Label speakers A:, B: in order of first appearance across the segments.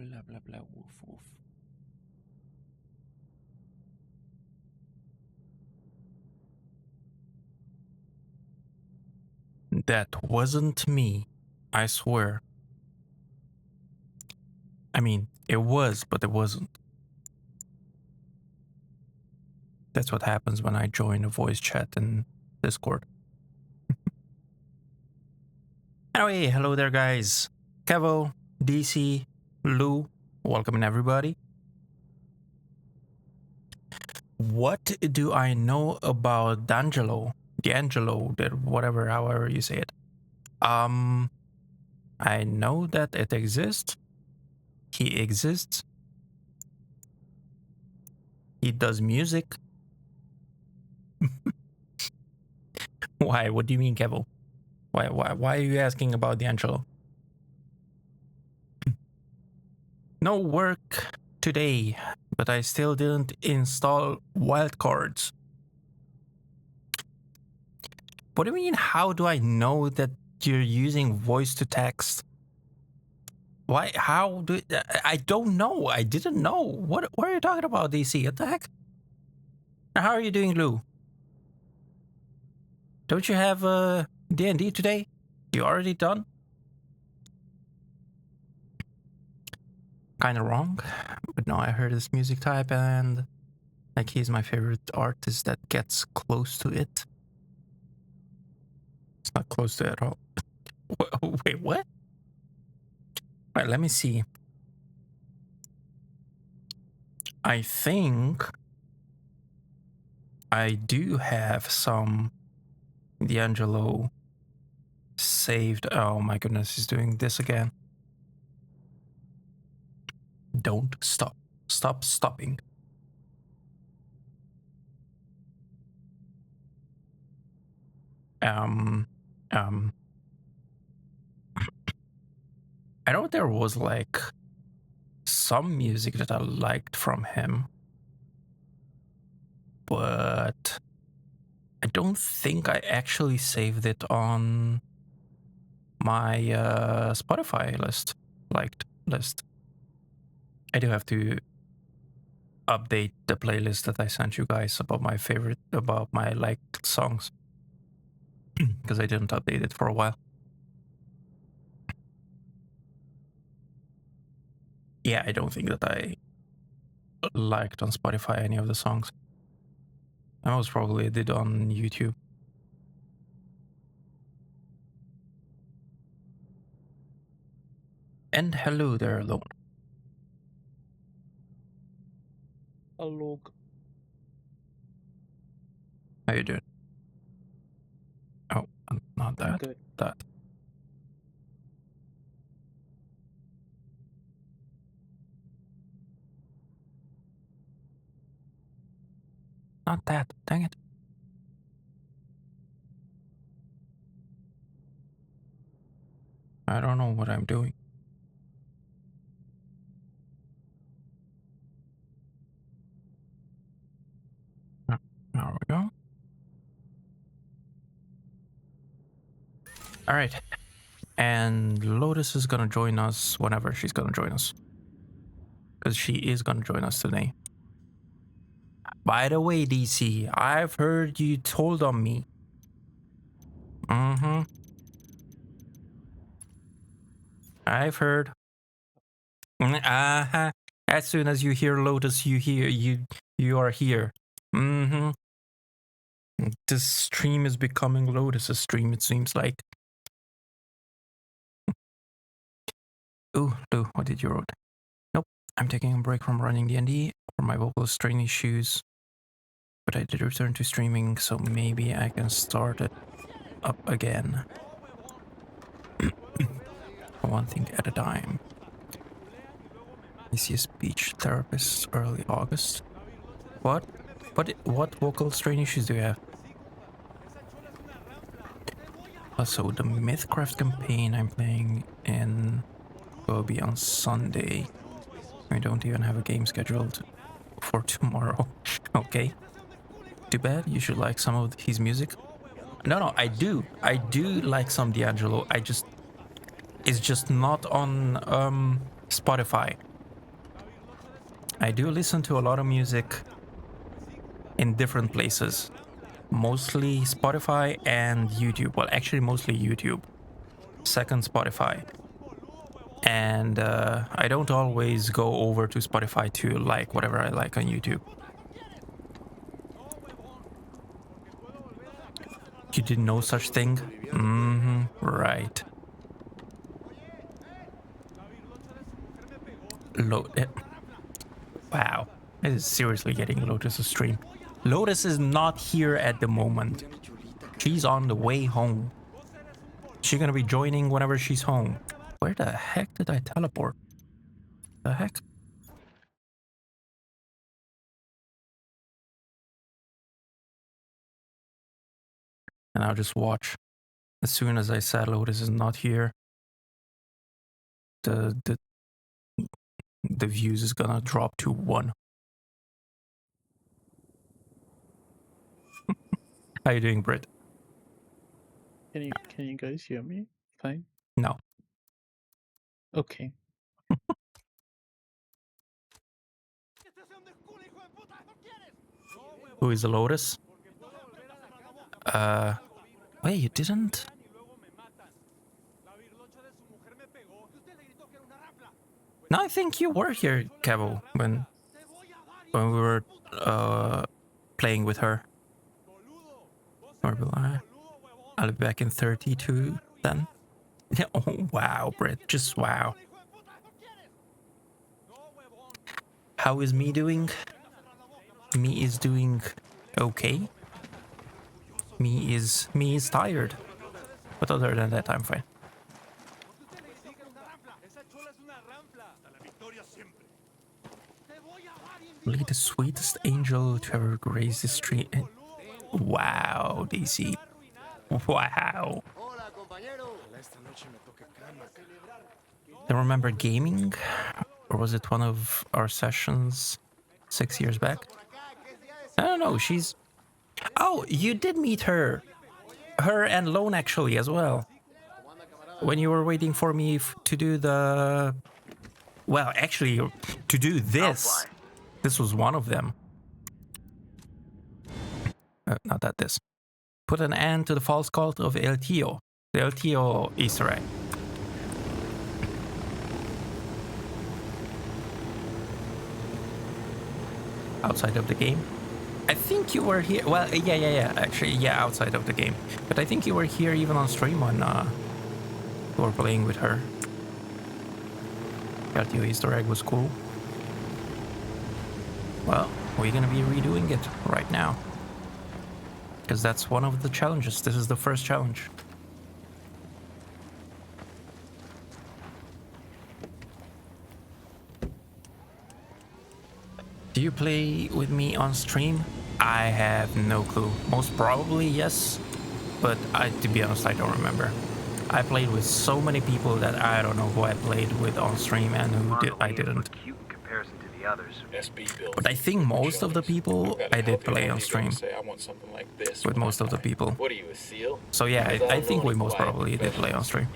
A: Blah blah blah. Woof woof. That wasn't me. I swear. I mean, it was, but it wasn't. That's what happens when I join a voice chat in Discord. Anyway, hello there, guys. Kevo, DC, Lou, welcome everybody. What do I know about D'Angelo, whatever, however you say it? I know that it exists. He exists. He does music. Why? What do you mean, Kevo? Why are you asking about D'Angelo? No work today, but I still didn't install wildcards. What do you mean, how do I know that you're using voice to text? Why? How do I don't know. I didn't know. What are you talking about, DC? What the heck? How are you doing, Lou? Don't you have D&D today? You already done? Kind of wrong, but no, I heard this music type and like he's my favorite artist that gets close to it. It's not close to it at all. Wait, what? All right, let me see. I think I do have some D'Angelo saved. Oh my goodness, he's doing this again. Don't stop. Stop stopping. I know there was like some music that I liked from him, but I don't think I actually saved it on my Spotify liked list. I do have to update the playlist that I sent you guys about my liked songs because I didn't update it for a while. Yeah, I don't think that I liked on Spotify any of the songs. I most probably did on YouTube. And hello there, Alone.
B: Hello.
A: How you doing? Oh, not that.
B: Good.
A: That. Not that. Dang it. I don't know what I'm doing. There we go. All right. And Lotus is gonna join us whenever she's gonna join us. Because she is gonna join us today. By the way, DC, I've heard you told on me. Mm-hmm. I've heard. Uh-huh. As soon as you hear Lotus, you are here. Mm-hmm. This stream is becoming Lotus's stream, it seems like. Ooh, Lou, what did you wrote? Nope, I'm taking a break from running D&D for my vocals training issues. But I did return to streaming, so maybe I can start it up again. One thing at a time. I see a speech therapist early August. What? What vocal strain issues do you have? So the Mythcraft campaign I'm playing in will be on Sunday. I don't even have a game scheduled for tomorrow. Okay. Too bad. You should like some of his music. No, I do. I do like some D'Angelo. It's just not on Spotify. I do listen to a lot of music in different places. Mostly Spotify and YouTube. Well, actually mostly YouTube. Second Spotify. And I don't always go over to Spotify to like whatever I like on YouTube. You didn't know such thing? Right. Wow. This is seriously getting Lotus's stream. Lotus is not here at the moment. She's on the way home. She's gonna be joining whenever she's home. Where the heck did I teleport? The heck? And I'll just watch. As soon as I said Lotus is not here, the views is gonna drop to 1. How you doing, Britt?
B: Can you guys hear me? Fine.
A: No.
B: Okay.
A: Who is the Lotus? Wait, you didn't? No, I think you were here, Cabo, when we were playing with her. I'll be back in 32 then. Oh wow, Britt, just wow. How is me doing? Me is doing okay. Me is tired. But other than that, I'm fine. Really the sweetest angel to ever grace the street. Wow, DC. Wow. I remember gaming? Or was it one of our sessions 6 years back? I don't know, she's... Oh, you did meet her. Her and Lone actually as well. When you were waiting for me to do the... Well, actually, to do this. This was one of them. Not that this. Put an end to the false cult of El Tío. The El Tío Easter egg. Outside of the game. I think you were here. Well, yeah. Actually, yeah, outside of the game. But I think you were here even on stream when we were playing with her. El Tío Easter egg was cool. Well, we're gonna be redoing it right now. Because that's one of the challenges. This is the first challenge. Do you play with me on stream? I have no clue. Most probably yes, but to be honest, I don't remember. I played with so many people that I don't know who I played with on stream and who I didn't. But I think most of the people I did play on stream with most of the people.
C: What are you, a seal?
A: So yeah, I think we most probably did play on stream.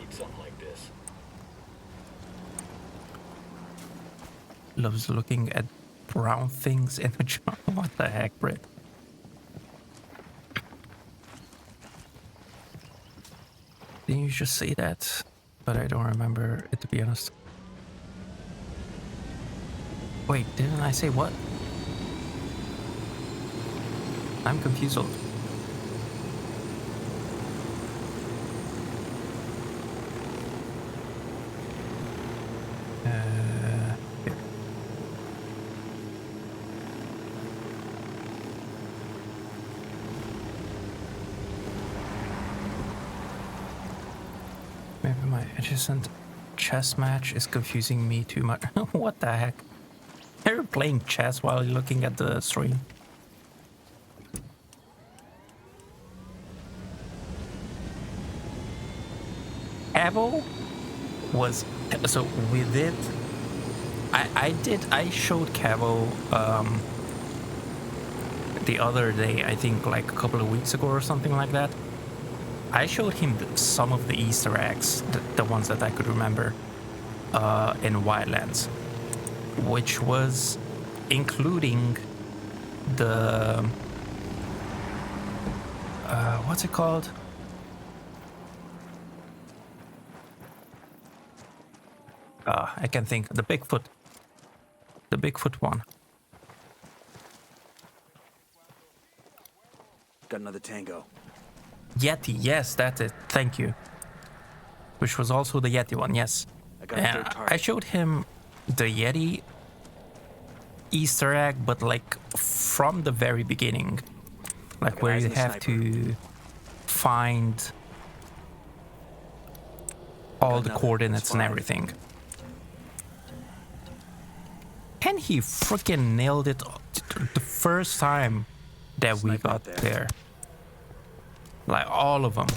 A: Loves looking at brown things in the jar. What the heck, Britt? Didn't you just say that? But I don't remember it, to be honest. Wait, didn't I say what? I'm confused. Here. Maybe my adjacent chess match is confusing me too much. What the heck? You're playing chess while you're looking at the stream. Cabo was so with it. I showed Cabo the other day, I think like a couple of weeks ago or something like that. I showed him some of the Easter eggs, the ones that I could remember in Wildlands, which was including the what's it called? I can think. The Bigfoot. The Bigfoot one.
C: Got another tango.
A: Yeti, yes, that's it. Thank you. Which was also the Yeti one, yes.
C: I got a third target.
A: I showed him the Yeti Easter egg, but like from the very beginning. Like where you have to find all the coordinates and everything. And he freaking nailed it the first time that we got there. Like all of them.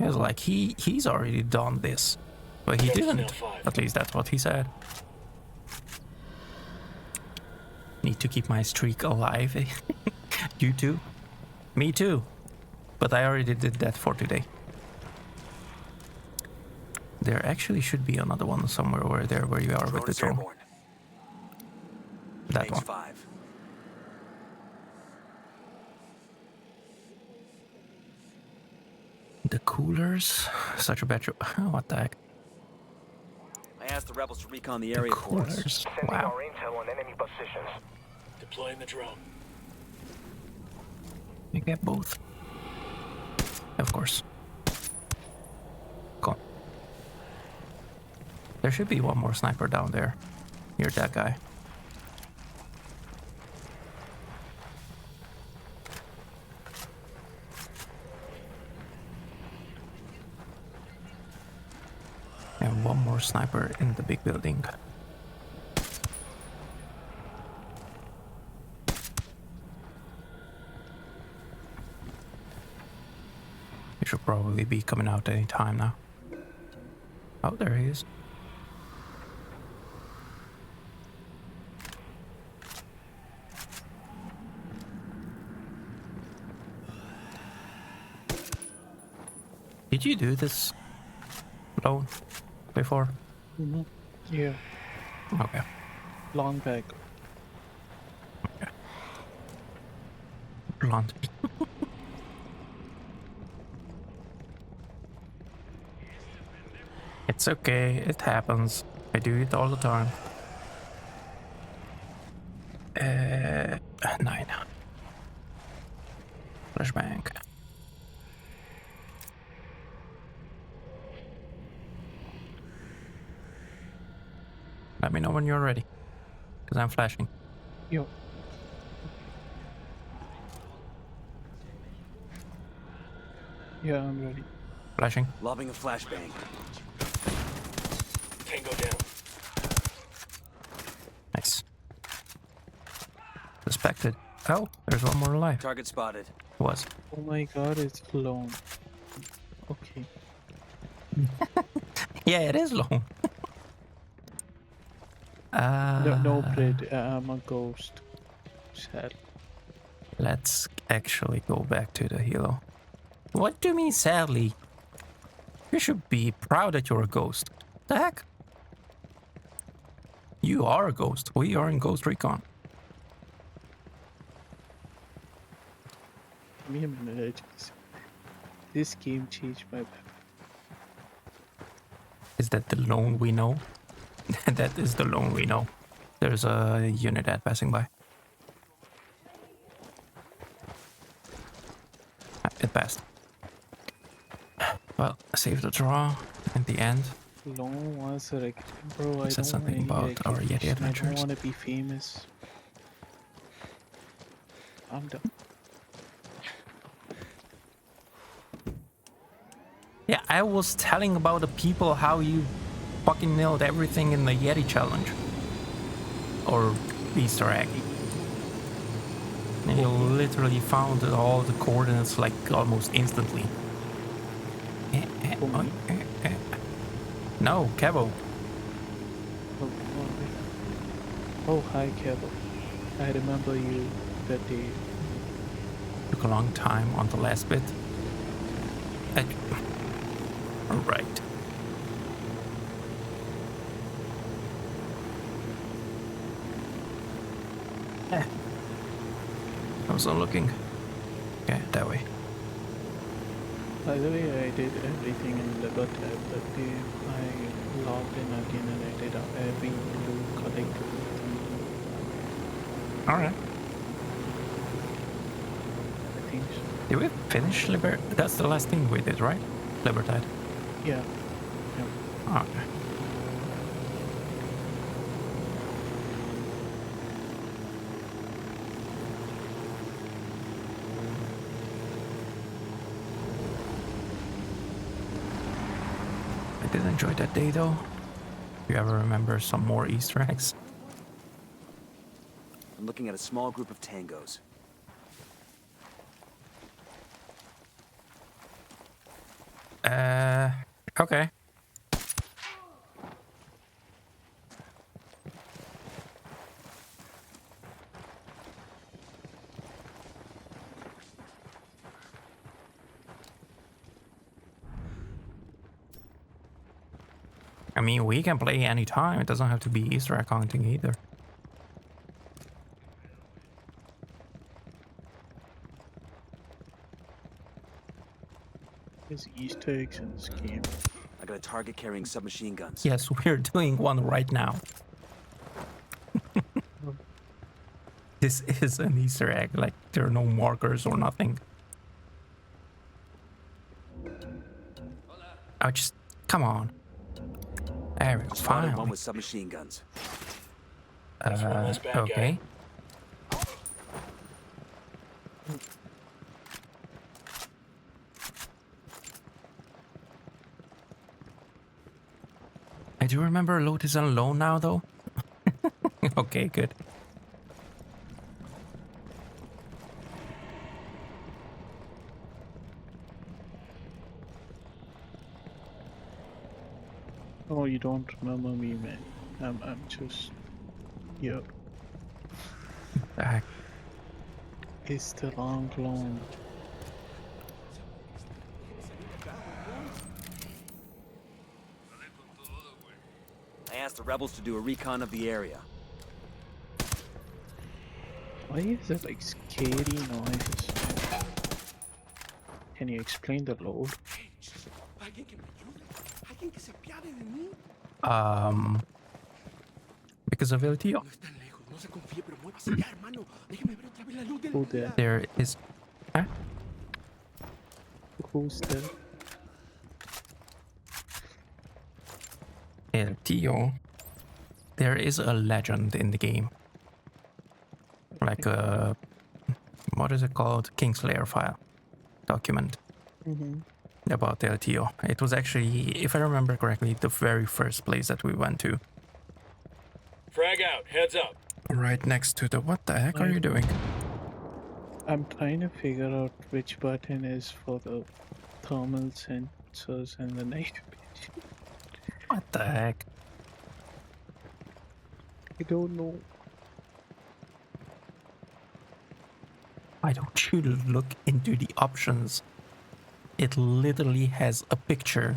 A: It was like he's already done this. But he didn't. At least that's what he said. Need to keep my streak alive. You too? Me too. But I already did that for today. There actually should be another one somewhere over there where you are with the drone. That one.
C: 5.
A: The coolers? Such a bad joke. What the heck?
C: I asked the rebels to recon the
A: The
C: area for us.
A: coolers.
D: Sending
A: Wow.
D: our intel on enemy positions.
E: Deploying the drone.
A: You get both. Of course. Go on. There should be one more sniper down there. Near that guy. And one more sniper in the big building. He should probably be coming out any time now. Oh, there he is. Did you do this alone before?
B: Mm-hmm. Yeah,
A: Okay.
B: long back.
A: Blunt. It's okay, it happens. I do it all the time. 9. Flashbang. Let me know when you're ready, because I'm flashing.
B: Yo. Yeah, I'm ready.
A: Flashing.
C: Lobbing a flashbang.
E: Tango down.
A: Nice. Suspected. Oh, there's one more alive.
C: Target spotted.
A: Was.
B: Oh my god, it's alone. Okay.
A: Yeah, it is long.
B: No, Brid, I'm a ghost. Sad.
A: Let's actually go back to the helo. What do you mean, sadly? You should be proud that you're a ghost. The heck? You are a ghost. We are in Ghost Recon.
B: Give me a minute. This game changed my back.
A: Is that the lone we know? That is the lone we know. There's a unit ad passing by. It passed. Well, save the draw in the end.
B: Long was like, bro, I
A: Said
B: don't
A: something
B: wanna
A: about our Yeti
B: I don't
A: adventures.
B: want to be famous. I'm done.
A: Yeah, I was telling about the people how you fucking nailed everything in the Yeti challenge. Or Easter egg. And you literally found all the coordinates like almost instantly.
B: For me?
A: No, Kevo.
B: Oh, oh, hi, Kevin. I remember you that day.
A: Took a long time on the last bit. Right. I was not looking. Okay, that way.
B: By the way, I did everything in Liber tab, but I logged in again and I did every loot collected.
A: Alright.
B: I think so.
A: Did we finish Liber? That's the last thing we did, right? Libertad.
B: Yeah.
A: Okay. I did enjoy that day though. Do you ever remember some more Easter eggs?
C: I'm looking at a small group of tangos.
A: Okay. I mean, we can play anytime. It doesn't have to be Easter egg hunting either.
B: There's Easter eggs in this game.
C: I got a target carrying submachine guns.
A: Yes, we're doing one right now. This is an Easter egg. Like, there are no markers or nothing. Oh, just come on. There we go.
C: Spotted one
A: Finally.
C: with submachine guns.
E: That's one less bad
A: Okay. I do remember loot is alone now, though. Okay, good.
B: Oh, you don't remember me, man. I'm just here.
A: The heck?
B: It's the wrong clone.
C: I asked the rebels to do a recon of the area.
B: Why is it like scary noises? Can you explain the load?
A: Because of LTO.
B: Who there?
A: There is... Huh?
B: Who's there?
A: LTO. There is a legend in the game. Like a... What is it called? Kingslayer file. Document. About LTO. It was actually, if I remember correctly, the very first place that we went to.
E: Frag out. Heads up.
A: Right next to the... What the heck are you doing?
B: I'm trying to figure out which button is for the thermal sensors and the night vision.
A: What the heck?
B: I don't know.
A: Why don't you look into the options? It literally has a picture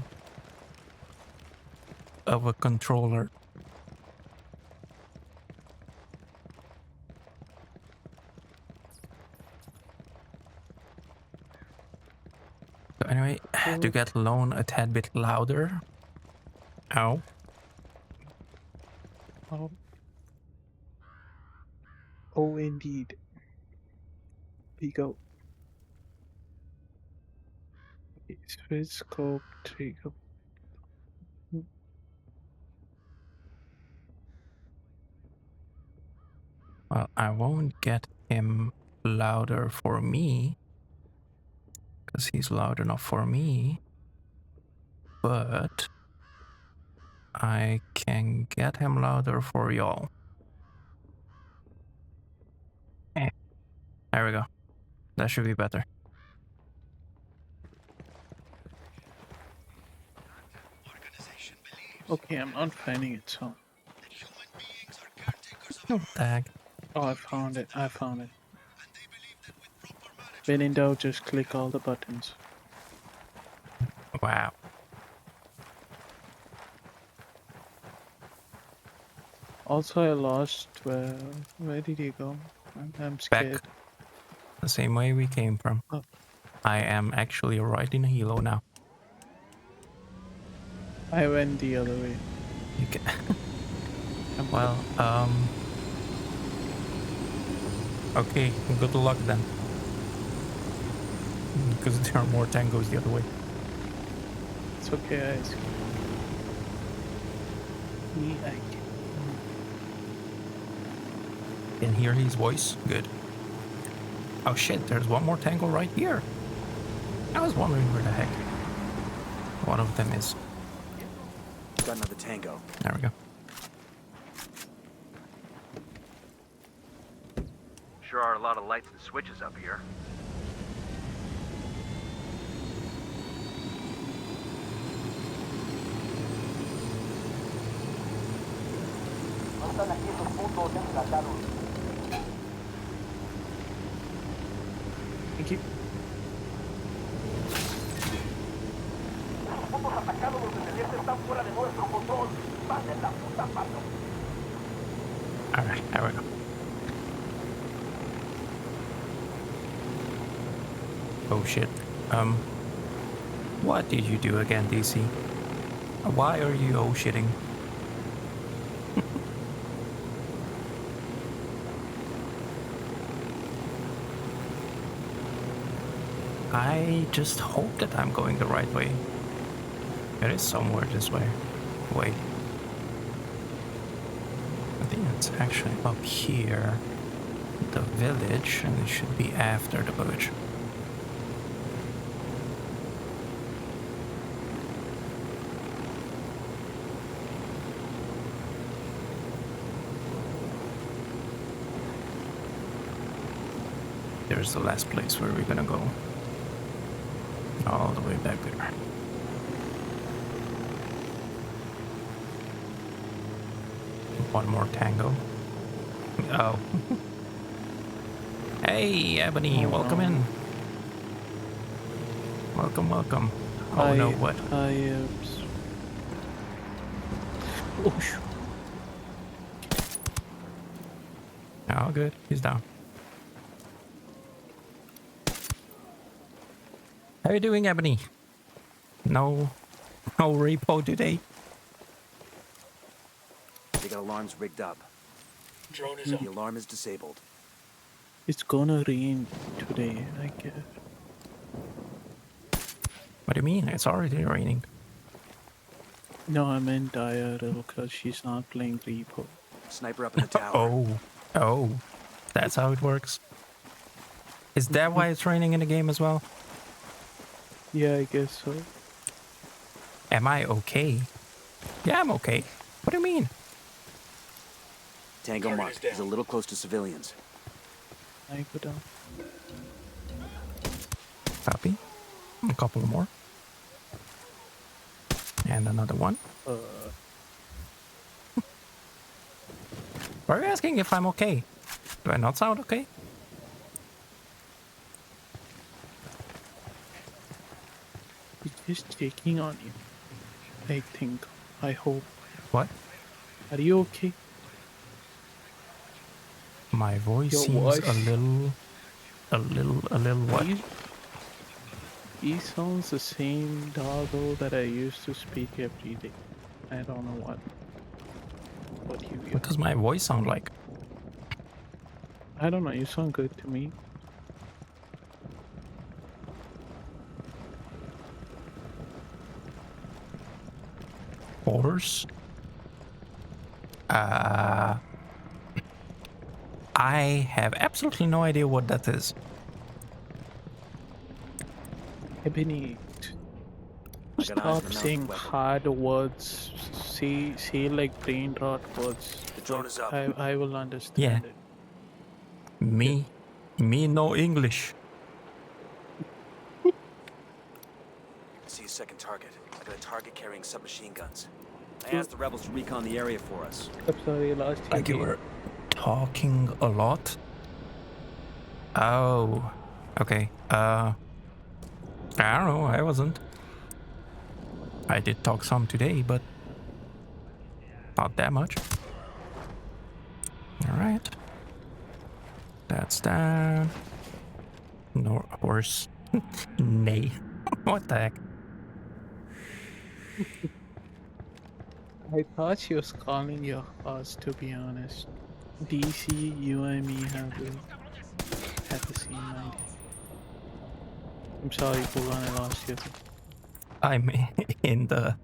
A: of a controller. So anyway, to get Lone a tad bit louder. Ow.
B: Oh, oh indeed. We go. Switch scope trigger.
A: Well, I won't get him louder for me, because he's loud enough for me, but I can get him louder for y'all. There we go. That should be better.
B: Okay, I'm not finding it, so.
A: No tag.
B: Oh, I found it. I found it. When in doubt, just click all the buttons.
A: Wow.
B: Also, I lost. Where did he go? I'm scared.
A: the same way we came from.
B: Oh.
A: I am actually right in a helo now.
B: I went the other way.
A: You can.
B: I'm
A: Well, okay, good luck then. Because there are more tangos the other way.
B: It's okay, I see. Me, I
A: Can hear his voice? Good. Oh shit, there's one more tango right here. I was wondering where the heck one of them is.
C: Got another tango.
A: There we go.
D: Sure are a lot of lights and switches up here.
B: Thank you.
A: Alright, there we go. Oh shit. What did you do again, DC? Why are you shitting? I just hope that I'm going the right way. It is somewhere this way. Wait. I think it's actually up here. The village, and it should be after the village. There's the last place where we're gonna go. All the way back there. One more tango. Oh. Hey, Ebony, welcome in. Welcome, welcome. Oh no, what?
B: Oh, shoot.
A: Oh, good. He's down. How you doing, Ebony? No repo today.
C: They got alarms rigged up.
E: Drone is up.
C: The alarm is disabled.
B: It's gonna rain today, I guess.
A: What do you mean? It's already raining.
B: No, I meant IRL because she's not playing repo.
C: Sniper up in the tower.
A: Oh, that's how it works. Is that why it's raining in the game as well?
B: Yeah, I guess so.
A: Am I okay? Yeah, I'm okay. What do you mean?
C: Tango
E: Target
C: mark
E: is down.
C: is a little close to civilians.
B: I go down.
A: Copy. A couple more. And another one. Why are you asking if I'm okay? Do I not sound okay?
B: It's just checking on you. I think. I hope.
A: What?
B: Are you okay?
A: My voice
B: Your
A: seems
B: voice.
A: a little what?
B: He sounds the same doggo that I used to speak every day. I don't know what you
A: What does my voice sound like?
B: I don't know, you sound good to me.
A: Horse? I have absolutely no idea what that is.
B: Ebony,
C: I got eyes
B: stop
C: on the
B: saying
C: mounted weapon.
B: hard words. Say like brain rot words.
C: The drone is up.
B: I will understand
A: Yeah.
B: it.
A: Me no English.
C: I see a second target. I got a target carrying submachine guns. I asked the rebels to recon the area for us.
B: I'm sorry, last
A: Like you were talking a lot. Oh, okay. I don't know. I wasn't. I did talk some today, but not that much. All right. That's down. No horse. Nay. What the heck?
B: I thought she was calling your horse, to be honest. DC, you and me had the same idea. I'm sorry, Bulan, I lost you.
A: I'm in the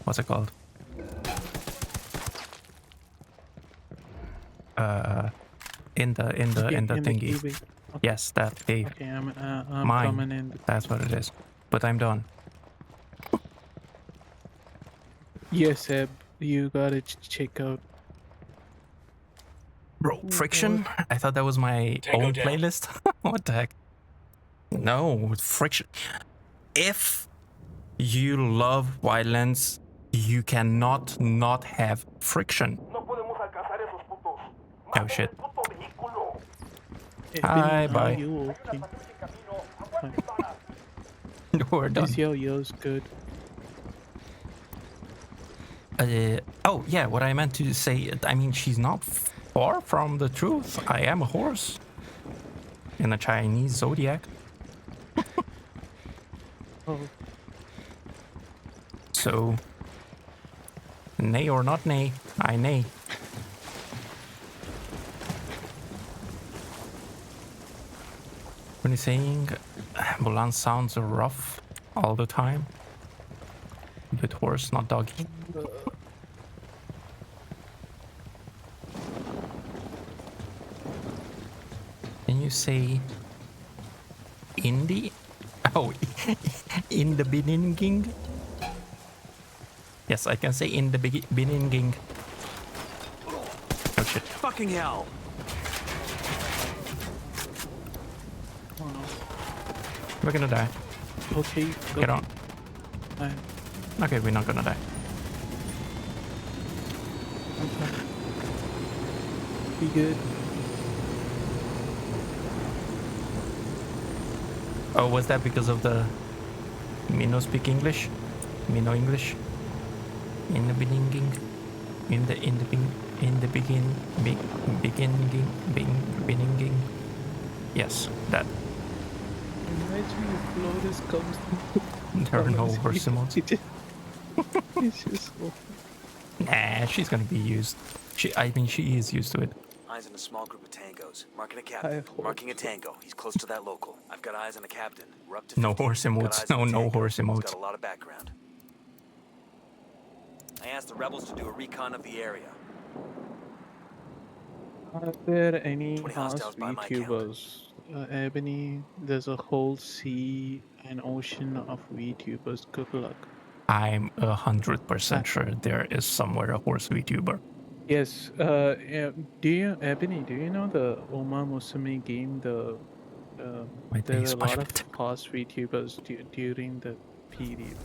A: what's it called? In the
B: Okay, in the
A: thingy.
B: cave. Okay,
A: Yes, that cave.
B: okay, I'm
A: Mine.
B: coming in.
A: That's what it is. But I'm done.
B: Yes, Eb, you gotta check out.
A: Bro, friction? I thought that was my
E: Tango
A: own
E: down.
A: playlist. What the heck? No, friction. If you love Wildlands, you cannot not have friction. Oh shit. Hi,
B: Ebony,
A: bye.
B: are you okay?
A: We're done.
B: Is your ears good?
A: Oh yeah, what I meant to say, I mean, she's not far from the truth. I am a horse in a Chinese zodiac.
B: Oh,
A: So, nay or not nay, I nay. When you're saying Mulan sounds rough all the time, but horse, not doggy. Can you say indie? Oh, in the beginning? Yes, I can say in the beginning. Oh shit.
C: Fucking hell!
B: oh no.
A: We're gonna die.
B: Okay, go.
A: Get on.
B: I'm
A: Okay, we're not gonna die.
B: fine. Be good.
A: Oh, was that because of the me no speak English? Me no English? In the beginning? Beginning? Yes, that.
B: Imagine if Lotus comes.
A: There are no horse emotes.
B: It's just so.
A: Nah, she's gonna be used. I mean, she is used to it.
C: Eyes on a small group of tangos. Marking a
B: I
C: captain.
B: hope
C: Marking a
B: so.
C: tango. He's close to that local. I've got eyes on a captain. We're up to
A: No
C: 50.
A: horse
C: Got
A: emotes.
C: eyes on the
A: No
C: tango.
A: horse
C: He's
A: emotes.
C: got a lot of background. I asked the rebels to do a recon of the area.
B: Are there any
C: 20
B: horse
C: hostiles by my count.
B: VTubers? Ebony, there's a whole sea and ocean of VTubers. Good luck.
A: I'm 100% sure there is somewhere a horse VTuber.
B: Yes. Yeah, Ebony? Do you know the Oma Musume game?
A: Wait,
B: There
A: they
B: were a lot
A: spotted
B: of
A: it.
B: horse VTubers during the period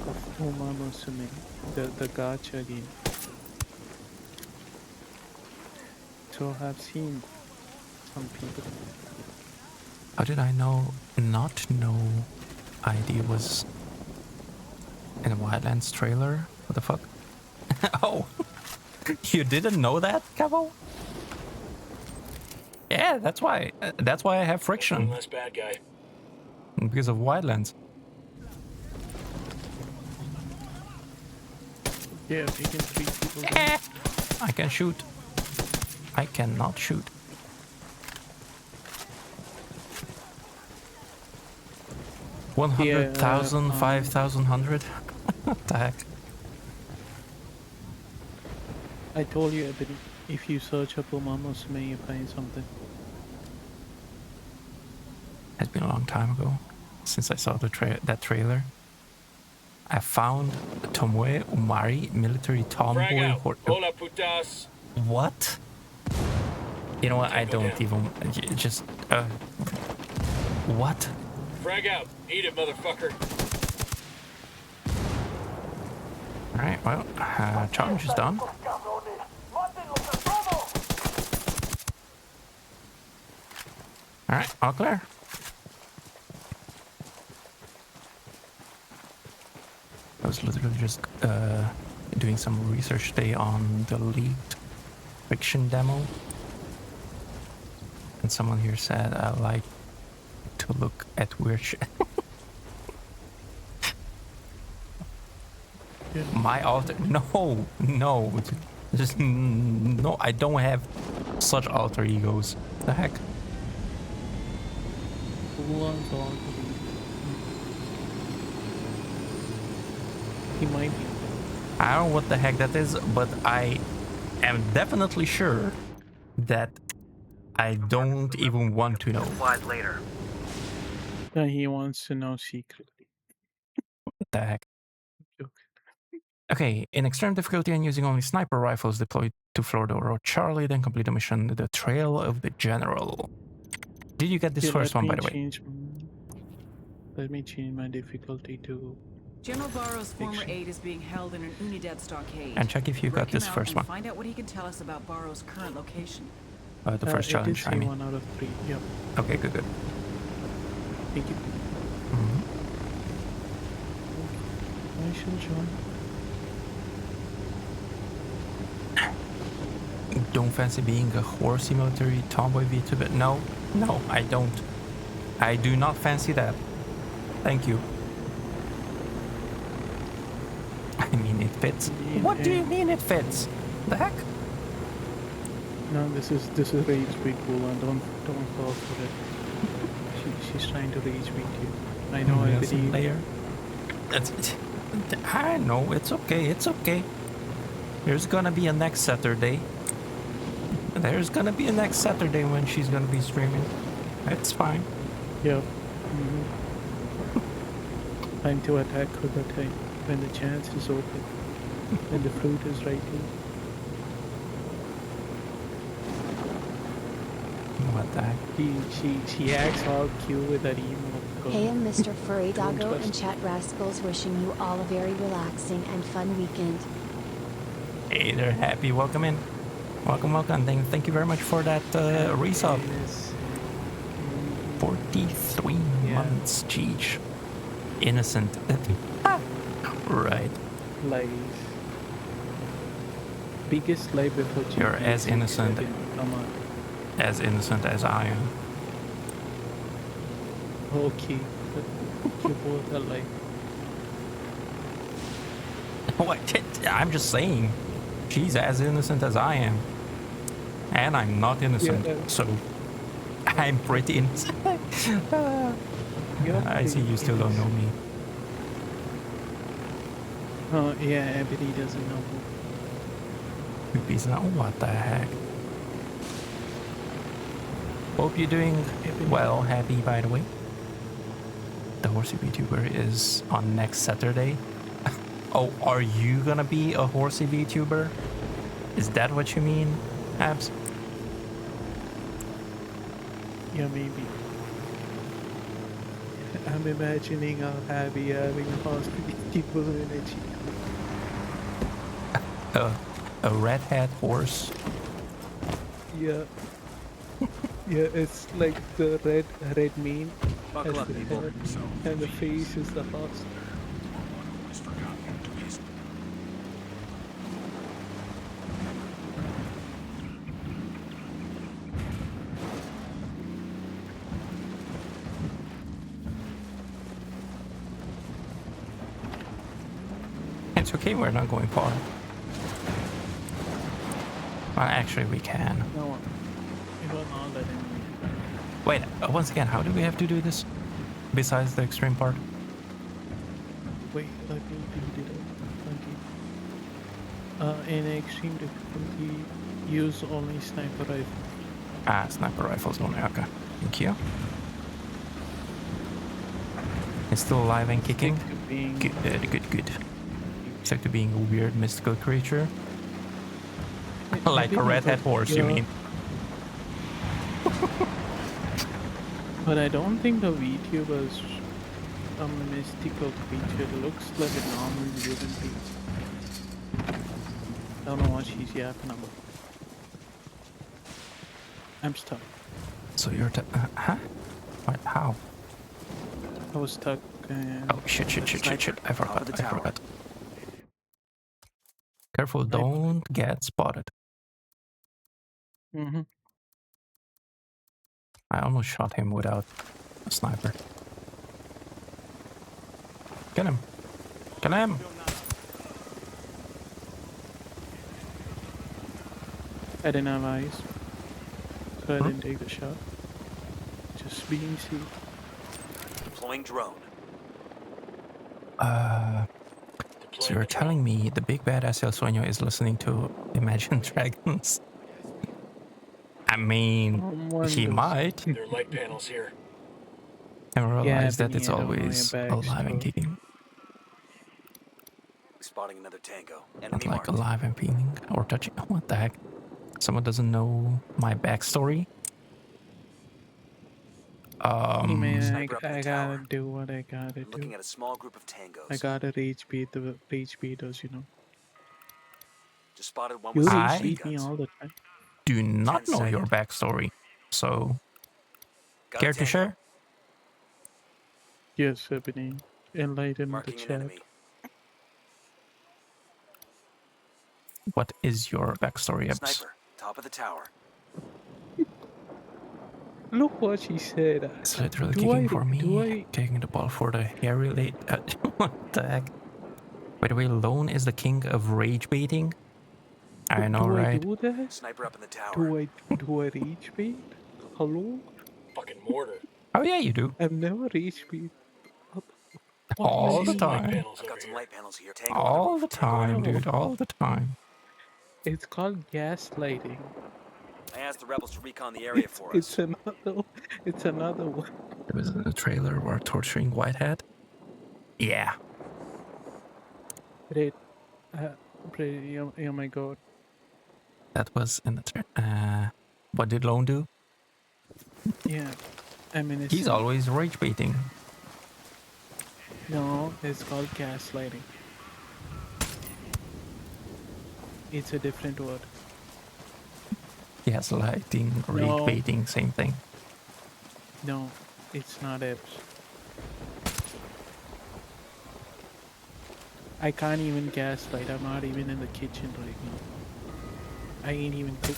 B: of Oma Musume, the gacha game. So I've seen some people.
A: How did I not know ID was in a Wildlands trailer? What the fuck? Oh, you didn't know that, Cavo? Yeah, that's why. That's why I have
E: One
A: friction
E: less bad guy.
A: because of Wildlands.
B: Yeah, they can treat people.
A: I can shoot. I cannot shoot.
B: Yeah,
A: 100,000, 5,000, 100. What the heck?
B: I told you, Ebony, if you search up Oma Musume, you find something.
A: It's been a long time ago since I saw that trailer. I found Tomoe Umari, military
E: Frag
A: tomboy.
E: out. Hola putas.
A: What? You know what? I
E: Tango
A: don't even. Just. What?
E: Frag out. Eat it, motherfucker.
A: Alright, well, challenge is done. Alright, all clear. I was literally just doing some research today on the leaked fiction demo. And someone here said I like to look at weird shit.
B: Yeah.
A: My alter? No. Just no. I don't have such alter egos. The heck?
B: Ulan's all he might be.
A: I don't know what the heck that is, but I am definitely sure that I don't even want to know.
D: Supplies later.
B: That he wants to know secretly.
A: What the heck?
B: Joke.
A: Okay, in extreme difficulty and using only sniper rifles deployed to Florida Road Charlie, then complete the mission The Trail of the General. Did you get this
B: Okay,
A: first one, by the way?
B: Let me change my difficulty to...
F: General Barrow's former
B: Fiction.
F: aide is being held in an Unidad stockade.
A: And check if you got
F: Break him
A: this
F: out
A: first
F: and
A: one.
F: Find out what he can tell us about Barrow's current location.
A: The first
B: it
A: challenge,
B: did
A: I
B: say
A: mean.
B: 1 out of 3. Yep.
A: Okay, good.
B: Thank you.
A: Mhm.
B: I shall join.
A: Don't fancy being a horsey military tomboy VTuber? No, I don't. I do not fancy that. Thank you. I mean, it fits. What do you mean it fits? The heck?
B: No, this is rage bait Ulan. Don't fall for it. She's trying to rage bait you. I know. I
A: Yes,
B: believe.
A: layer. I know. It's okay. There's gonna be a next Saturday. There's gonna be a next Saturday when she's gonna be streaming. It's fine.
B: Yep. Time to attack her that time when the chance is open, when the fruit is ripe.
A: What the heck?
B: She acts all cute with that emo.
G: Hey, I'm Mr. Furry
B: Don't
G: Doggo
B: trust
G: and Chat Rascals wishing you all a very relaxing and fun weekend.
A: Hey there, Happy. Welcome in. Welcome. Thank you very much for that resub. 43 months. Jeez. Innocent. Right.
B: Lies. Biggest lie before
A: You're as innocent.
B: Come on.
A: As innocent as I am.
B: Okay. You both are like.
A: What? I'm just saying. She's as innocent as I am. And I'm not innocent.
B: Yeah.
A: So I'm pretty innocent. I see you still don't know me.
B: Oh, yeah, Ebony doesn't know.
A: Poopies now. What the heck? Hope you're doing well, Happy, by the way. The horsey VTuber is on next Saturday. Oh, are you gonna be a horsey VTuber? Is that what you mean, Abs?
B: Yeah, maybe. I'm imagining how happy having a hospital energy.
A: A red hat horse?
B: Yeah. Yeah, it's like the red mane
C: Buckle
B: has
C: up,
B: the
C: people.
B: head, and the face is the horse.
A: It's okay, we're not going far. Well, actually, we can.
B: No, it was not that anyway.
A: Wait, once again, how do we have to do this? Besides the extreme part?
B: Wait, let me read it out. Okay. In extreme difficulty, use only sniper rifle.
A: Ah, sniper rifles only, okay. Thank you. It's still alive and kicking?
B: Stick to being
A: Good. Except to being a weird mystical creature. Like a red hat horse, you mean?
B: But I don't think the VTuber's a mystical creature. It looks like a normal human being. Don't know what she's yapping about. I'm stuck.
A: So you're huh? What? How?
B: I was stuck.
A: Oh, shit. I forgot. Careful, don't get spotted.
B: Mm-hmm.
A: I almost shot him without a sniper. Get him. Get him.
B: I didn't have eyes, so I didn't take the shot. Just being safe.
C: Deploying drone.
A: So you're telling me the big badass El Sueño is listening to Imagine Dragons? I mean, he
B: Wonders.
A: might.
E: There are light panels here.
A: And realize that
B: Benny,
A: it's
B: I don't know your
A: always alive and
B: backstory.
A: kicking.
C: Spotting another tango.
A: Not
C: Enemy
A: like
C: marked.
A: alive and feeling or touching. What the heck? Someone doesn't know my backstory?
B: Hey man,
C: Sniper up in the
B: I
C: tower.
B: gotta do what I gotta
C: I'm looking
B: do.
C: at a small group of tangos.
B: I gotta rage beat the rage beaters, you know.
C: Just spotted one
B: You
C: with
B: rage
A: I-
B: beat me
C: guns.
B: all the time.
A: Do not
C: 10
A: know your
C: second.
A: backstory. So,
C: Got a
A: care to
C: tango.
A: share?
B: Yes, Ebony. Enlighten the
C: Marking an
B: chat.
C: enemy.
A: What is your backstory, Ebbs?
C: Sniper. Top of the tower.
B: Look what she said.
A: It's literally
B: Do
A: kicking
B: I-
A: for
B: do
A: me,
B: I-
A: taking the ball for the hairy late. What the heck? By the way, Lone is the king of rage baiting. I know,
B: do
A: right?
B: I do that?
C: Sniper up in the tower.
B: Do I rage bait? Hello?
E: Fucking mortar.
A: Oh yeah, you do.
B: I've never rage bait.
A: All the
E: Some light
A: time.
E: panels
C: I've
E: over
C: got some
E: here.
C: light panels here. Tango on the
A: All
C: roof.
A: the
C: Tango on
A: time,
C: the roof.
A: dude. All the time.
B: It's called gaslighting.
C: I asked the rebels to recon the area for us.
B: It's another one.
A: It was in the trailer where torturing Whitehead. Yeah.
B: Great. Oh my god.
A: That was in the trailer. What did Lone do?
B: Yeah. I mean, it's
A: He's always rage baiting.
B: No, it's called gaslighting. It's a different word.
A: Gaslighting, rage
B: No.
A: baiting, same thing.
B: No, it's not Ebbs. I can't even gaslight. I'm not even in the kitchen right now. I ain't even cook.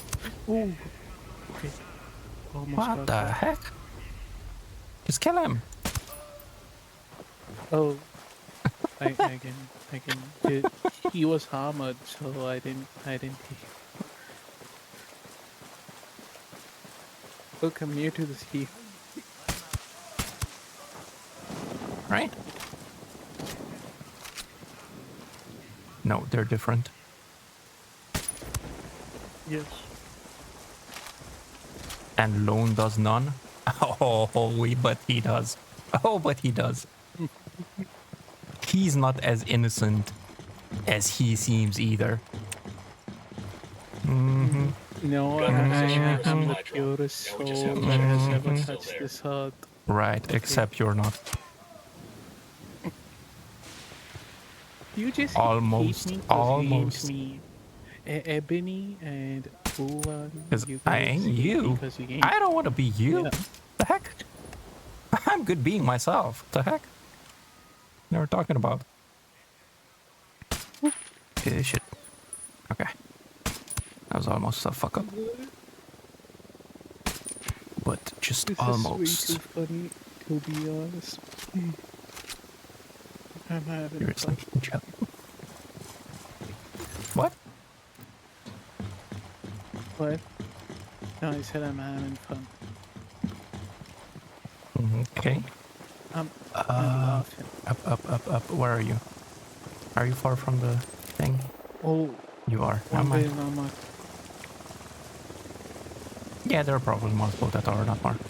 B: Ooh. Okay. Almost
A: What
B: got
A: the
B: that.
A: heck? Just kill him.
B: Oh. I can. He was hammered, so I didn't. Look, I'm new to this game.
A: Right? No, they're different.
B: Yes.
A: And Lone does none. But he does. Oh, but he does. He's not as innocent as he seems either. Mm-hmm.
B: No,
E: Got a position
B: I
E: for some
B: am the
E: light drone.
B: purest
E: Now we
B: soul
E: just have to
B: that
E: check
B: has
E: if
B: ever
E: it's still
B: touched
E: there.
B: this earth.
A: Right, except you're not.
B: You just
A: Almost,
B: hate me 'cause
A: almost.
B: you hate me. Ebony and Uwa,
A: Because
B: you
A: I
B: guys
A: ain't
B: hate me
A: you.
B: 'cause you hate
A: I don't want to be you.
B: Yeah.
A: The heck? I'm good being myself. The heck? Never talking about. Shit. Okay. That was almost a fuck up. But just
B: This
A: almost.
B: is way too funny, to be honest. I'm having
A: You're
B: fun.
A: like jelly. What?
B: What? No, I said I'm having fun.
A: Okay.
B: I'm laughing.
A: Up. Where are you? Are you far from the thing?
B: Oh,
A: You are.
B: one
A: Am I?
B: way or not.
A: Yeah, there are probably multiple that are not marked.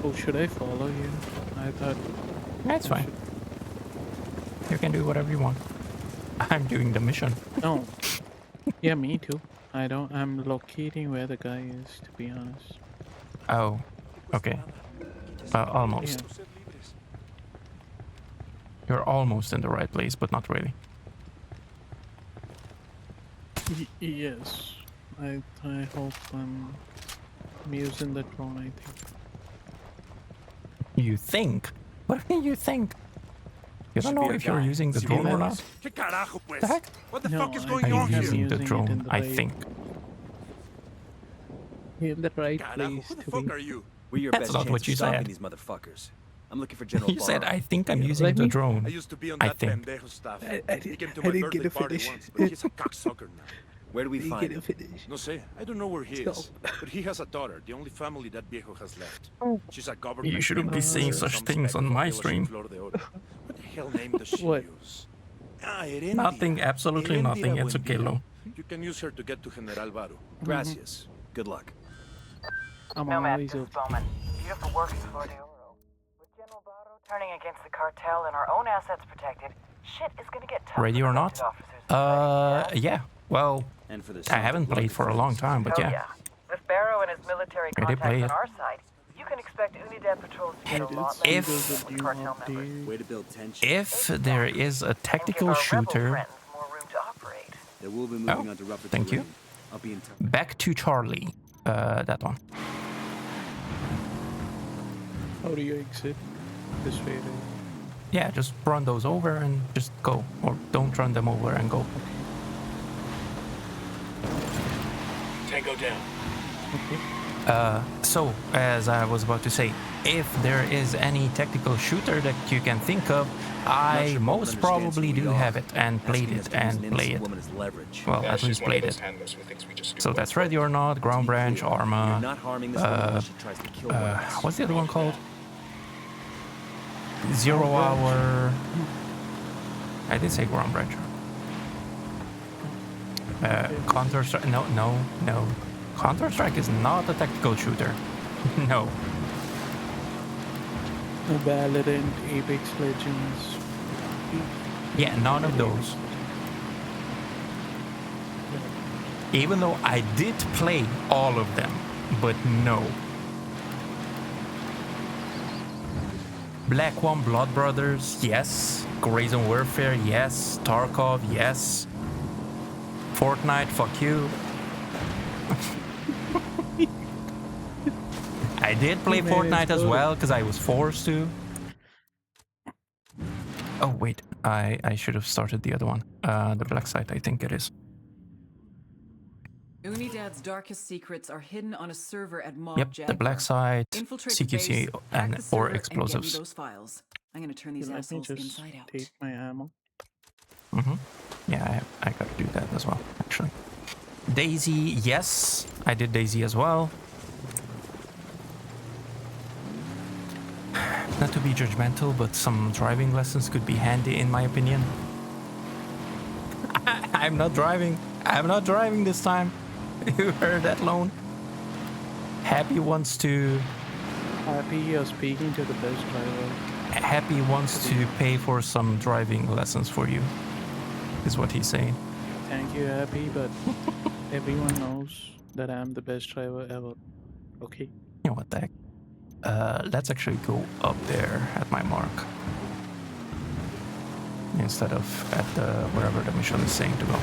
B: Oh, should I follow you? I thought.
A: That's
B: I
A: fine. You can do whatever you want. I'm doing the mission.
B: No. Yeah, me too. I'm locating where the guy is, to be honest.
A: Oh, okay. Almost.
B: Yeah.
A: You're almost in the right place, but not really.
B: Yes. I hope I'm using the drone, I think.
A: You think? What do you think? You don't
C: Should be
A: know
C: our
A: if you're
C: guy.
A: using the
C: See
A: drone or
C: what
A: not?
H: ¿Qué carajo, pues?
A: The heck?
H: What the
B: No,
H: fuck is
B: I
H: going
B: think
H: on
A: I'm
B: he's
H: here?
A: using the
B: using it in
A: drone,
B: the
A: I
B: right-
A: think.
B: in the right
H: Carajo,
B: place
H: who the
B: to
H: fuck
B: be.
H: are you?
C: We're your
A: That's
C: best
A: not
C: chance
A: what
C: of
A: you
C: stopping
A: said.
C: these motherfuckers. I'm looking for General
A: You said,
C: Barrow.
A: I think I'm
B: Yeah,
A: using
B: let
A: the
B: me-
A: drone.
H: I used to be on
A: I
H: that
A: think.
H: pendejo staff.
B: I
H: He came to
B: I
H: my
B: didn't get
H: birthday
B: to
H: party
B: finish.
H: once, but he's a cocksucker now.
C: Where do we
B: Didn't
C: find
B: get
C: him?
B: to finish.
H: No sé, I don't know where he
B: Stop.
H: is, but he has a daughter, the only family that viejo has left. She's a government
A: You shouldn't be saying
H: cleaner,
A: such
H: some
A: things
H: speck
A: on
H: from
A: my
H: Villa
A: stream.
H: Flor de Oro. What the hell name does she
B: What?
H: use? Ah, Erendira.
A: Nothing, absolutely
H: Erendira
A: nothing. It's okay,
H: Buendía.
A: Lo.
H: You can use her to get to General Baro.
C: Gracias. Good luck.
B: I'm
I: Nomad,
B: always
I: this is
B: okay.
I: Bowman. Beautiful work in Flor de Oro. With General Barrow turning against the cartel and our own assets protected, shit is gonna get tough.
A: Ready
I: for
A: or
I: elected
A: not?
I: officers,
A: Yeah. Well,
C: And for the
A: I haven't played for a long time, but
I: Oh
A: yeah.
I: yeah. With Barrow and his military
A: Ready,
I: contacts
A: play
I: on
A: it.
I: our side, you can expect Unidad patrols to get a
B: Dude,
I: lot
B: it's
I: less
A: If-
B: there's a
I: with
B: new
I: cartel members.
B: update.
C: Way to build tension.
A: If there is a
I: And give
A: tactical
I: our rebel
A: shooter,
I: friends more room to operate.
C: They will be moving
A: Oh,
C: on to rougher
A: thank you.
C: terrain. I'll be in touch.
A: back to Charlie. That one.
B: How do you exit? This way, right?
A: Yeah, just run those over and just go. Or don't run them over and go.
E: Tango down.
A: So, as I was about to say, if there is any tactical shooter that you can think of, I most probably do have it and played it and play it.
C: Woman is leverage.
A: Well,
E: Yeah,
A: at
E: it's just
A: least
E: one of
A: played
E: those
A: it.
E: handlers who thinks we just do
A: So
E: one
A: that's
E: for
A: Ready or Not, Ground Branch,
C: You're
A: Arma.
C: not harming this woman unless she tries to kill one of us.
A: What's the other one called? 0 Hour. I did say Ground Branch. Counter Strike. No. Counter Strike is not a tactical shooter. No.
B: Valorant, Apex Legends.
A: Yeah, none of those. Even though I did play all of them, but no. Black One Blood Brothers, yes. Brazen Warfare, yes. Tarkov, yes. Fortnite, fuck you. I did play
B: You made it
A: Fortnite as
B: good.
A: well because I was forced to. Oh wait, I should have started the other one. The black site, I think it is.
F: Unidad's darkest secrets are hidden on a server at Mob
A: Yep, the black site,
F: Infiltrate the
A: CQC,
F: base, hack
A: and
F: the server,
A: or
F: and get me
A: explosives.
F: those files. I'm gonna turn these
B: Let me
F: assholes
B: just
F: inside out.
B: take my ammo.
A: Yeah, I gotta do that as well, actually. Daisy, yes, I did Daisy as well. Not to be judgmental, but some driving lessons could be handy in my opinion. I'm not driving. I'm not driving this time. You heard that, Lone? Happy wants to...
B: Happy you're speaking to the best driver.
A: Happy wants to pay for some driving lessons for you, is what he's saying.
B: Thank you, Happy, but everyone knows that I'm the best driver ever. Okay?
A: You know what the heck? Let's actually go up there at my mark. Instead of at wherever the mission is saying to go.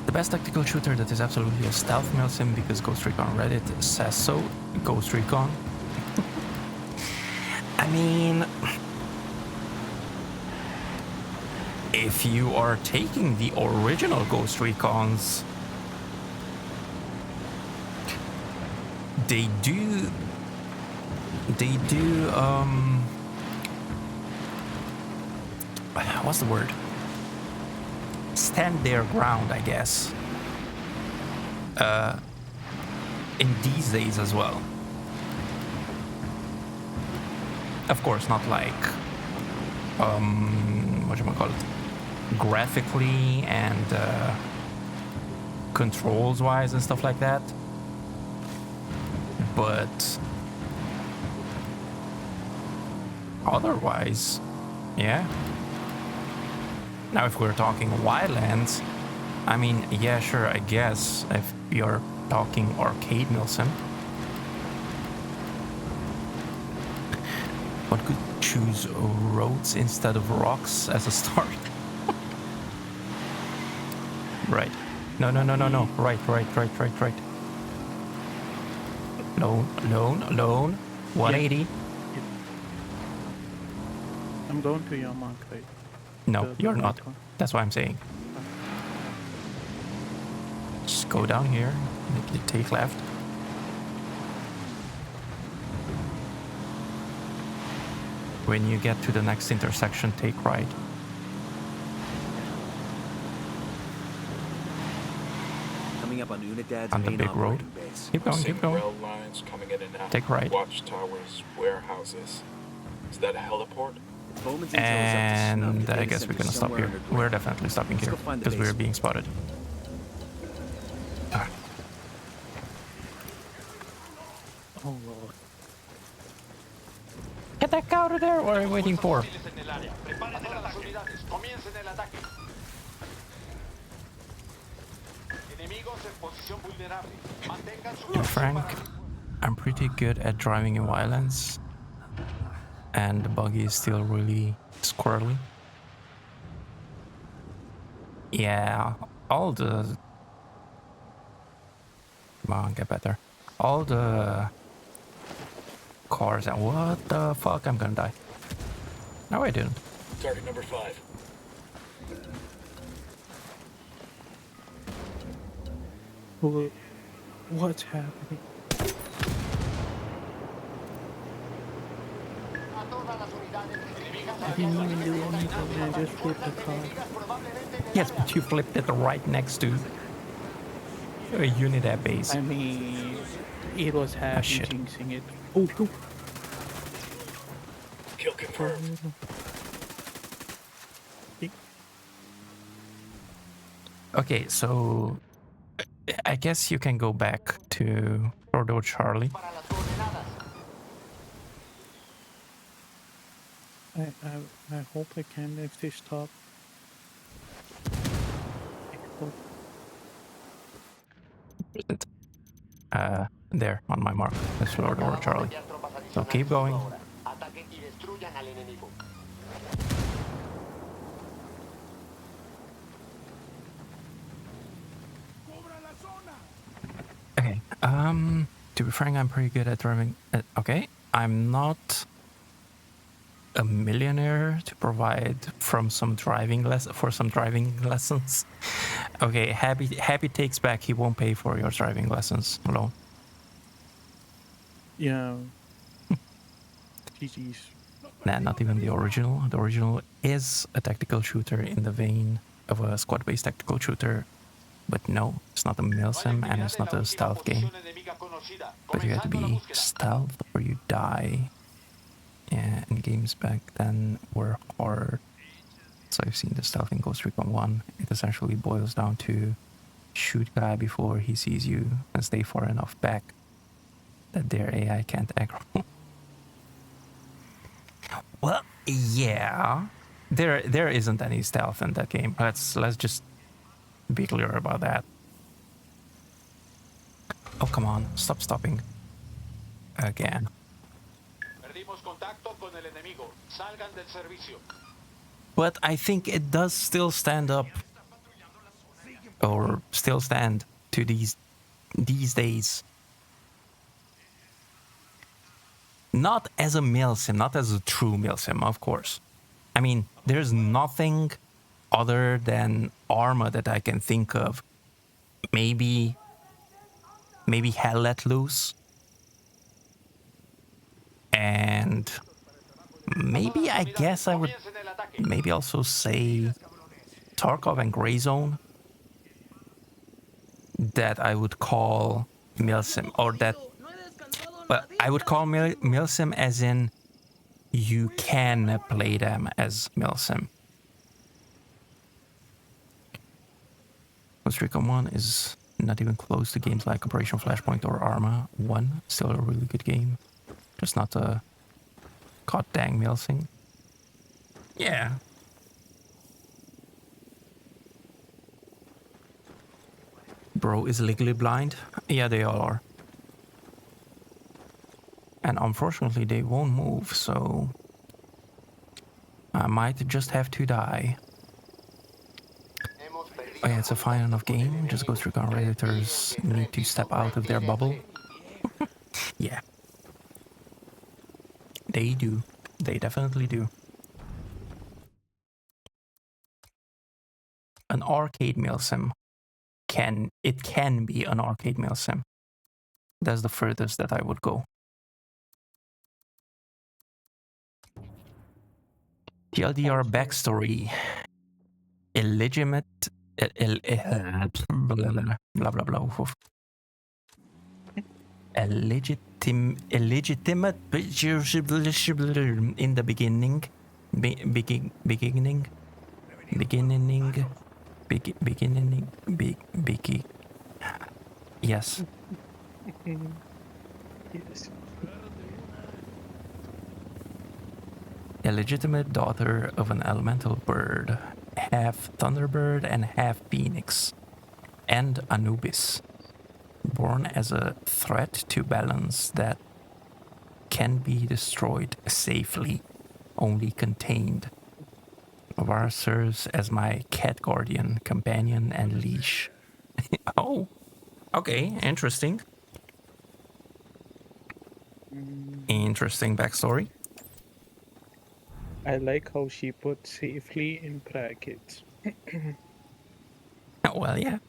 A: The best tactical shooter that is absolutely a stealth milsim because Ghost Recon Reddit says so. Ghost Recon. I mean, if you are taking the original Ghost Recons, they do what's the word? Stand their ground, I guess. In these days as well. Of course, not like whatchamacallit, graphically and controls wise and stuff like that. But otherwise, yeah. Now, if we're talking Wildlands, I mean, yeah, sure, I guess if you're talking arcade milsim, one could choose roads instead of rocks as a start. Right. No. Right. Lone. 180.
B: I'm going to your mark, right?
A: No,
B: The
A: you're
B: right
A: not.
B: one.
A: That's what I'm saying. Just go down here. You take left. When you get to the next intersection, take right.
C: Coming up on Unidad's
A: On the
C: main
A: big road.
C: operating base.
A: Keep going,
E: Seeing
A: keep going.
E: rail lines coming in and out.
A: Take right.
E: Watchtowers, warehouses. Is that a heliport?
C: Bowman's intel is up to snuff.
A: And
C: The
A: I
C: data
A: guess
C: center
A: we're gonna
C: is
A: stop
C: somewhere
A: here.
C: underground.
A: We're definitely stopping
C: Let's
A: here
C: go find the
A: because we're
C: base.
A: being spotted.
B: Oh lord.
A: Get that guy out of there! What are you waiting for? To be frank, I'm pretty good at driving in violence, and the buggy is still really squirrely. Yeah, all the... Come on, get better. All the cars and what the fuck? I'm gonna die. No, I didn't.
E: Target number 5.
B: What's happening? I didn't even do anything. I just flipped the car.
A: Yes, but you flipped it right next to a Unidad base.
B: I mean, it was half
A: shit.
B: jinxing it. Oh, oh.
E: Kill confirmed.
A: Okay, so I guess you can go back to Bordeaux Charlie.
B: I hope I can if they stop.
A: There on my mark. That's Bordeaux Charlie. So keep going. Okay. To be frank, I'm pretty good at driving. Okay, I'm not a millionaire to provide for some driving lessons. Okay, Happy takes back. He won't pay for your driving lessons alone.
B: Yeah. GG's.
A: Nah, not even the original. The original is a tactical shooter in the vein of a squad-based tactical shooter. But no, it's not a milsim and it's not a stealth game. But you have to be stealth or you die. Yeah, and games back then were hard. So I've seen the stealth in Ghost Recon 1. It essentially boils down to shoot guy before he sees you and stay far enough back that their AI can't aggro. Well, yeah. There isn't any stealth in that game. Let's just be clear about that. Oh, come on. Stop stopping. Again. But I think it does still stand up. Or still stand to these days. Not as a milsim, not as a true milsim, of course. I mean, there's nothing other than Arma that I can think of. Maybe Hell Let Loose. And maybe I guess I would maybe also say Tarkov and Grey Zone. That I would call milsim, or that, well, I would call milsim as in you can play them as milsim. Ghost Recon 1 is not even close to games like Operation Flashpoint or Arma 1. Still a really good game. Just not a god dang milsim. Yeah. Bro is legally blind? Yeah, they all are. And unfortunately, they won't move, so I might just have to die. Oh yeah, it's a fine enough game. Just Ghost Recon Redditors need to step out of their bubble. Yeah. They do. They definitely do. An arcade milsim can be an arcade mail sim. That's the furthest that I would go. TLDR backstory. Illegitimate blah blah blah. Illegitimate in the beginning. Beginning. Yes.
B: Yes.
A: Illegitimate daughter of an elemental bird, half thunderbird and half phoenix, and Anubis, born as a threat to balance that can be destroyed safely, only contained. Var serves as my cat guardian, companion, and leash. Oh, okay, interesting. Interesting backstory.
B: I like how she put safely in brackets.
A: Well, yeah.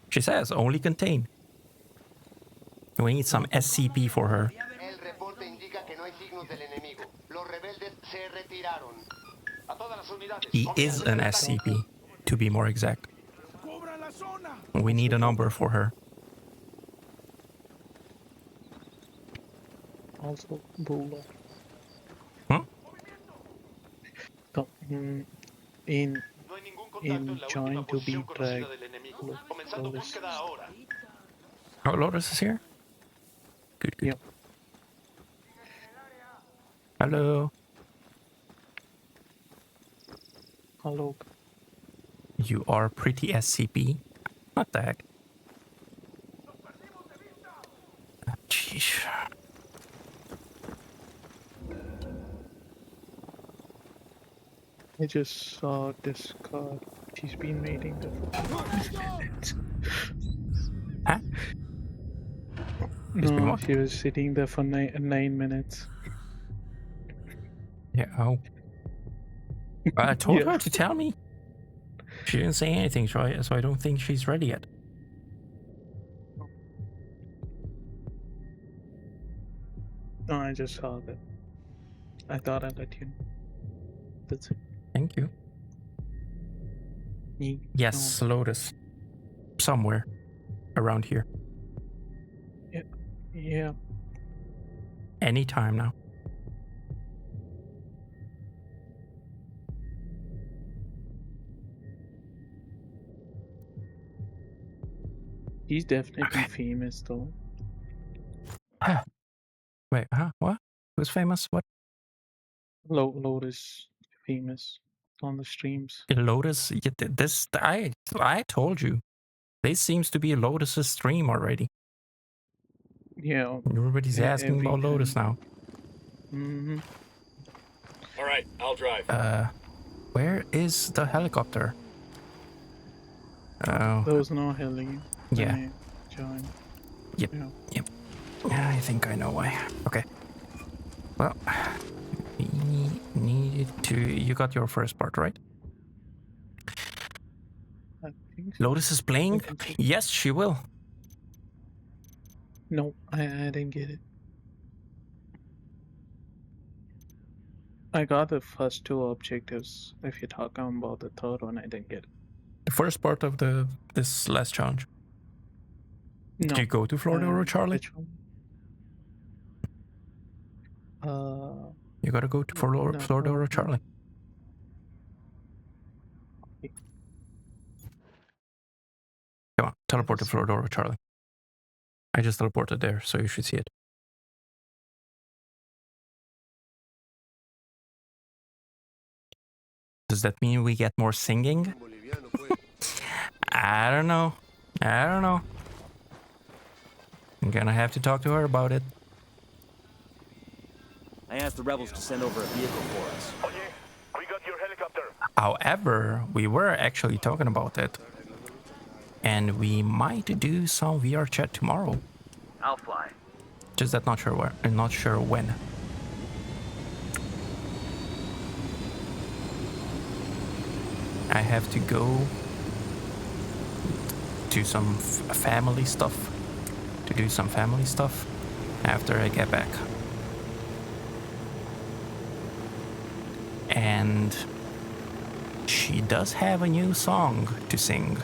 A: She says only contain. We need some SCP for her.
J: El reporte indica que no hay signos del enemigo. Los rebeldes se retiraron. A todas las unidades.
A: He is an SCP, to be more exact. We need a number for her.
B: Also, Bula.
A: Hmm?
B: So, in join to be drag.
A: Oh, Lotus is here? Good, good.
B: Yep.
A: Hello.
B: Hello.
A: You are pretty SCP. What the heck? Jeez.
B: I just saw this card. She's been waiting there for
A: Huh? She's been
B: No,
A: what?
B: she was sitting there for 9 minutes.
A: Yeah, oh. I told
B: Yeah.
A: her to tell me. She didn't say anything, so I don't think she's ready yet.
B: No, I just saw that. I thought I'd let you know. That's it.
A: Thank you.
B: Me?
A: Yes, Lotus. Somewhere around here.
B: No. Yeah.
A: Anytime now.
B: He's definitely famous though.
A: Huh. Wait, huh? What? Who's famous? What?
B: Lotus famous on the streams.
A: Lotus? Yeah, this I told you. This seems to be Lotus's stream already.
B: Yeah.
A: Everybody's asking
B: every
A: about Lotus now.
B: Mm-hmm.
E: All right, I'll drive.
A: Where is the helicopter? Oh.
B: There was no heli.
A: Yeah.
B: when I joined.
A: Yep.
B: Yeah.
A: Yep. I think I know why. Okay. Well, we needed to. You got your first part, right?
B: I think so.
A: Lotus is playing?
B: I think so.
A: Yes, she will.
B: No, I didn't get it. I got the first two objectives. If you're talking about the third one, I didn't get it.
A: The first part of this last challenge.
B: No.
A: Did you go to Florida or Charlie?
B: Which one?
A: You gotta go to Florida or Charlie. Come on, teleport to Florida or Charlie. I just teleported there, so you should see it. Does that mean we get more singing? I don't know. I'm gonna have to talk to her about it.
C: I asked the rebels to send over a vehicle for us.
H: We got your helicopter.
A: However, we were actually talking about it. And we might do some VR chat tomorrow.
D: I'll fly.
A: Just that not sure where and not sure when. I have to go to some family stuff. To do some family stuff after I get back. And she does have a new song to sing.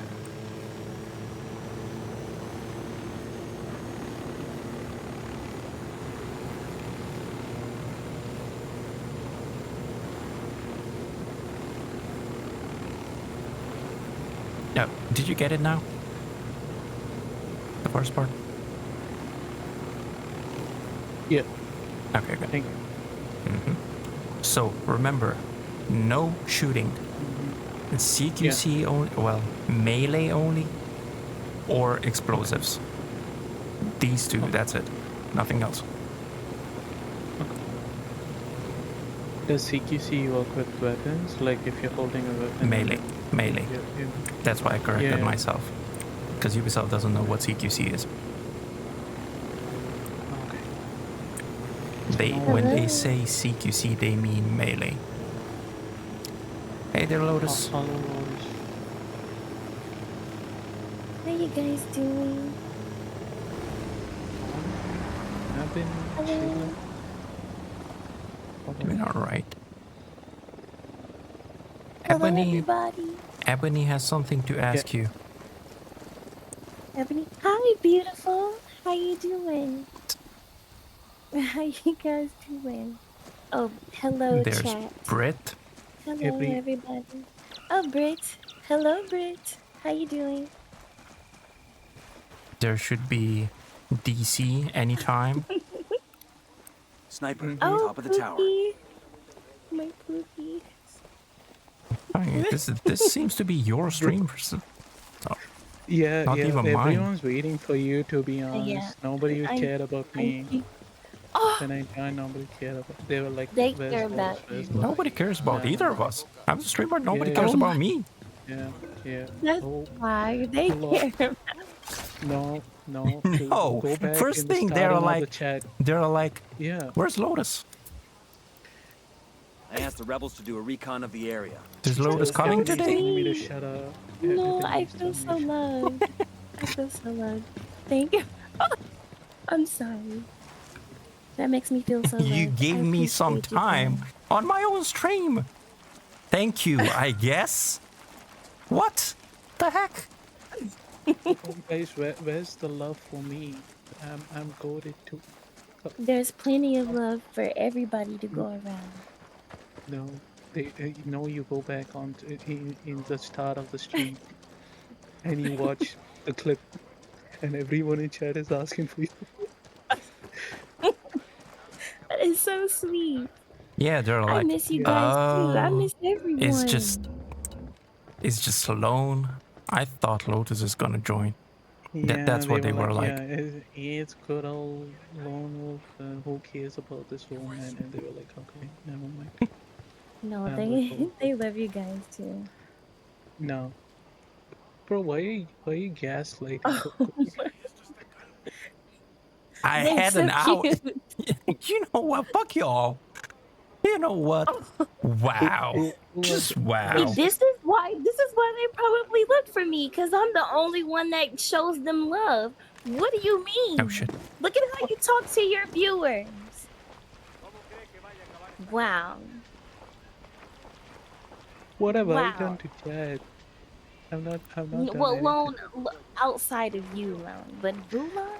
A: Yeah, did you get it now? The first part?
B: Yeah.
A: Okay, good.
B: Thank you.
A: So remember, no shooting. It's CQC only, well, melee only, or explosives. These two, that's it. Nothing else.
B: Does CQC work with weapons? Like if you're holding a weapon?
A: Melee. Melee.
B: Yeah.
A: That's why I corrected
B: Yeah.
A: myself. Because Ubisoft doesn't know what CQC is.
B: Okay.
A: When they say CQC, they mean melee. Hey there, Lotus.
B: Hello, Lotus.
K: How you guys doing?
B: I've been chilling.
A: Doing alright.
K: Hello, everybody.
A: Ebony has something to ask you.
K: Ebony. Hi, beautiful. How you doing? How you guys doing? Oh, hello,
A: There's
K: chat.
A: Brit.
K: Hello,
B: Every-
K: everybody. Oh, Brit. Hello, Brit. How you doing?
A: There should be DC anytime.
C: Sniper,
K: Oh,
C: top of the tower.
K: Pookie. My Pookie.
A: I mean, this seems to be your stream.
B: Yeah,
A: Not
B: yeah.
A: even mine.
B: Everyone's waiting for you, to be honest.
K: Yeah.
B: Nobody cared about me.
K: Oh,
B: When I joined, nobody cared about. They were like,
K: They
B: "Where's
K: care
B: Lotus?
K: about
B: Where's
K: you.
B: Lotus?"
A: Nobody cares about
B: No.
A: either of us. I'm the streamer. Nobody
B: Yeah.
A: cares
K: Oh
A: about me.
B: Yeah, yeah.
K: that's
B: Oh,
K: why they
B: hello.
K: care.
B: no.
A: No.
B: Go back
A: First
B: in the
A: thing they're
B: starting of the
A: like,
B: chat. Yeah.
A: where's Lotus?
C: I asked the rebels to do a recon of the area.
A: Is Lotus
K: so
A: coming
K: sweet.
A: today?
B: Telling me to shut up.
K: No, I
B: Everything's
K: feel
B: telling
K: so
B: me to
K: loved. I feel so loved. Thank you. I'm sorry. That makes me feel so loved.
A: You gave
K: I
A: me some
K: appreciate you
A: time
K: guys.
A: on my own stream. Thank you, I guess. What the heck?
B: Oh, guys, where's the love for me? I'm goaded too.
K: There's plenty of love for everybody to go around.
B: No, you go back on in the start of the stream, and you watch the clip, and everyone in chat is asking for you.
K: That is so sweet.
A: Yeah, they're
K: I
A: like,
K: miss you guys too. I
A: oh,
K: miss everyone.
A: it's just alone. I thought Lotus is gonna join.
B: Yeah,
A: That's what they were like.
B: Yeah, it's good old lone wolf. Who cares about this old man? And they were like, okay, never mind.
K: No,
B: I'm
K: they
B: with Wolf.
K: they love you guys too.
B: No, bro, why are you gaslighting?
A: I
K: They're
A: had
K: so
A: an hour.
K: cute.
A: You know what? Fuck y'all. You know what? Wow. Just wow.
K: This is why they probably look for me, because I'm the only one that shows them love. What do you mean?
A: Oh shit.
K: Look at how you talk to your viewers. Wow.
B: What have I
K: Wow.
B: done to chat? I'm not done
K: Well,
B: anything.
K: Lone, outside of you, Lone, but Bulan,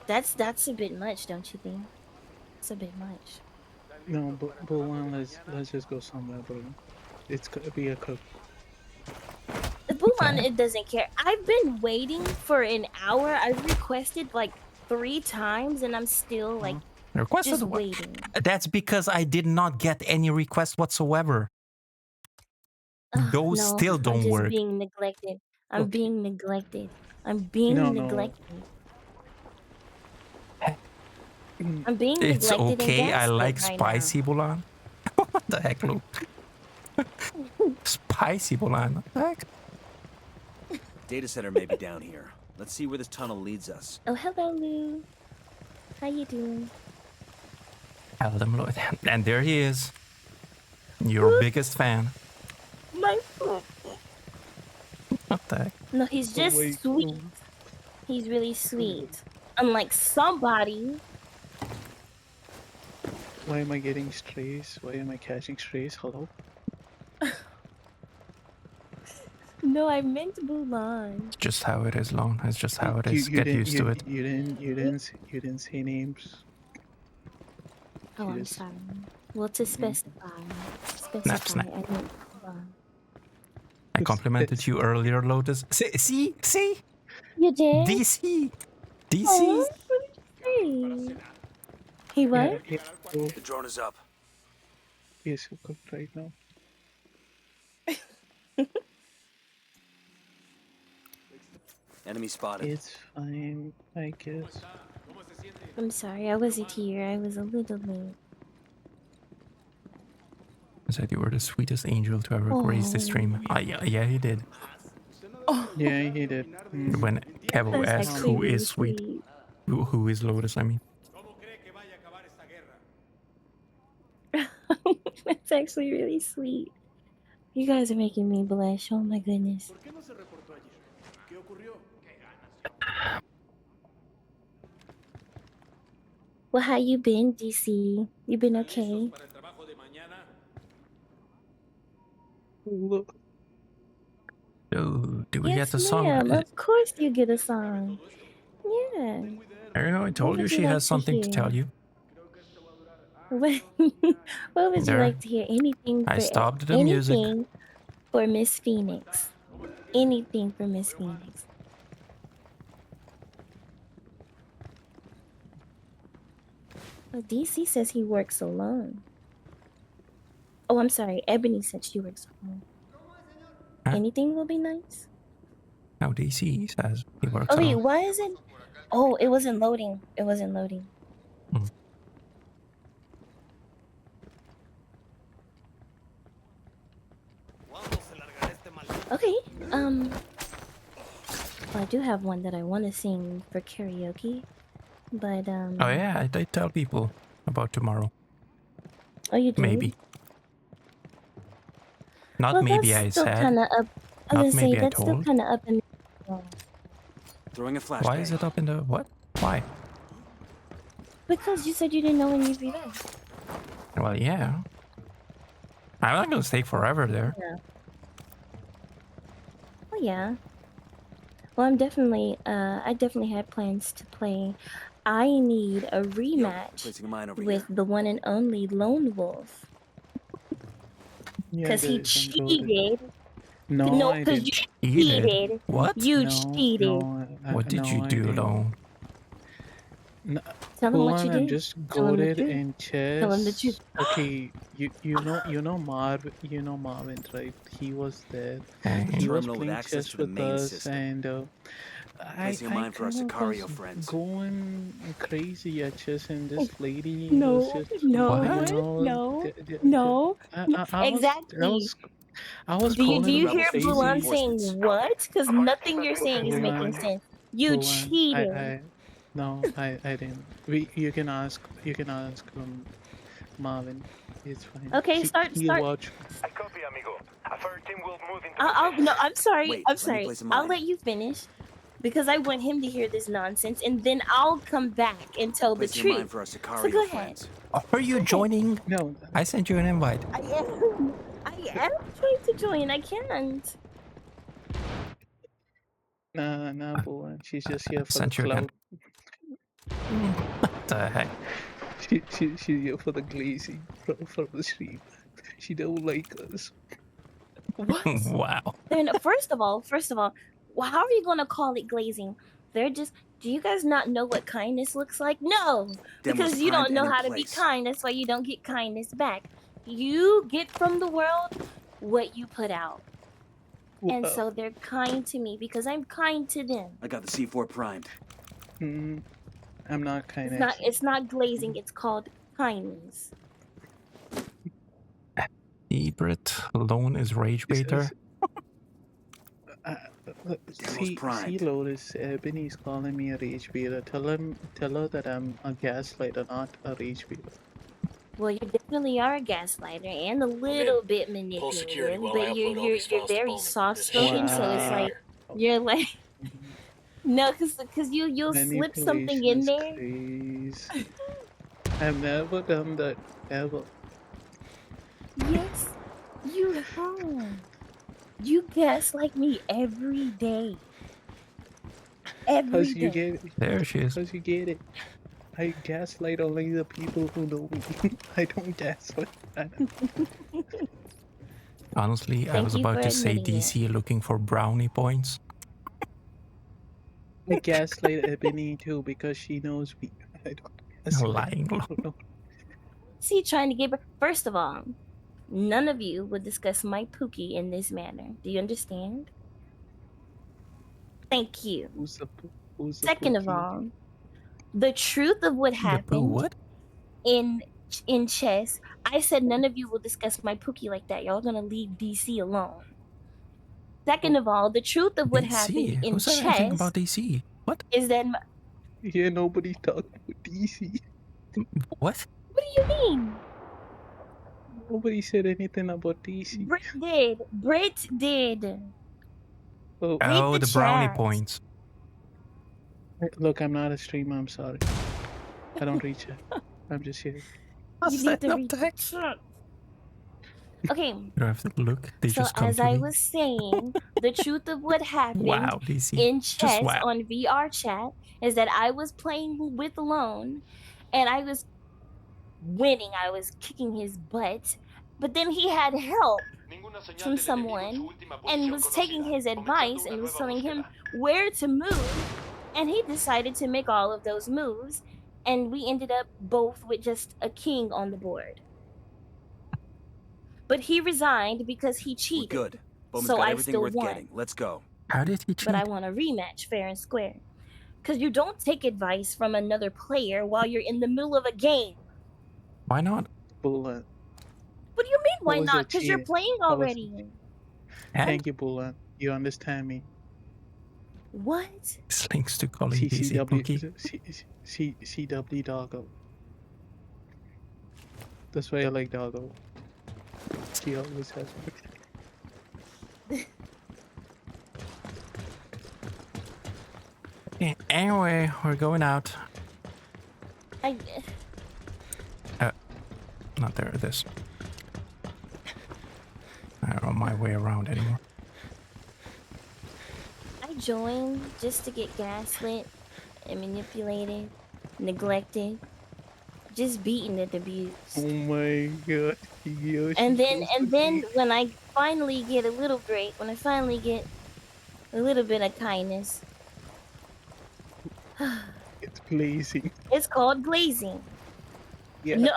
K: that's a bit much, don't you think? It's a bit much.
B: No, but one, let's just go somewhere, bro. It's gonna be a cook.
K: Bulan, it doesn't care. I've been waiting for an hour. I've requested like 3 times, and I'm still like
A: Requested
K: just
A: what?
K: waiting.
A: That's because I did not get any requests whatsoever.
K: Ugh,
A: Those
K: no,
A: still
K: I'm
A: don't
K: just
A: work.
K: being neglected. I'm
B: Okay.
K: being neglected. I'm being
B: No.
K: neglected. I'm being
A: It's
K: neglected
A: okay.
K: and
A: I
K: gaslit
A: like
K: right
A: spicy Bulan. What the heck, Luke? Spicy Bulan. What the heck?
C: Data center may be down here. Let's see where this tunnel leads us.
K: Oh, hello, Lou. How you doing?
A: And there he is. Your biggest fan.
K: My foot.
A: What the heck?
K: No, he's just
B: Wait,
K: sweet. He's really sweet. Unlike somebody.
B: why am I getting strays? Why am I catching strays? Hello?
K: No, I meant Mulan.
A: It's just how it is, Lone. It's just how it
B: You,
A: is. Get used to it.
B: you didn't say names.
K: Oh, I'm
B: Yes.
K: sorry. Well, to specify,
A: Snap, snap.
K: I meant Mulan.
A: I complimented you earlier, Lotus. See?
K: You did?
A: DC! DC!
K: Oh, what did you say? He what?
B: Yeah,
C: The drone is up.
B: yes, you could right now.
C: Enemy spotted.
B: It's fine, I guess.
K: I'm sorry, I wasn't here. I was a little late.
A: I said you were the sweetest angel to ever grace the stream. Yeah, he did.
B: Yeah, he did.
A: When Kevo
K: That's
A: asked
K: actually
A: who
K: really
A: is sweet. Who is Lotus, I mean.
K: That's actually really sweet. You guys are making me blush. Oh my goodness. Well, how you been, DC? You been okay?
B: Look,
A: So, do we
K: Yes,
A: get the song?
K: ma'am. Of course you get a song. Yeah.
A: I don't know, I told
K: What
A: you
K: would
A: she
K: you
A: has
K: like to
A: something to tell
K: hear?
A: you.
K: What what would you
A: There.
K: like to hear? Anything
A: I
K: for
A: stopped the music.
K: anything for Miss Phoenix. Anything for Miss Phoenix. Oh, DC says he works alone. Oh, I'm sorry. Ebony said she works alone.
A: Huh?
K: Anything will be nice.
A: Now DC says he works
K: Oh wait,
A: alone.
K: why is it? Oh, it wasn't loading. It wasn't loading. Okay. Well, I do have one that I want to sing for karaoke, but
A: Oh yeah, I did tell people about tomorrow.
K: Oh, you did?
A: Maybe. Not
K: Well,
A: maybe
K: that's
A: I
K: still
A: said.
K: kind of up. I
A: Not
K: was gonna say
A: maybe I
K: that's still
A: told.
K: kind of up in the air.
C: Throwing a flashbang.
A: Why is it up in the what? Why?
K: Because you said you didn't know when you'd be there.
A: Well, yeah. I'm not gonna stay forever there.
K: Yeah. Oh yeah. Well, I definitely had plans to play. I need a rematch
C: placing a mine over
K: with the one and only Lone Wolf.
B: yeah,
K: Because he
B: guys, I'm loaded.
K: cheated.
B: No, I
K: because
B: didn't.
K: you cheated.
A: What?
K: You
B: No,
K: cheated.
B: no,
A: What did
B: no,
A: you
B: I
A: do,
B: didn't.
A: Lone?
B: No,
K: Tell him what you
B: I'm
K: did.
B: just
K: Tell him the
B: goaded
K: truth.
B: in chess.
K: Tell him the truth.
B: Okay, you know Marvin, right? He was there.
A: Okay.
B: He was
C: Terminal with
B: playing
C: access
B: chess
C: to the
B: with
C: main
B: us,
C: system.
B: and
C: Placing a mine for our
B: kind of
C: Sicario
B: was
C: friends.
B: going crazy at chess, and this lady
K: No,
B: was just
K: no,
B: you know,
K: no,
B: the- the-
K: no.
B: I
K: Exactly.
B: I was
K: Do
B: calling
K: you
B: him
K: hear
B: crazy.
K: Bulan saying what? Because nothing you're saying is making
B: Bulan,
K: sense. You
B: Bulan,
K: cheated.
B: no, I didn't. You can ask Marvin. It's fine.
K: Okay, start.
B: Watch.
L: I copy, amigo. A third team will move into
K: No, I'm sorry.
C: Wait,
K: I'm
C: let me
K: sorry.
C: place a
K: I'll
C: mine.
K: let you finish because I want him to hear this nonsense, and then I'll come back and tell the
C: Placing a mine
K: truth.
C: for our
K: So
C: Sicario
K: go ahead.
C: friends.
A: Are you joining?
B: No,
A: I sent you an invite.
K: I am trying to join. I can't.
B: nah, Bulan. She's just here for the
A: Sent you again.
B: clout.
A: What the heck?
B: She's here for the glazing for the stream. She don't like us.
K: What?
A: Wow.
K: Then first of all, well, how are you gonna call it glazing? They're just. Do you guys not know what kindness looks like? No, because you don't know how to be kind. That's why you don't get kindness back. You get from the world what you put out, and so they're kind to me because I'm kind to them.
C: I got the C4 primed.
B: I'm not kind.
K: It's not glazing. It's called kindness.
A: Ebert Lone is rage baiter.
B: See, Lotus, Benny's calling me a rage baiter. Tell her that I'm a gaslighter, not a rage baiter.
K: Well, you definitely are a gaslighter and a little bit manipulative,
E: while I
K: but
E: upload all
K: you're
E: these files to
K: very
E: Bowman.
K: soft
E: There's a shit
K: spoken, so
E: ton of
K: it's
E: data
K: like
E: here.
K: you're like no, because you'll slip something
B: Manipulation
K: in
B: is
K: there.
B: crazy. I've never done that ever.
K: Yes, you have. You gaslight me every day. Every
B: Cause you
K: day.
B: get it.
A: There she is.
B: Cause you get it. I gaslight only the people who know me. I don't gaslight.
A: Honestly, I
K: Thank
A: was
K: you
A: about
K: for
A: to say
K: admitting it.
A: DC looking for brownie points.
B: I gaslight Ebony too because she knows me. I don't gaslight.
A: Lying.
B: No.
K: See, trying to get. First of all, none of you would discuss my Pookie in this manner. Do you understand? Thank you.
B: Who's the
K: Second of
B: Pookie?
K: all, the truth of what
A: The poo
K: happened
A: what?
K: in chess, I said none of you will discuss my Pookie like that. Y'all gonna leave DC alone. Second of all, the truth of what happened
A: DC?
K: in
A: Who said anything
K: chess
A: about DC? What?
K: is that
B: Yeah, nobody talked about DC.
A: What?
K: what do you mean?
B: Nobody said anything about DC.
K: Brit did. Brit did.
B: Oh,
K: Read
A: Oh,
K: the
A: the brownie
K: chat.
A: points.
B: look, I'm not a streamer. I'm sorry. I don't reach it. I'm just here.
K: You need to read the chat. Okay.
A: You don't have to look. They
K: So
A: just come
K: as
A: to
K: I
A: me.
K: was saying, the truth of what happened
A: Wow, DC.
K: in
A: Just
K: chess
A: wow.
K: on VR chat is that I was playing with Lone and I was winning. I was kicking his butt. But then he had help from someone and was taking his advice and was telling him where to move. And he decided to make all of those moves. And we ended up both with just a king on the board. But he resigned because he cheated.
C: We're good. Bowman's
K: so
C: got
K: I
C: everything
K: still
C: worth
K: won.
C: getting. Let's go.
A: How did he cheat?
K: But I want a rematch fair and square. Because you don't take advice from another player while you're in the middle of a game.
A: Why not?
B: Bullet.
K: What do you mean, why
B: was
K: not?
B: a
K: Because you're
B: cheat.
K: playing
B: I was-
K: already.
B: Thank you, Bullet. You understand me.
K: What?
A: Links to calling DC Pookie.
B: CW Doggo. That's why I like Doggo. She always has me.
A: Yeah, anyway, we're going out. Not there, this. I don't know my way around anymore.
K: I joined just to get gaslit and manipulated, neglected, just beaten and abused.
B: Oh my god.
K: And then when I finally get a little break, when I finally get a little bit of kindness,
B: it's glazing.
K: it's called glazing.
B: Yeah.
K: No,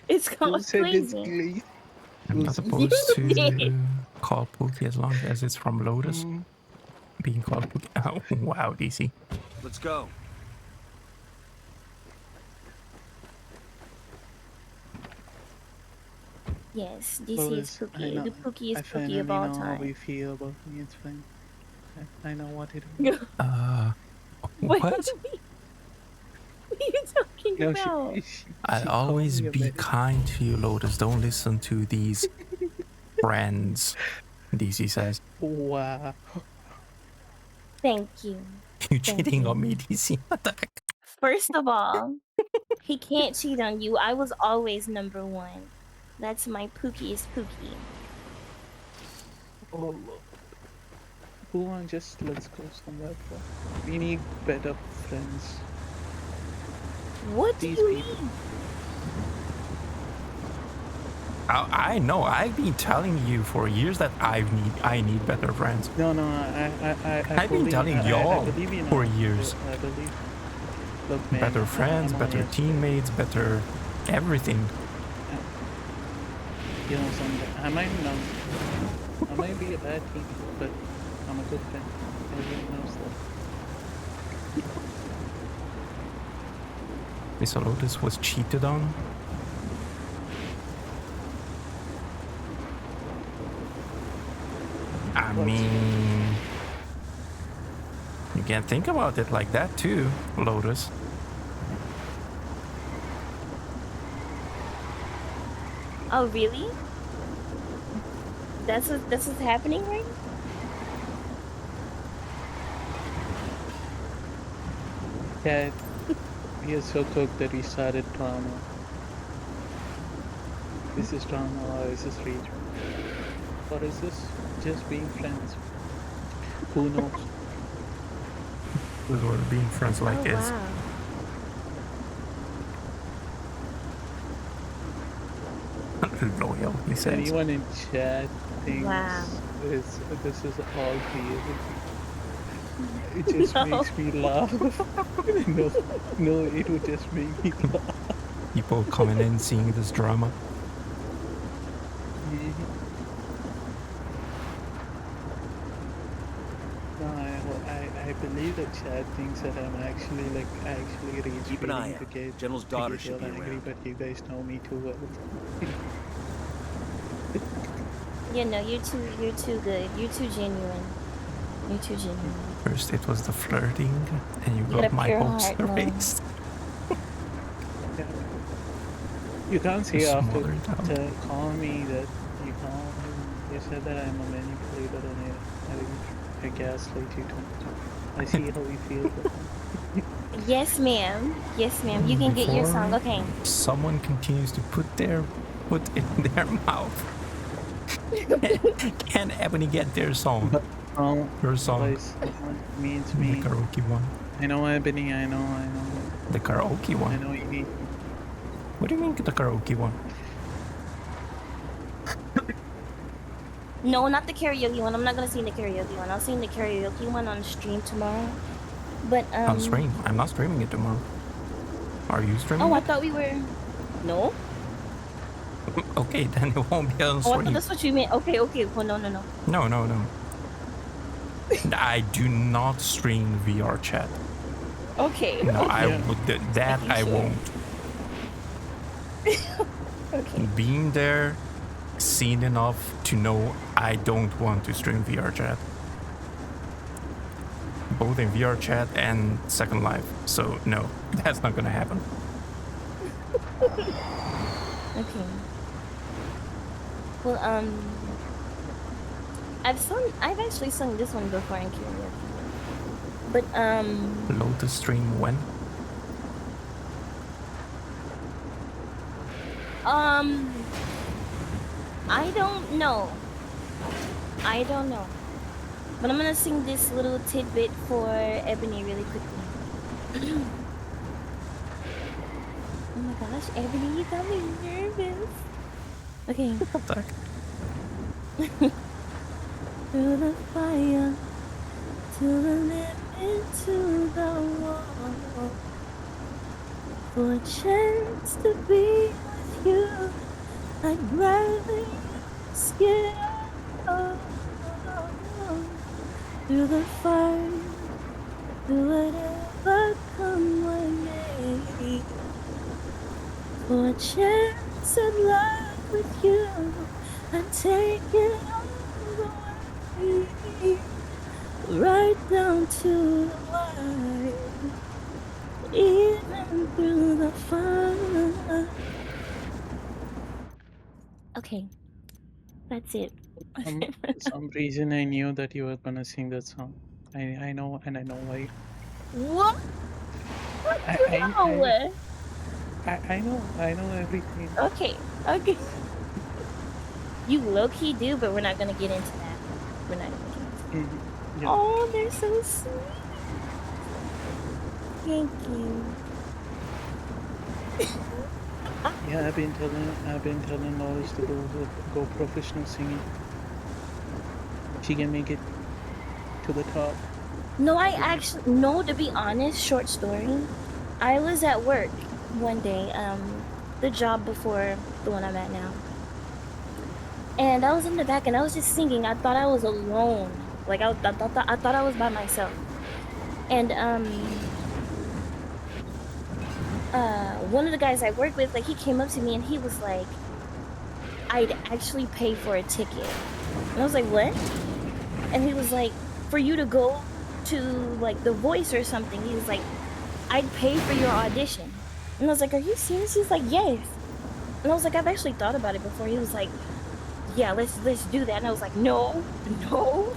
K: it's
B: Who
K: called
B: said it's
K: glazing.
B: glazing?
A: I'm not supposed to call Pookie as long as it's from Lotus. Being called Pookie. Oh, wow, DC.
C: Let's go.
K: Yes, DC
B: Lotus,
K: is Pookie. The Pookie is
B: I
K: Pookie
B: finally
K: of all
B: know how we
K: time.
B: feel about me. It's fine. I know what to do.
K: What?
A: What?
K: What are you talking
B: No,
K: about?
A: I'll always be kind to you, Lotus. Don't listen to these friends, DC says.
B: Wow.
K: Thank you.
A: You cheating on me, DC? What the heck?
K: First of all, he can't cheat on you. I was always number one. That's my Pookie is Pookie.
B: Oh, go on, just let's go somewhere. We need better friends.
K: What do you
B: people.
K: mean?
A: I know. I've been telling you for years that I need better friends.
B: No,
A: I've been telling y'all for years.
B: I believe. Look, man,
A: Better friends, better teammates, better everything.
B: You know, someday I might be a bad teammate, but I'm a good friend. Everyone knows that.
A: Mr. Lotus was cheated on. I mean, you can think about it like that too, Lotus.
K: Oh, really? That's what's happening right now?
B: Yeah, we are so cooked that we started drama. This is drama or is this rage? What is this? Just being friends. Who knows?
A: This was being friends like
K: Oh,
A: this.
K: wow.
A: Loyal, he says.
B: Anyone in chat thinks
K: Wow.
B: this is all real? It just makes me laugh. no, it would just make me laugh.
A: People coming in seeing this drama.
B: No, I believe that chat thinks that I'm actually rage
C: Keep an eye
B: to
C: out.
B: get
C: General's daughter should be
B: angry,
C: around.
B: but you guys know me too well.
K: Yeah, no, you're too good. You're too genuine. You're too genuine.
A: First it was the flirting, and you
K: You got
A: got
K: a
A: my
K: pure
A: hopes
K: heart, man.
A: erased.
B: You can't say
A: You
B: after
A: smothered down.
B: calling me that you said that I'm a manipulator and I gaslight you too much. I see how you feel.
K: Yes, ma'am. Yes, ma'am. You can get your song.
A: Before
K: Okay.
A: Someone continues to put their foot in their mouth. Can Ebony get their song? Her song.
B: Means
A: The
B: me.
A: karaoke one.
B: I know, Ebony. I know.
A: The karaoke
B: I
A: one.
B: know you need.
A: What do you mean the karaoke one?
K: No, not the karaoke one. I'm not gonna sing the karaoke one. I'll sing the karaoke one on stream tomorrow. But
A: On stream. I'm not streaming it tomorrow. Are you streaming?
K: Oh, I
A: it?
K: thought we were. No.
A: Okay, then it won't be on
K: Oh, I thought
A: stream.
K: that's what you meant. Okay. Well, no.
A: No. I do not stream VR chat.
K: Okay.
A: No, I
K: okay.
A: would. That
K: Making
A: I
K: sure.
A: won't.
K: Okay.
A: Being there, seen enough to know I don't want to stream VR chat. Both in VR chat and Second Life. So no, that's not gonna happen.
K: Okay. Well, I've actually sung this one before in karaoke. But
A: Load the stream when?
K: I don't know. But I'm gonna sing this little tidbit for Ebony really quickly. Oh my gosh, Ebony, you got me nervous. Okay.
A: What the heck?
K: Through the fire, to the limit, to the wall. For a chance to be with you, I'd rather risk it all. Through the fire, through whatever come my way. For a chance at love with you, I'd take it all the way. Right down to the wire, even through the fire. Okay, that's it.
B: For some reason, I knew that you were gonna sing that song. I know, and I know why.
K: What?
B: I know everything.
K: Okay. You low-key do, but we're not gonna get into that. We're not gonna get into that.
B: Yeah.
K: Oh, they're so sweet. Thank you.
B: Yeah, I've been telling Lois to go professional singing. She can make it to the top.
K: No, to be honest, short story. I was at work one day, the job before the one I'm at now. And I was in the back and I was just singing. I thought I was alone. Like I thought I was by myself. And one of the guys I work with, like he came up to me and he was like, I'd actually pay for a ticket. And I was like, what? And he was like, for you to go to like The Voice or something. He was like, I'd pay for your audition. And I was like, are you serious? He's like, yes. And I was like, I've actually thought about it before. He was like, yeah, let's do that. And I was like, no,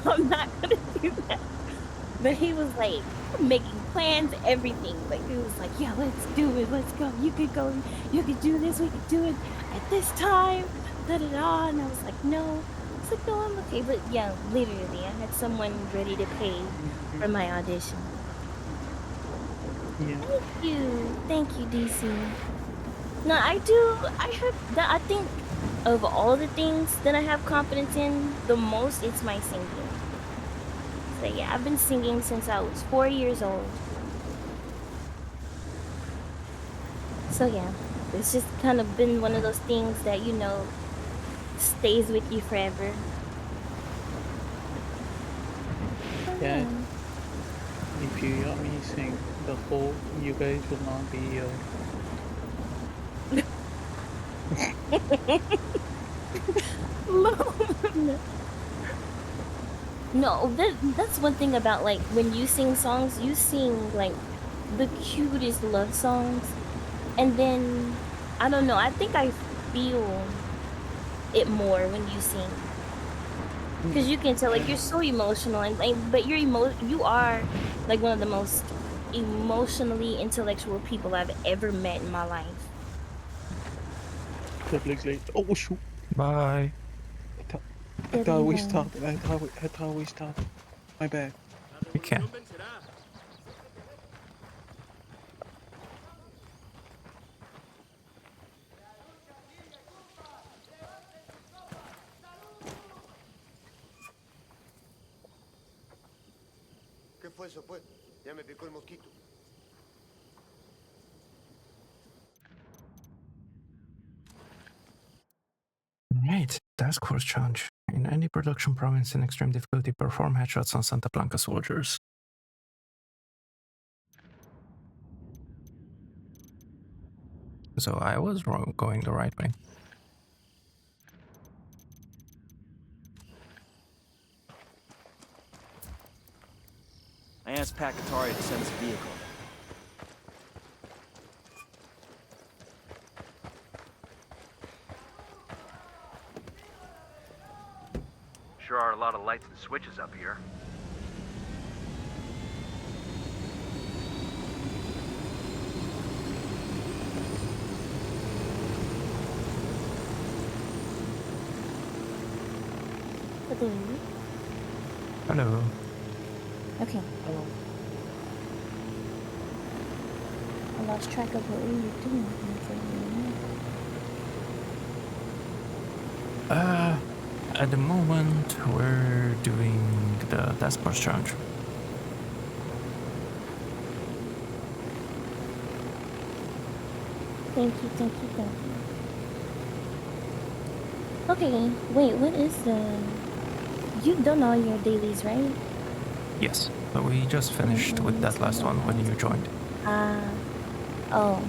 K: I'm not gonna do that. But he was like making plans, everything. Like he was like, yeah, let's do it. Let's go. You could go. You could do this. We could do it at this time. Da da da. And I was like, no. I was like, no, I'm okay. But yeah, literally, I had someone ready to pay for my audition.
B: Yeah.
K: Thank you, DC. No, I have that. I think of all the things that I have confidence in, the most it's my singing. So yeah, I've been singing since I was 4 years old. So yeah, it's just kind of been one of those things that, you know, stays with you forever.
B: Yeah. If you hear me sing the whole, you guys will not be
K: No, that's one thing about, like, when you sing songs, you sing like the cutest love songs, and then I don't know, I think I feel it more when you sing, because you can tell, like, you're so emotional, and like, but you are like one of the most emotionally intellectual people I've ever met in my life.
B: Oh shoot!
A: Bye.
B: I thought we stopped. I thought we stopped. My bad.
A: You can.
J: ¿Qué fue eso, pues? Ya me picó el mosquito.
A: Right, task force challenge. In any production province in extreme difficulty, perform headshots on Santa Blanca soldiers. So I was wrong, going the right way.
C: I asked Pakatari to send us a vehicle.
D: Sure are a lot of lights and switches up here.
A: Hello.
K: Okay.
B: Hello.
K: I lost track of what we were doing.
A: At the moment, we're doing the task force challenge.
K: Thank you. Okay, wait, what is the... You've done all your dailies, right?
A: Yes, but we just finished with that last one when you joined.
K: Oh,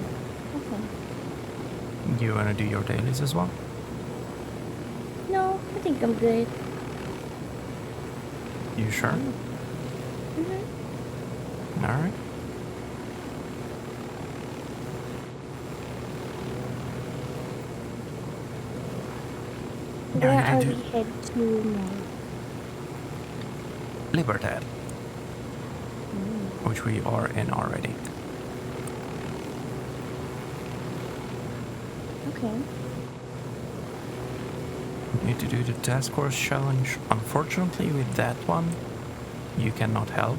K: okay.
A: You wanna do your dailies as well?
K: No, I think I'm good.
A: You sure?
K: Mm-hmm.
A: Alright.
K: Where are we headed to now?
A: Libertad. Which we are in already.
K: Okay.
A: You need to do the task force challenge. Unfortunately, with that one, you cannot help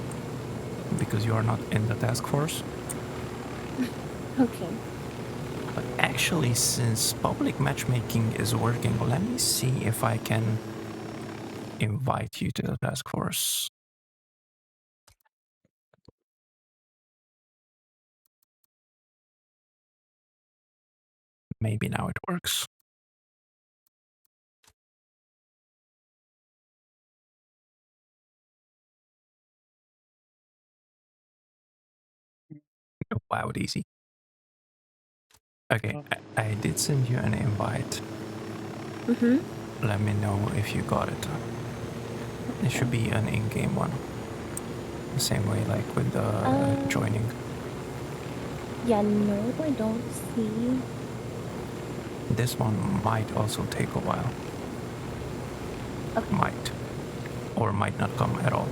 A: because you are not in the task force.
K: Okay.
A: But actually, since public matchmaking is working, let me see if I can invite you to the task force. Maybe now it works. Oh, wow, easy. Okay, I did send you an invite.
K: Mm-hmm.
A: Let me know if you got it. It should be an in-game one. The same way like with the joining.
K: Yeah, no, I don't see.
A: This one might also take a while.
K: Okay.
A: Might. Or might not come at all.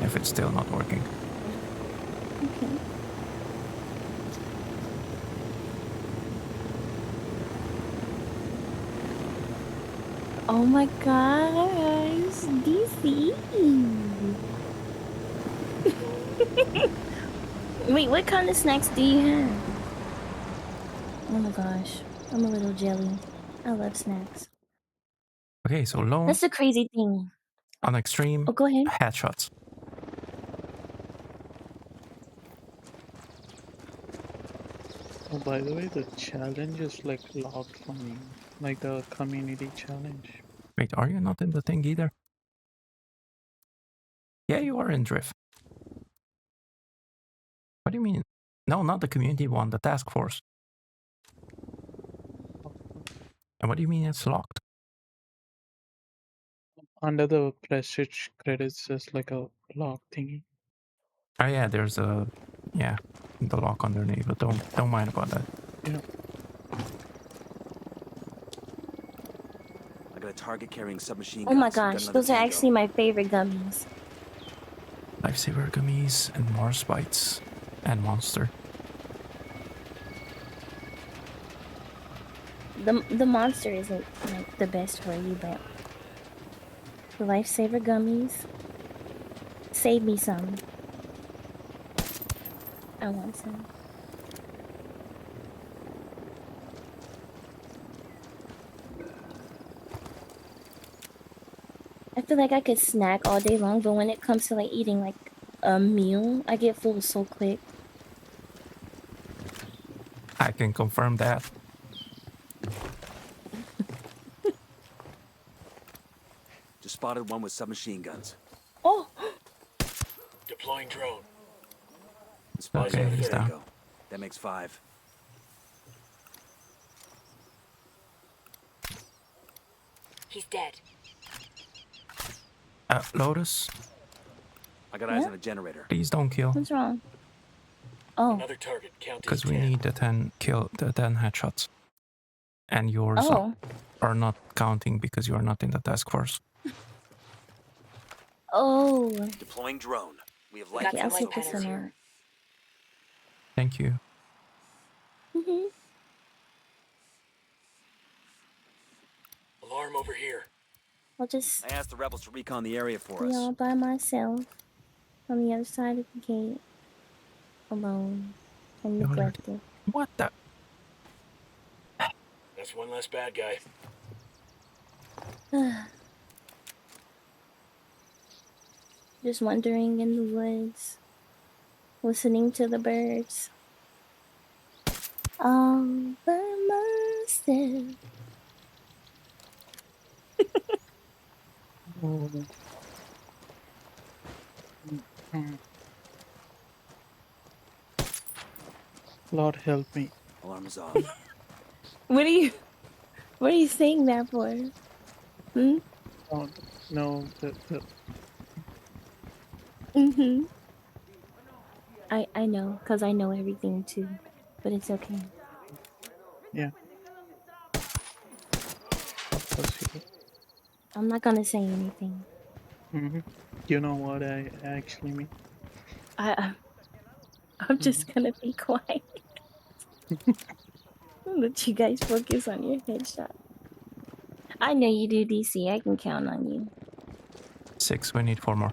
A: If it's still not working.
K: Okay. Oh my gosh, DC. Wait, what kind of snacks do you have? Oh my gosh, I'm a little jelly. I love snacks.
A: Okay, so low.
K: That's the crazy thing.
A: On extreme,
K: Oh, go ahead.
A: headshots.
B: Oh, by the way, the challenge is like locked for me. Like the community challenge.
A: Wait, are you not in the thing either? Yeah, you are in Drift. What do you mean? No, not the community one, the task force. And what do you mean it's locked?
B: Under the prestige credits, there's like a lock thingy.
A: Oh yeah, there's a the lock underneath, but don't mind about that.
B: Yeah.
C: I got a target carrying submachine
K: Oh
C: guns.
K: my
C: Got
K: gosh,
C: another
K: those are
C: tango.
K: actually my favorite gummies.
A: Lifesaver gummies and Mars bites and monster.
K: The monster isn't like the best for you, but the lifesaver gummies. Save me some. I want some. I feel like I could snack all day long, but when it comes to like eating like a meal, I get full so quick.
A: I can confirm that.
C: Just spotted one with submachine guns.
K: Oh!
E: Deploying drone.
C: Spotted
A: Okay,
C: another
A: he's down.
C: tango. That makes 5.
M: He's dead.
A: Lotus,
C: I got eyes
K: Yeah?
C: on a generator.
A: please don't kill.
K: What's wrong? Oh.
E: Another target. Count
A: Because we need the 10 headshots. And yours
K: Oh.
A: are not counting because you are not in the task force.
K: Oh.
C: Deploying drone. We have light
K: Okay, I'll
C: tanks
K: take this
C: over
K: one
C: here.
K: out.
A: Thank you.
E: Alarm over here.
K: I'll just
C: I asked the rebels to recon the area for
K: be
C: us.
K: all by myself on the other side of the gate. Alone and
A: You're-
K: neglected.
A: What the?
E: That's one less bad guy.
K: Just wandering in the woods, listening to the birds. All by myself.
B: Lord help me.
C: Alarm is off.
K: What are you saying that for? Hmm?
B: Oh, no,
K: Mm-hmm. I know, because I know everything too. But it's okay.
B: yeah. Of course you
K: I'm not gonna say anything.
B: do. You know what I actually mean?
K: I'm just gonna be quiet. Let you guys focus on your headshot. I know you do, DC. I can count on you.
A: 6, we need 4 more.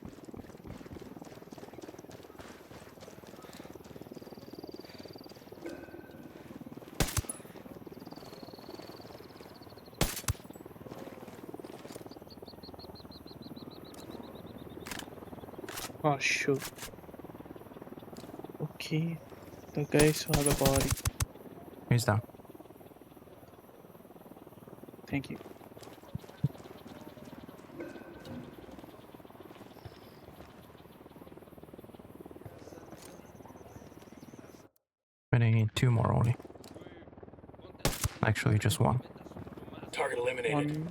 B: Oh shoot. Okay. The guy saw the body.
A: He's down.
B: Thank you.
A: We need 2 more only. Actually, just 1.
E: Target eliminated.
B: One.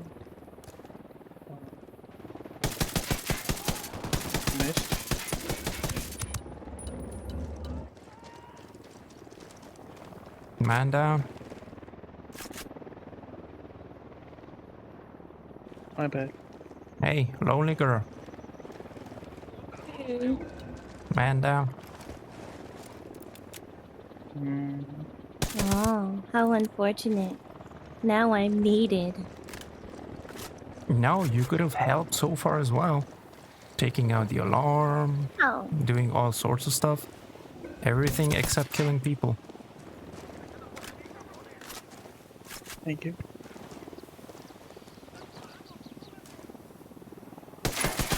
B: Missed.
A: Man down.
B: My bad.
A: Hey, lonely girl.
K: Hmm.
A: Man down.
K: Oh, how unfortunate. Now I'm needed.
A: No, you could have helped so far as well. Taking out the alarm,
K: Oh.
A: doing all sorts of stuff. Everything except killing people.
B: Thank you.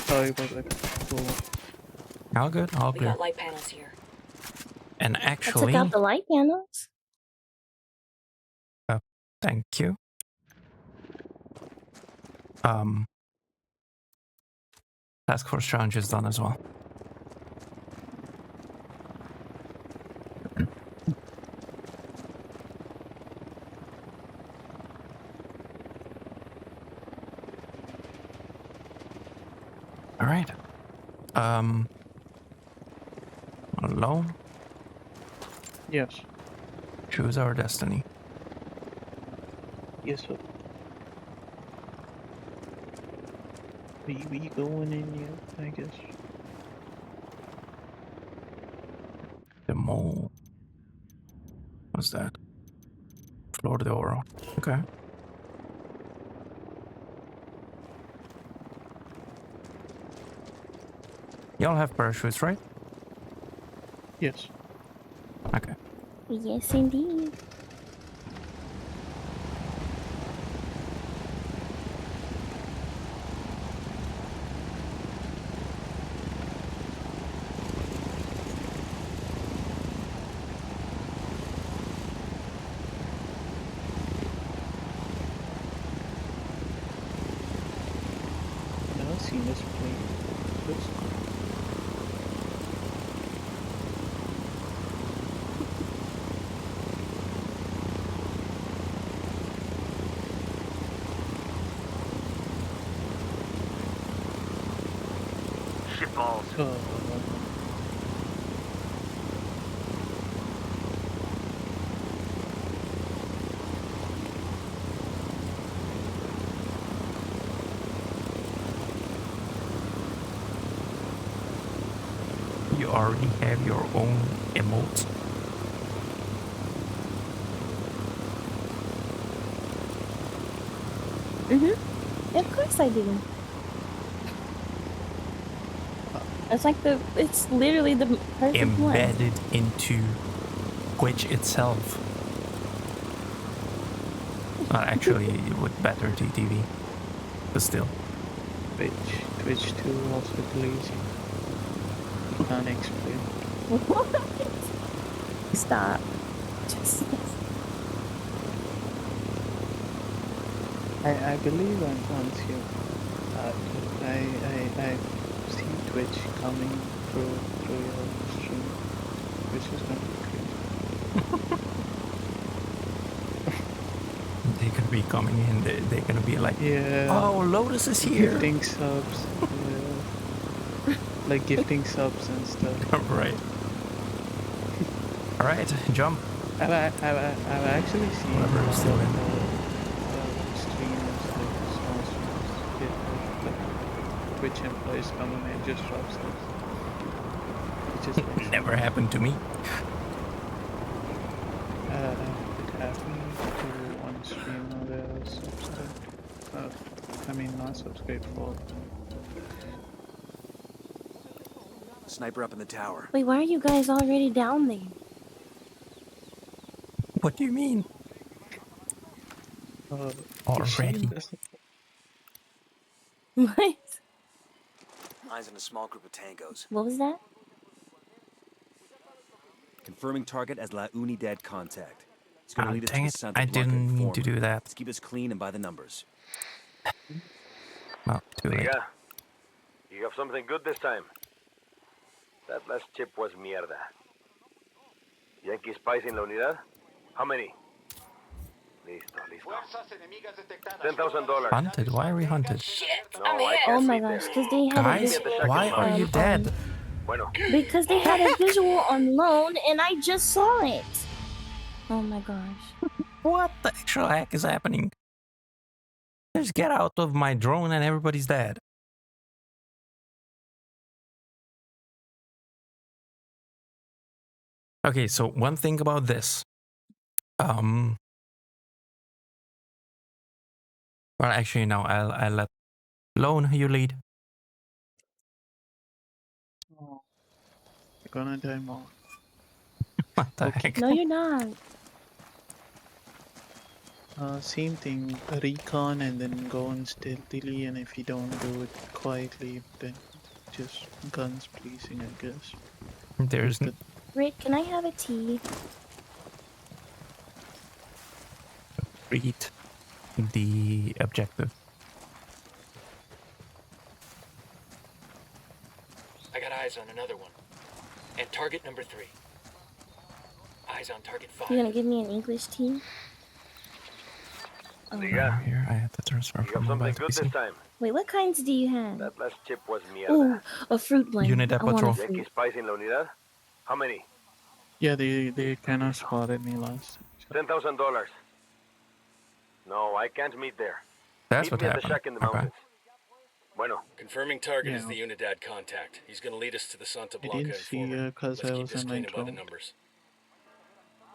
B: Sorry about that.
A: All good, all
M: We
A: good.
M: got light panels here.
A: And
K: I took
A: actually,
K: out the light panels.
A: thank you. Task force challenge is done as well. All right. Alone.
B: Yes.
A: Choose our destiny.
B: Yes, sir. We going in yet, I guess.
A: The mole. What's that? Floor de oro. Okay. Y'all have parachutes, right?
B: Yes.
A: Okay.
K: Yes, indeed.
B: Never seen this plane. Looks cool.
D: Shit balls.
A: You already have your own emotes.
K: Of course I do. It's literally the perfect one.
A: Embedded into Twitch itself. Actually, it would better TTV. But still.
B: Twitch 2 also lazy. Can't explain.
K: What? Stop. Just...
B: I believe once you I see Twitch coming through your stream, which is gonna be crazy.
A: They're gonna be coming in, they're gonna be like,
B: yeah.
A: Oh, Lotus is here.
B: Gifting subs, like gifting subs and stuff.
A: Right. All right, jump.
B: I've actually seen
A: Whatever is still in.
B: streamers like small streamers get like Twitch employees coming and just drop stuff. It just
A: never happened to me.
B: It happened to one streamer that was subscribed. I mean not subscribed for.
C: Sniper up in the tower.
K: Wait, why are you guys already down there?
A: What do you mean? Already?
K: What?
C: Eyes on a small group of tangos.
K: What was that?
C: Confirming target as La Unidad contact. It's going to lead us to
A: dang
C: the
A: it,
C: Santa
A: I
C: Blanca
A: didn't mean to
C: informant.
A: do that.
C: Let's keep us clean and by the numbers.
A: Well, too late.
D: Yeah. You have something good this time. That last chip was mierda. Yankee spies in la unidad? How many? Listo, listo. $10,000.
A: Hunted? Why are we hunted?
M: Shit,
D: No,
M: I'm
D: I
M: hit.
D: can't
K: Oh my
D: sleep
K: gosh,
D: there.
K: because they had a
A: Guys,
K: visual
A: why are you dead?
D: Bueno.
K: because they had a visual on loan and I just saw it. Oh my gosh.
A: What the actual heck is happening? Just get out of my drone and everybody's dead. Okay, so one thing about this. Well, actually, no. I'll let Lone you lead.
B: Oh, you're gonna die more.
A: What the
B: Okay.
A: heck?
K: No, you're not.
B: Same thing. Recon and then go on stealthily, and if you don't do it quietly, then just guns blazing, I guess.
A: There's
K: Rick, can I have a tea?
A: read the objective.
N: I got eyes on another one. And target number 3. Eyes on target 5.
K: You gonna give me an English tea? Oh.
A: Here, I had to transfer
D: You
A: from
D: got
A: mobile
D: something
A: to
D: good this
A: PC.
D: time.
K: Wait, what kinds do you have?
D: That last chip was
K: Oh,
D: mierda.
K: a fruit one.
A: Unidad
K: I want a
A: patrol.
K: fruit.
D: Yankee spies in la unidad? How many?
B: Yeah, they kind of spotted me last time.
D: $10,000. No, I can't meet there.
A: That's
D: meet
A: what
D: me at
A: happened.
D: the shack in the
A: Okay.
D: mountains. Bueno.
N: Confirming target
B: Yeah.
N: is the Unidad contact. He's gonna lead us to the Santa
B: I
N: Blanca
B: didn't see
N: informant.
B: because
N: Let's
B: I
N: keep
B: was
N: this
B: in my
N: clean by the
B: drone.
N: numbers.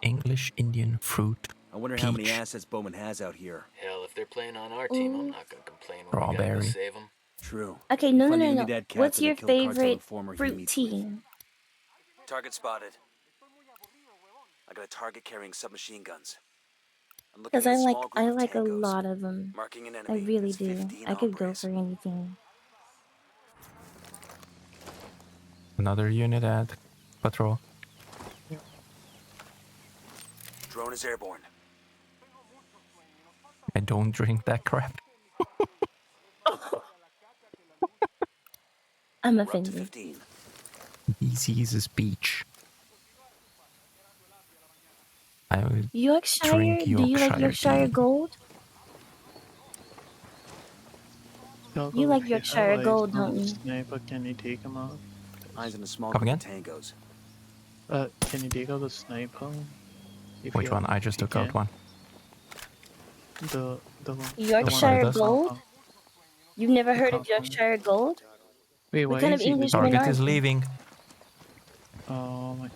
A: English Indian fruit.
C: I wonder how many assets Bowman has out here.
N: Hell, if they're playing on our team, I'm not gonna complain when we gotta go
A: Strawberry.
N: save them.
C: True.
K: Okay, no, no,
C: Find the
K: no, no.
C: Unidad
K: What's
C: captain
K: your
C: that killed cartel
K: favorite
C: informer he
K: fruit
C: meets
K: tea?
C: with.
I: Target spotted.
C: I got a target carrying submachine guns. I'm looking
K: Because
C: at
K: I
C: a
K: like
C: small group of
K: a
C: tangos.
K: lot of them.
C: Marking an
K: I
C: enemy.
K: really
C: That's
K: do.
C: 15
K: I could go
C: hombres.
K: for anything.
A: Another Unidad patrol.
C: Drone is airborne.
A: I don't drink that crap.
K: I'm
C: We're up to
K: offended.
C: 15.
A: DC is a speech. I would
K: Yorkshire?
A: drink
K: Do you like Yorkshire
A: tea.
K: Gold?
B: Doggo,
K: You like
B: if you
K: Yorkshire
B: have eyes
K: Gold,
B: on
K: don't
B: a
K: you?
B: sniper, can you take him out?
C: Eyes on a small
A: Come
C: group
A: again?
C: of tangos.
B: Can you take out the sniper? If
A: Which
B: you
A: one?
B: have-
A: I
B: if
A: just
B: you
A: took out
B: can.
A: one.
B: The one.
K: Yorkshire
A: The
K: Gold?
B: compound.
K: You've never
B: The
K: heard of
B: compound.
K: Yorkshire Gold?
B: Wait,
K: What
B: why
K: kind
B: is
K: of
B: he
K: Englishman
A: Target
K: are
A: is
K: you?
A: leaving.
B: Oh my.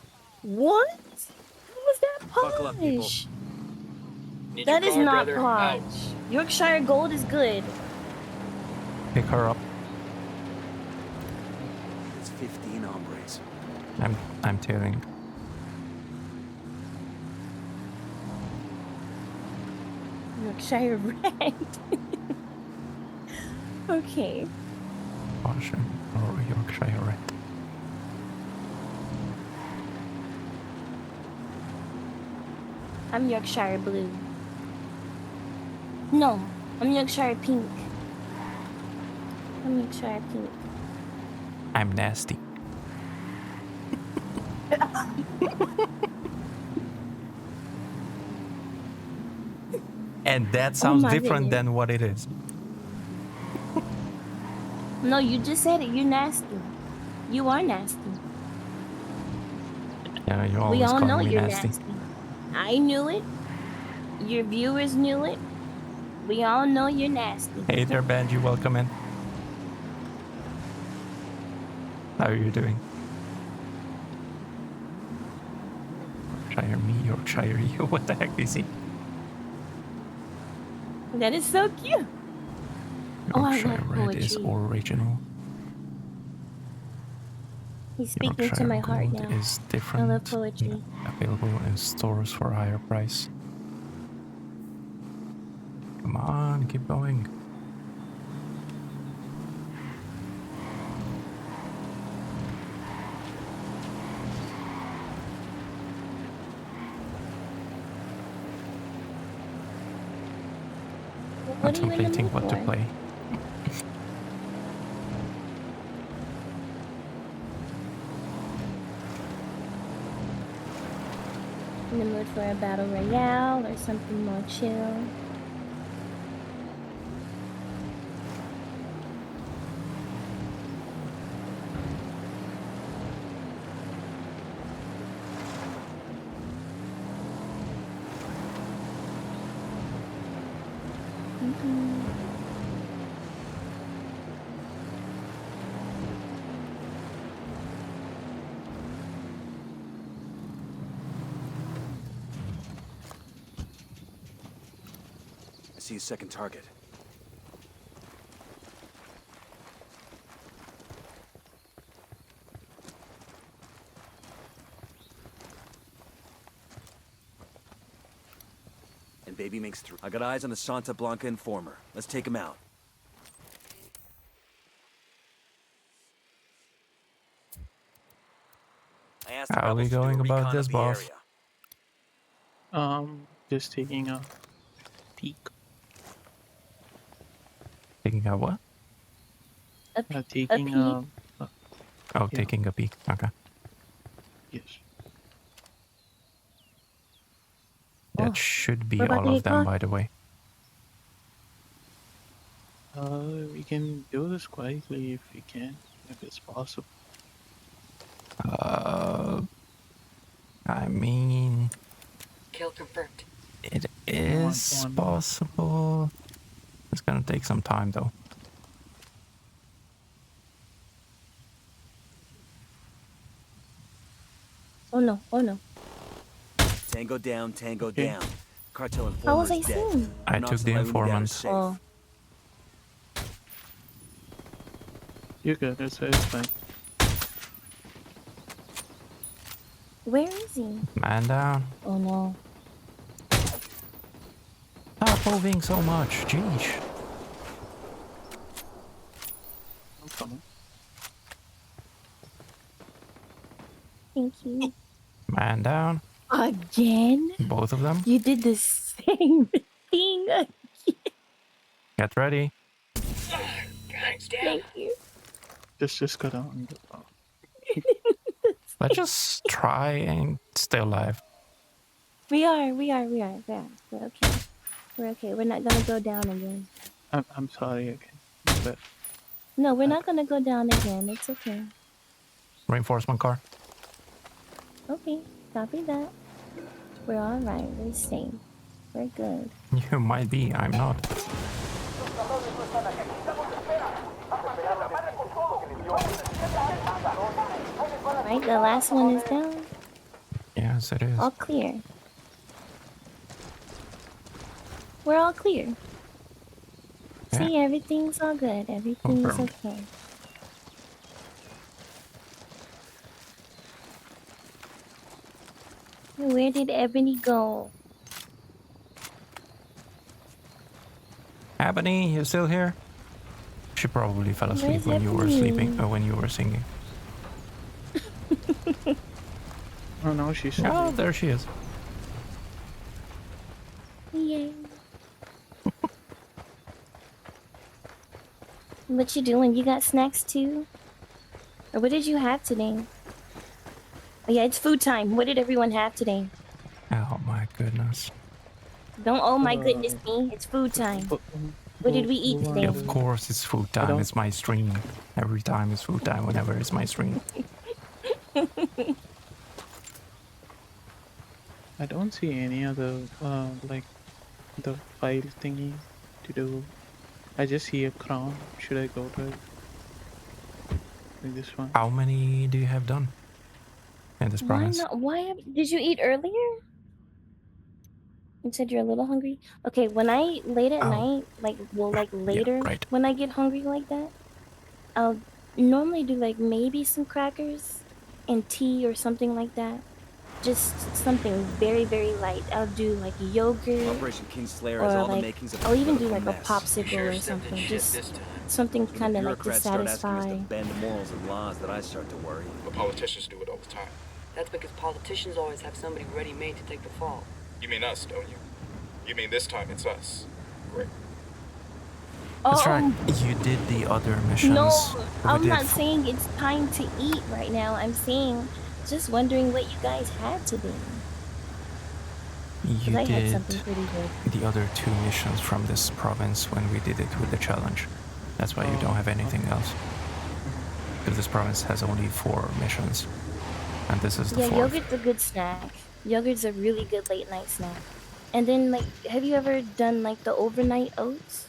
K: What? How was that
C: Buckle up, people.
K: posh?
N: Need
K: That
N: your
K: is
N: car,
K: not
N: brother.
K: posh.
N: Out.
K: Yorkshire Gold is good.
A: Pick her up.
C: It's 15 hombres.
A: I'm tearing.
K: Yorkshire Red. Okay.
A: Caution or Yorkshire Red.
K: I'm Yorkshire Blue. No, I'm Yorkshire Pink. I'm Yorkshire Pink.
A: I'm nasty. And that sounds
K: my
A: different
K: goodness.
A: than what it is.
K: No, you just said it. You're nasty. You are nasty.
A: Yeah, you
K: We
A: always
K: all
A: call
K: know
A: me
K: you're
A: nasty.
K: nasty. I knew it. Your viewers knew it. We all know you're nasty.
A: Hey there, Benji, welcome in. How are you doing? Yorkshire me, Yorkshire you. What the heck is he?
K: That is so cute. Oh, I
A: Yorkshire
K: love
A: Red is
K: poetry.
A: original.
K: He's speaking to
A: Yorkshire
K: my heart
A: Gold
K: now.
A: is
K: I
A: different.
K: love poetry.
A: Available in stores for a higher price. Come on, keep going.
K: What are you in the
A: Contemplating
K: mood
A: what to
K: for?
A: play.
K: In the mood for a battle royale or something more chill?
C: see a second target. And baby makes through. I got eyes on the Santa Blanca informer. Let's take him out. I asked the
A: How are we
C: rebels to do a
A: going about
C: recon
A: this,
C: of the
A: boss?
C: area.
B: Just taking a peek.
A: Taking a what?
B: Taking
K: peek?
A: Oh,
B: yeah.
A: taking a peek. Okay.
B: Yes.
A: That
K: Oh,
A: should be
K: we're about
A: all
K: to
A: of
K: get
A: them,
K: caught.
A: by the way.
B: We can do this quietly if we can, if it's possible.
A: I mean,
M: Kill confirmed.
A: it is possible. It's gonna take some time, though.
K: Oh no, oh no.
C: Tango down, tango down. Cartel
K: How was
C: informer's
K: I
C: dead.
K: seen?
A: I took the informant.
K: Oh.
B: You're good, it's fine.
K: Where is he?
A: Man down.
K: Oh no.
A: Stop moving so much. Jeez.
B: I'm coming.
K: Thank you.
A: Man down.
K: Again?
A: Both of them.
K: You did the same thing again.
A: Get ready.
K: Thank you.
B: Just got on.
A: Let's just try and stay alive.
K: We are. We're okay. We're okay. We're not gonna go down again.
B: I'm sorry again. But
K: No, we're not gonna go down again. It's okay.
A: Reinforcement car.
K: Okay, copy that. We're alright. We're safe. We're good.
A: You might be. I'm not.
K: Right, the last one is down.
A: Yes, it is.
K: All clear. We're all clear.
A: Yeah.
K: See, everything's all good. Everything's
A: Confirmed.
K: okay. Where did Ebony go?
A: Ebony, you still here? She probably fell asleep
K: Where's
A: when you were
K: Ebony?
A: sleeping, or when you were singing.
B: oh no, she's
A: Oh, there she is.
K: Yay. What you doing? You got snacks too? Or what did you have today? Oh yeah, it's food time. What did everyone have today?
A: Oh my goodness.
K: Don't oh my goodness me. It's food time. What did we eat today?
A: Of course it's food time. It's my stream. Every time it's food time whenever it's my stream.
B: I don't see any other like the file thingy to do. I just see a crown. Should I go to it? Like this one.
A: How many do you have done in this
K: Why
A: province?
K: not? Did you eat earlier? You said you're a little hungry? Okay, when I late at night, like later when I get hungry like that, I'll normally do like maybe some crackers and tea or something like that. Just something very, very light. I'll do like yogurt
C: Operation Kingslayer
K: or
C: has all the
K: like
C: makings of a
K: I'll even do
C: political
K: like a
C: mess.
K: popsicle or something. Just something kind of like to
C: Bureaucrats start asking us to
K: satisfy.
C: bend morals and laws that I start to worry.
E: But politicians do it all the time.
O: That's because politicians always have somebody ready-made to take the fall.
E: You mean us, don't you? You mean this time it's us. Great.
A: That's right. You did the other missions.
K: No,
A: We
K: I'm
A: did
K: not saying it's time to eat right now. I'm saying just wondering what you guys had today.
A: You
K: 'Cause I had
A: did
K: something pretty good.
A: the other 2 missions from this province when we did it with the challenge. That's why you don't have anything else. Because this province has only 4 missions. And this is the
K: Yeah,
A: 4th.
K: yogurt's a good snack. Yogurt's a really good late night snack. And then like, have you ever done like the overnight oats?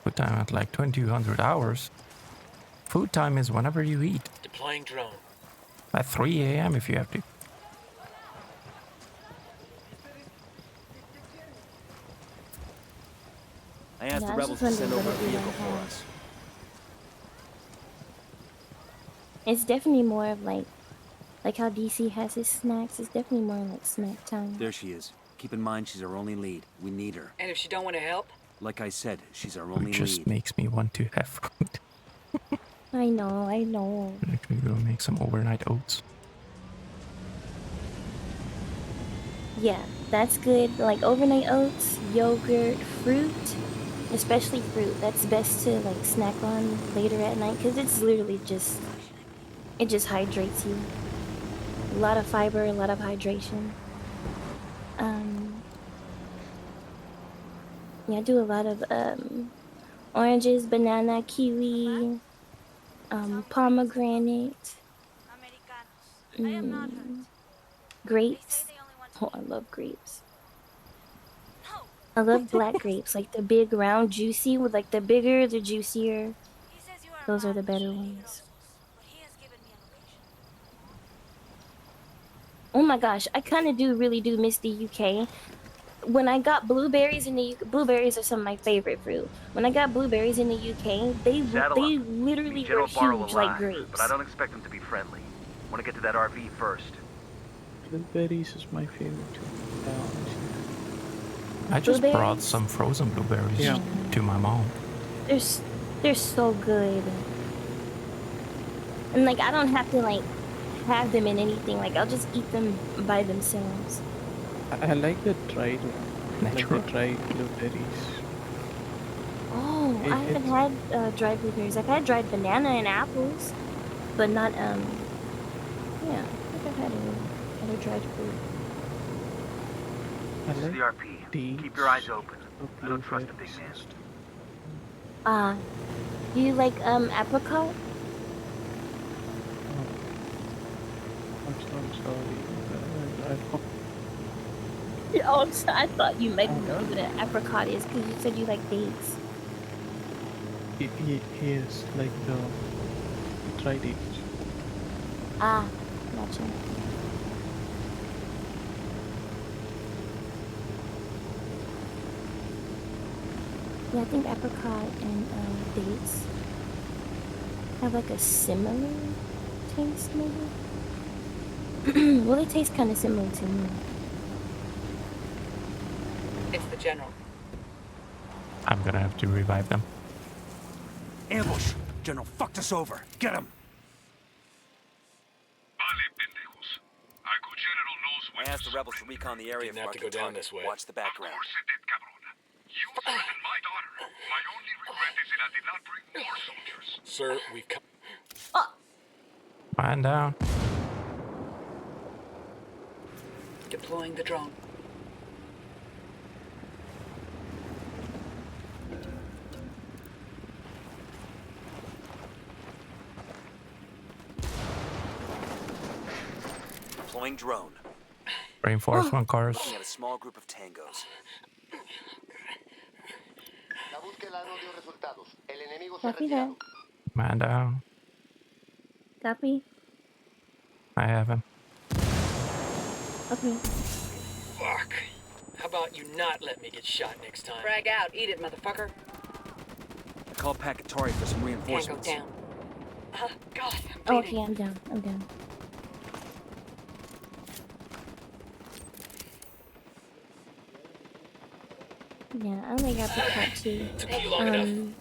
A: Food time at like 2200 hours. Food time is whenever you eat.
N: Deploying drone.
A: At 3 a.m. if you have to.
C: I asked the
K: I was
C: rebels
K: just
C: to send
K: wondering
C: over
K: what
C: a vehicle
K: everyone
C: for
K: had.
C: us.
K: It's definitely more of like how DC has his snacks. It's definitely more like snack time.
C: There she is. Keep in mind she's our only lead. We need her.
O: And if she don't want to help?
C: Like I said, she's our
A: It
C: only
A: just
C: lead.
A: makes me want to have food.
K: I know.
A: I'm actually gonna make some overnight oats.
K: Yeah, that's good. Like overnight oats, yogurt, fruit, especially fruit. That's best to like snack on later at night because it's literally just, it just hydrates you. A lot of fiber, a lot of hydration. Yeah, I do a lot of oranges, banana, kiwi, pomegranate, grapes. Oh, I love grapes. I love black grapes, like the big, round, juicy, with like the bigger, the juicier. Those are the better ones. Oh my gosh, I kind of really do miss the UK. When I got blueberries in the UK, blueberries are some of my favorite fruit. When I got blueberries in the UK, they literally were huge, like grapes.
D: But I don't expect them to be friendly. Want to get to that RV first.
B: Blueberries is my favorite too.
A: I just brought some frozen blueberries to my mom.
K: They're so good. And like I don't have to like have them in anything. Like I'll just eat them by themselves.
B: I like the dried one. Like the dried blueberries.
K: Oh, I haven't had dried blueberries. I've had dried banana and apples, but not yeah. I think I've had other dried fruit.
D: This is the RP. Keep your eyes open. I don't trust the big man.
K: Do you like apricot?
B: I'm sorry.
K: Oh, I thought you might know what an apricot is because you said you like dates.
B: Yes, like the dried dates.
K: Ah, gotcha. Yeah, I think apricot and dates have like a similar taste, maybe. Well, they taste kind of similar to me.
O: It's the general.
A: I'm gonna have to revive them.
C: Ambush! General fucked us over. Get him! I asked the rebels to recon the area
N: Didn't have to go down this way.
C: Watch the background.
N: Sir, we've come.
A: Man down.
O: Deploying the drone.
C: Deploying drone.
A: Reinforcement cars.
C: Looking at a small group of tangos.
K: Copy that.
A: Man down.
K: Copy.
A: I have him.
K: Okay.
N: Fuck. How about you not let me get shot next time?
O: Frag out. Eat it, motherfucker.
C: I called Pacatori for some reinforcements.
O: Tango down. God, I'm
K: Oh,
O: bleeding.
K: okay, I'm down. I'm down. Yeah, I only got apricot too.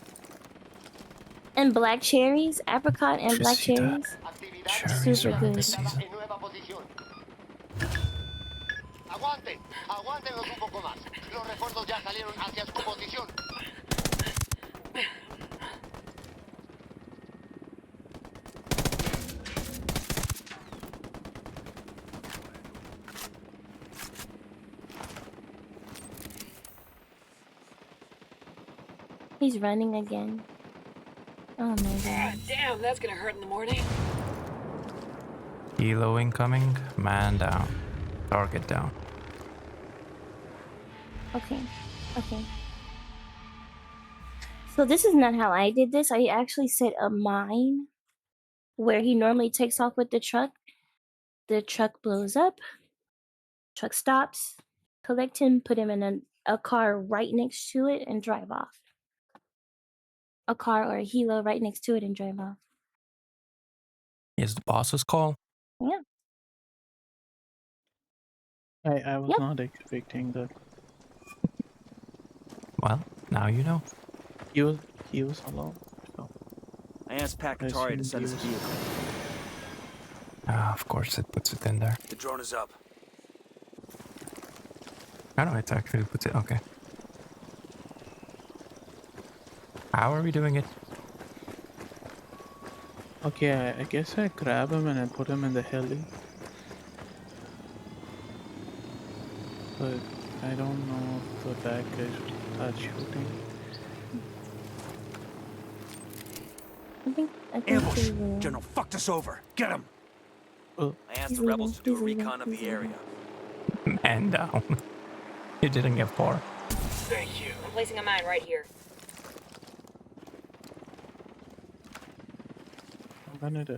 K: And black cherries, apricot and black cherries. Super good.
J: Aguántenos un poco más. Los refuerzos ya salieron hacia su posición.
K: He's running again. Oh my god.
O: Damn, that's gonna hurt in the morning.
A: Kilo incoming. Man down. Target down.
K: Okay. Okay. So this is not how I did this. I actually set a mine where he normally takes off with the truck. The truck blows up. Truck stops. Collect him, put him in a car right next to it, and drive off. A car or a helo right next to it and drive off.
A: Is the boss's call?
K: Yeah.
B: I was not expecting that.
A: Well, now you know.
B: He was alone. So
C: I asked Pakatari to send us a vehicle.
A: Of course it puts it in there.
C: The drone is up.
A: I know it actually puts it. Okay. How are we doing it?
B: okay, I guess I grab him and I put him in the heli. But I don't know if the back guys will start shooting.
K: I think
C: Ambush!
K: they will.
C: General fucked us over. Get him!
B: Oh.
C: I asked the rebels to do a recon of the area.
A: Man down. You didn't get far.
M: Thank you. I'm placing a mine right here.
B: I'm gonna die.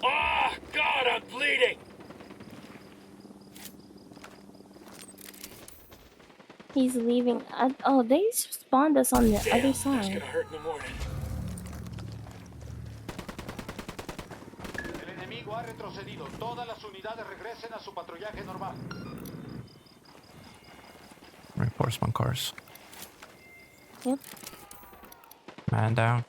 N: Oh, God, I'm bleeding!
K: He's leaving. Oh, they spawned us on the
N: Damn,
K: other
N: that's
K: side.
N: gonna hurt in the morning.
J: El enemigo ha retrocedido. Todas las unidades regresen a su patrullaje normal.
A: Reinforcement cars.
K: Yep.
A: Man down.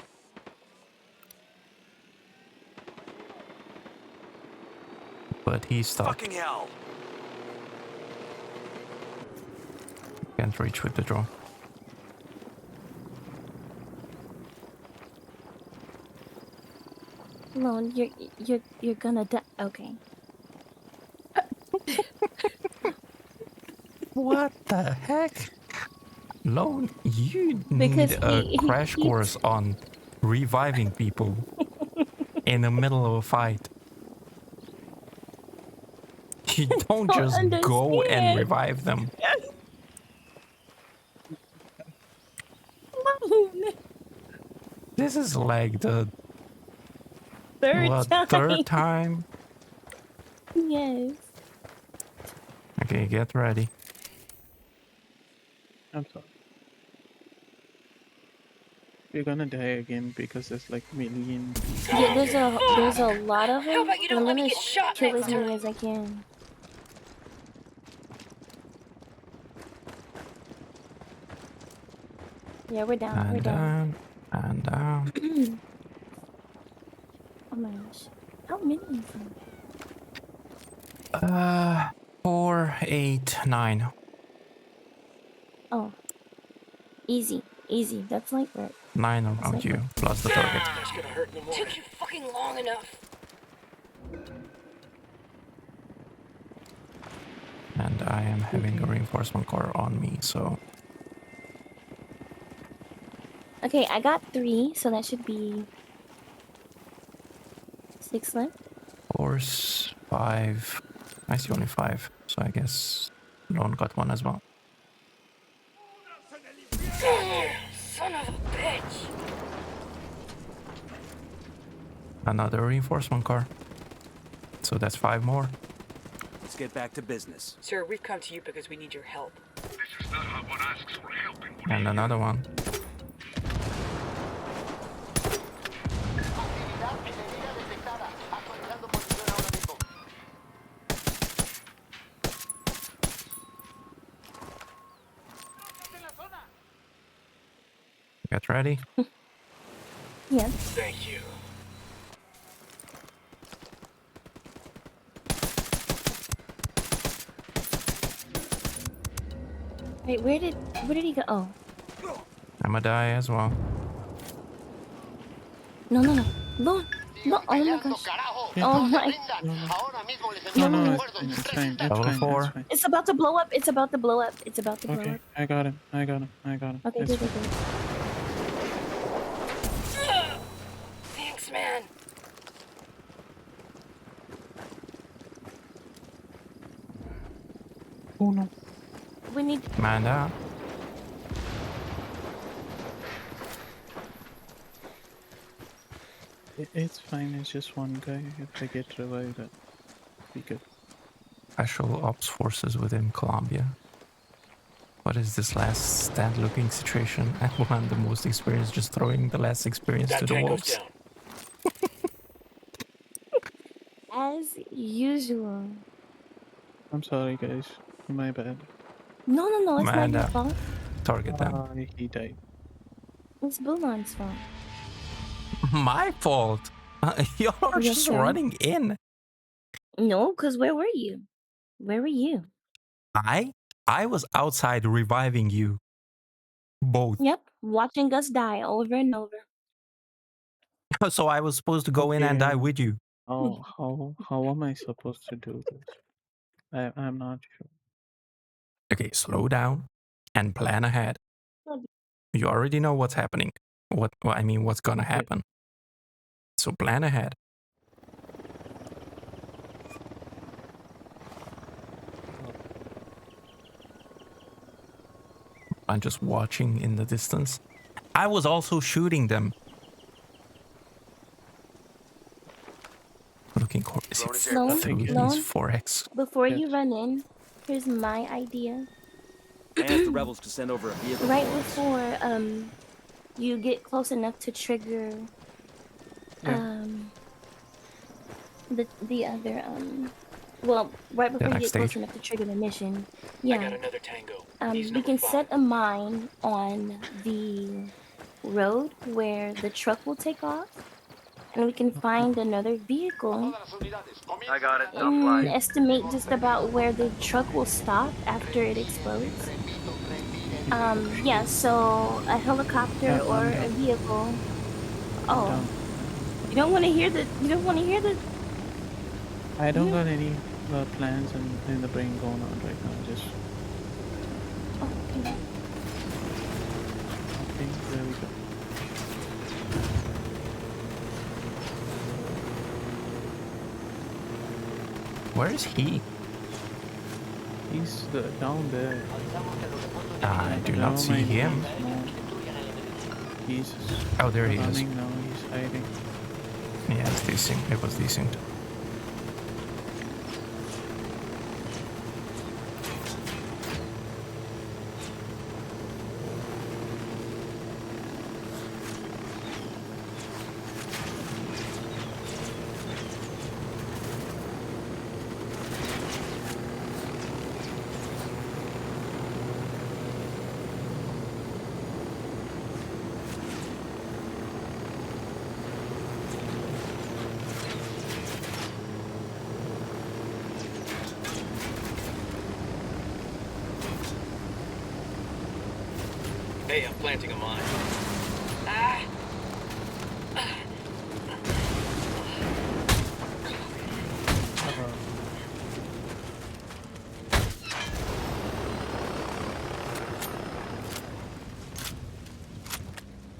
A: But he's stuck.
C: Fucking hell!
A: Can't reach with the drone.
K: Lone, you're gonna die. Okay.
A: What the heck? Lone, you
K: Because
A: need a crash course on reviving people in the middle of a fight. You don't just go and revive them. This is like the third time?
K: Yes.
A: Okay, get ready.
B: I'm sorry. You're gonna die again because there's like millions.
K: Yeah, there's a lot of them.
M: How about you don't let me get shot
K: kill
M: next
K: as many
M: time?
K: as I can. Yeah, we're down.
A: And
K: we're down.
A: And down.
K: Oh my gosh. How many of them?
A: 4, 8, 9.
K: Oh. Easy. Easy. That's like right.
A: 9 around you, plus the target.
N: That's gonna hurt in the morning.
M: Took you fucking long enough.
A: And I am having a reinforcement car on me, so...
K: Okay, I got 3, so that should be 6 left.
A: 4, 5... I see only 5, so I guess Lone got 1 as well.
M: Son of a bitch.
A: Another reinforcement car. So that's 5 more.
C: Let's get back to business.
M: Sir, we've come to you because we need your help.
L: This is not how one asks for help in war.
A: And another one.
J: Actividad enemiga detectada. Actualizando posición ahora mismo.
A: Get ready.
K: Yeah.
N: Thank you.
K: Wait, where did he go? Oh.
A: I'ma die as well.
K: No. No, oh my gosh. Oh my.
B: No, it's fine.
A: Level 4.
K: It's about to blow up. It's about to blow up.
B: Okay, I got him.
K: Okay,
B: It's
K: good.
M: Thanks, man.
B: Oh no.
K: We need.
A: Man down.
B: It's fine. It's just one guy. If I get revived, that'd be good.
A: Special ops forces within Colombia. What is this last stand looking situation? And one the most experienced just throwing the less experienced
N: That
A: to the
N: tango's
A: wolves.
N: down.
K: As usual.
B: I'm sorry, guys. My bad.
K: No, it's not your
A: Amanda,
K: fault.
A: target them.
B: He died.
K: It's Bulan's fault.
A: My fault. Y'all are
K: Yes,
A: just
K: sir.
A: running in.
K: No, because where were you? Where were you?
A: I was outside reviving you. Both.
K: Yep, watching us die over and over.
A: So I was supposed to go in and die with you.
B: How am I supposed to do this? I'm not sure.
A: Okay, slow down and plan ahead. You already know what's happening. What's gonna happen. So plan ahead. I'm just watching in the distance. I was also shooting them. Looking for
K: Sloan,
A: 4x.
K: before you run in, here's my idea.
C: I asked the rebels to send over a vehicle.
K: Right
C: for us.
K: before you get close enough to trigger the other well, right before you
A: next
K: get close
A: stage?
K: enough to trigger the mission.
N: I
K: Yeah.
N: got another tango.
K: We can set a mine on the road where the truck will take off, and we can find another vehicle
D: I got it.
K: and estimate just about where the truck will stop after it explodes. Yeah, so a helicopter or a vehicle. Oh, you don't want to hear the.
B: I don't got any plans in the brain going on right now. Just.
K: Okay.
B: Okay, there we go.
A: Where is he?
B: He's down there.
A: I do not see him.
B: He's
A: Oh, there he is.
B: running now. He's hiding.
A: Yeah, it's decent. It was decent.
N: Hey, I'm planting a mine.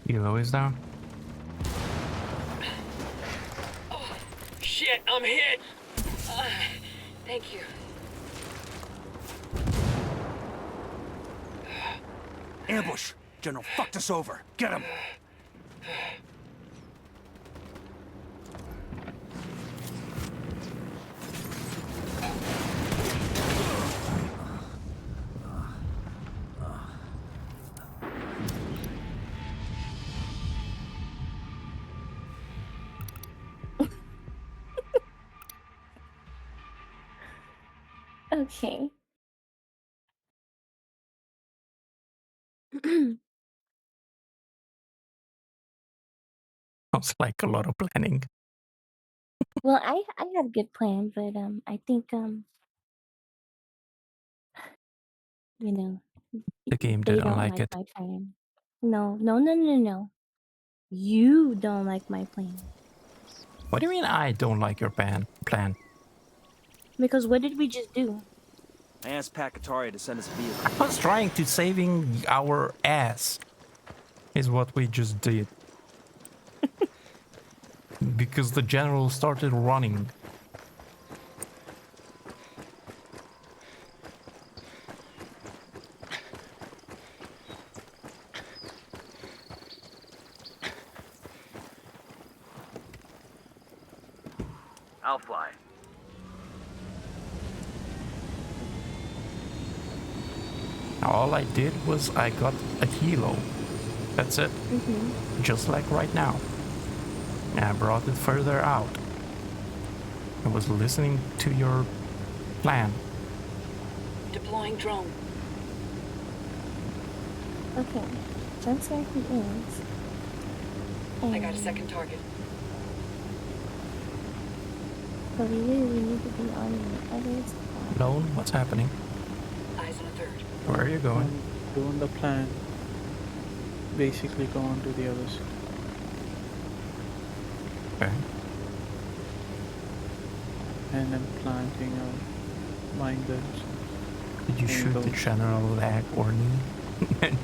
A: Elo is down.
N: Oh, shit, I'm hit. Thank you.
C: Ambush! General fucked us over. Get him!
K: Okay.
A: Sounds like a lot of planning.
K: Well, I have a good plan, but I think you know,
A: The game
K: they
A: didn't
K: don't
A: like
K: like
A: it.
K: my plan. No. You don't like my plan.
A: What do you mean I don't like your plan?
K: Because what did we just do?
C: I asked Pakatari to send us a vehicle.
A: I was trying to saving our ass. Is what we just did. Because the general started running.
D: I'll fly.
A: All I did was I got a helo. That's it. Just like right now. And I brought it further out. I was listening to your plan.
M: Deploying drone.
K: Okay. That's where he is.
M: I got a second target.
K: But we really need to be on the other side.
A: Lone, what's happening?
M: Eyes on a third.
A: Where are you going?
B: I'm doing the plan. Basically going to the others.
A: Okay.
B: And then planting a mine guns.
A: Did you shoot the general leg or knee?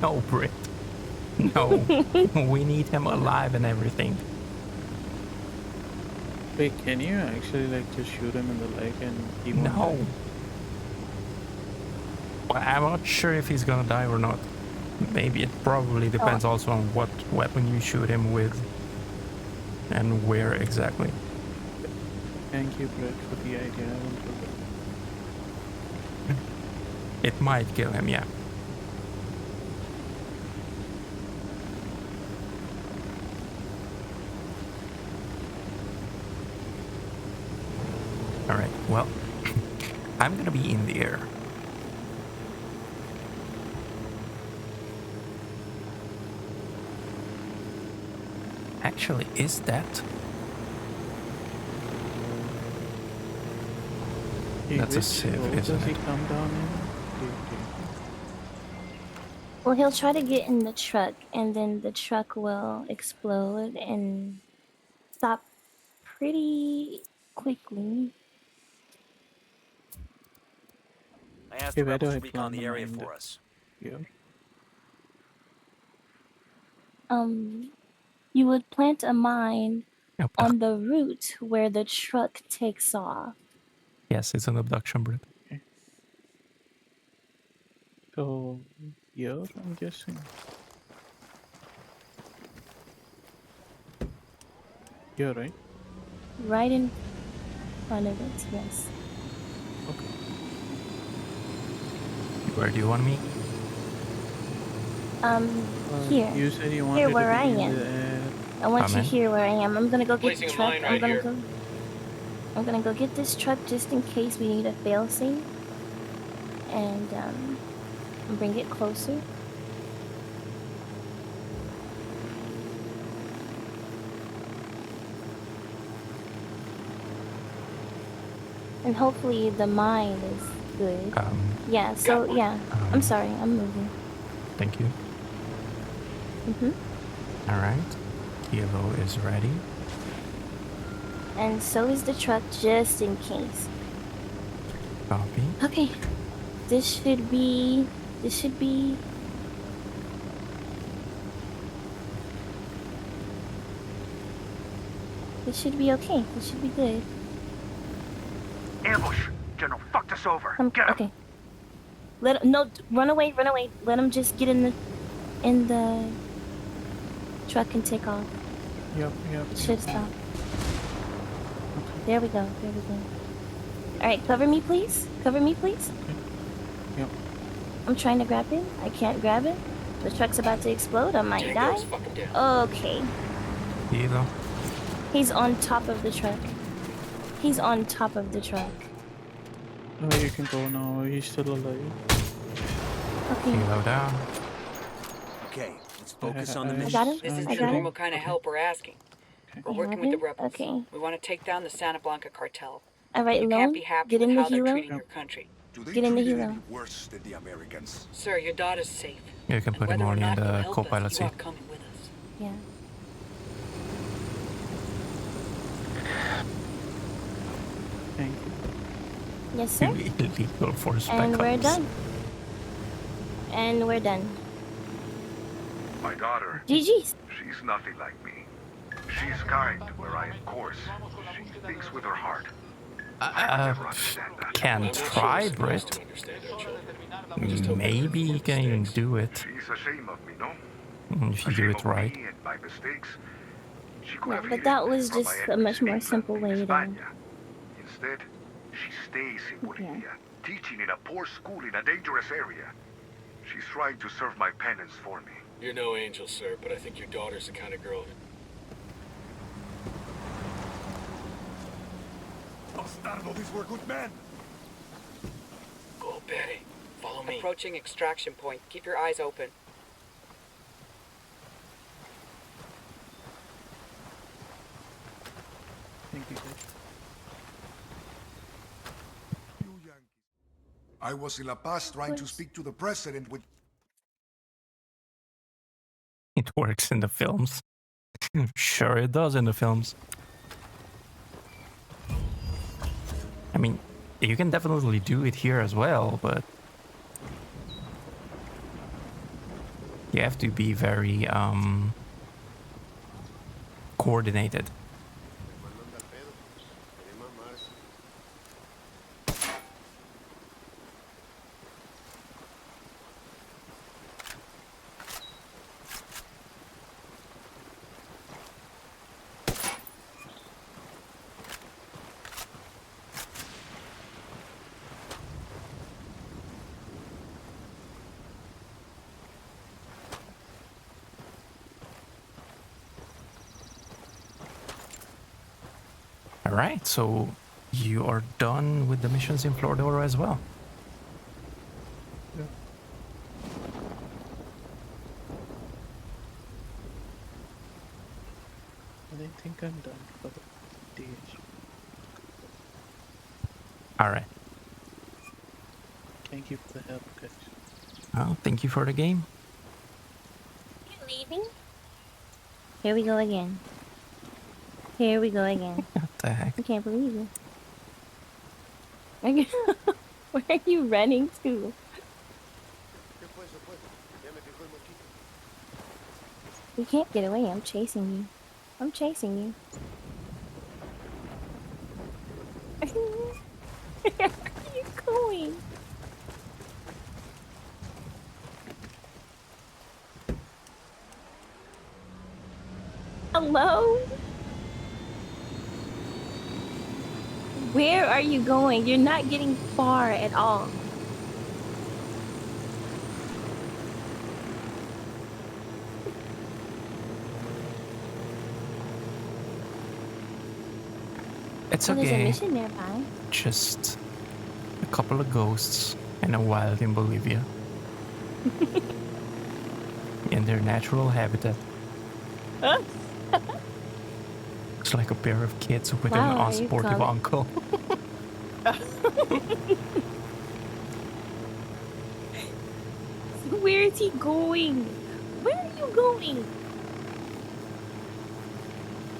A: No, Britt. No. We need him alive and everything.
B: Wait, can you actually like just shoot him in the leg and he won't
A: No.
B: die?
A: Well, I'm not sure if he's gonna die or not. Maybe it probably depends also on what weapon you shoot him with and where exactly.
B: Thank you, Brett, for the idea. I won't do that.
A: It might kill him, yeah. Alright, well, I'm gonna be in the air. Actually, is that? That's a sieve, isn't
B: Does he
A: it?
B: come down in?
K: Well, he'll try to get in the truck, and then the truck will explode and stop pretty quickly.
C: I asked
B: Hey,
C: the
B: where do
C: rebels
B: I
C: to recon
B: plant
C: the area
B: mine?
C: for us.
B: Yeah.
K: You would plant a mine on the route where the truck takes off.
A: Yes, it's an abduction, Brit.
B: So, here, I'm guessing. Here, right?
K: Right in front of it, yes.
B: Okay.
A: Where do you want me?
K: Here.
B: You said you wanted
K: Here
B: to
K: where
B: be
K: I
B: in
K: am.
B: the air.
K: I want
A: Come
K: you
A: in.
K: here where I am. I'm gonna go get
N: Placing
K: the
N: a
K: truck.
N: mine right here.
K: I'm gonna go get this truck just in case we need a failsafe. And bring it closer. And hopefully the mine is good. Yeah, so yeah. I'm sorry, I'm moving.
A: Thank you. Alright. Kilo is ready.
K: And so is the truck, just in case.
A: Copy.
K: Okay. This should be... It should be okay. It should be good.
L: Ambush! General fucked us over. Get him!
K: Okay. No, run away. Let him just get in the truck and take off.
B: Yep.
K: It should stop. There we go. Alright, cover me please.
B: Yep.
K: I'm trying to grab him. I can't grab him. The truck's about to explode. I might die.
N: Tango's fucking down.
K: Okay.
A: Kilo.
K: He's on top of the truck.
B: Oh, you can go now. He's still alive.
K: Okay.
A: Kilo down.
C: Okay, let's focus on the
K: I
C: mission.
K: got him.
M: This is
K: I
M: the
K: got him.
M: normal kind of help we're asking. We're working with the rebels.
K: Okay.
M: We want to take down the Santa Blanca cartel.
K: Alright,
M: You can't
K: Lone,
M: be happy
K: get
M: with
K: in the
M: how they're
K: helo.
M: treating your country.
L: Do they
K: Get in the
L: treat it
K: helo.
L: any worse than the Americans?
M: Sir, your daughter's safe.
A: You can put him
M: Whether or
A: on in
M: not you'll
A: the
M: help
A: co-pilot
M: us, you are
A: seat.
M: coming with us.
K: Yeah.
B: Thank you.
K: Yes, sir.
A: Illegal force
K: And we're
A: backups.
K: done. And we're done.
L: My daughter,
K: GG's.
L: she's nothing like me. She's kind where I am coarse. She thinks with her heart. I never understand that.
A: Can try, Brit. Maybe you can even do it
L: She's ashamed of me, no?
A: if you do it right.
L: Me and my mistakes. She could
K: Yeah,
L: have
K: but
L: hidden
K: that was
L: from
K: just
L: my
K: a much more
L: enemies
K: simple
L: in
K: way to...
L: España. Instead, she stays in Bolivia, teaching in a poor school in a dangerous area. She's trying to serve my penance for me.
N: You're no angel, sir, but I think your daughter's the kind of girl.
H: Bastardo, these were good men.
N: Go, Betty. Follow me.
M: Approaching extraction point. Keep your eyes open.
B: Thank you, guys.
H: I was in La Paz trying to speak to the president with...
A: It works in the films. Sure it does in the films. I mean, you can definitely do it here as well, but you have to be very coordinated. Alright, so you are done with the missions in Floridor as well.
B: Yeah. I think I'm done for the days.
A: Alright.
B: Thank you for the help, guys.
A: Well, thank you for the game.
K: You're leaving? Here we go again. Here we go again.
A: What the heck?
K: I can't believe it. Where are you running to? You can't get away. I'm chasing you. I'm chasing you. Where are you going? Hello? Where are you going? You're not getting far at all.
A: It's
K: There's a
A: okay.
K: mission nearby.
A: Just a couple of ghosts and a wild in Bolivia. In their natural habitat. It's like a pair of kids with an unsportive uncle.
K: Where is he going? Where are you going?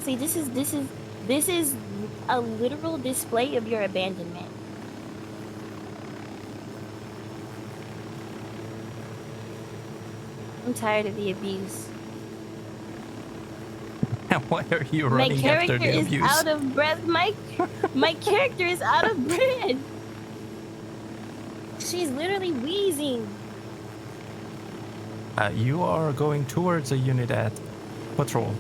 K: See, this is a literal display of your abandonment. I'm tired of the abuse.
A: Why are you running after the abuse?
K: My character is out of breath. My character is out of breath. She's literally wheezing.
A: You are going towards a unit at patrol.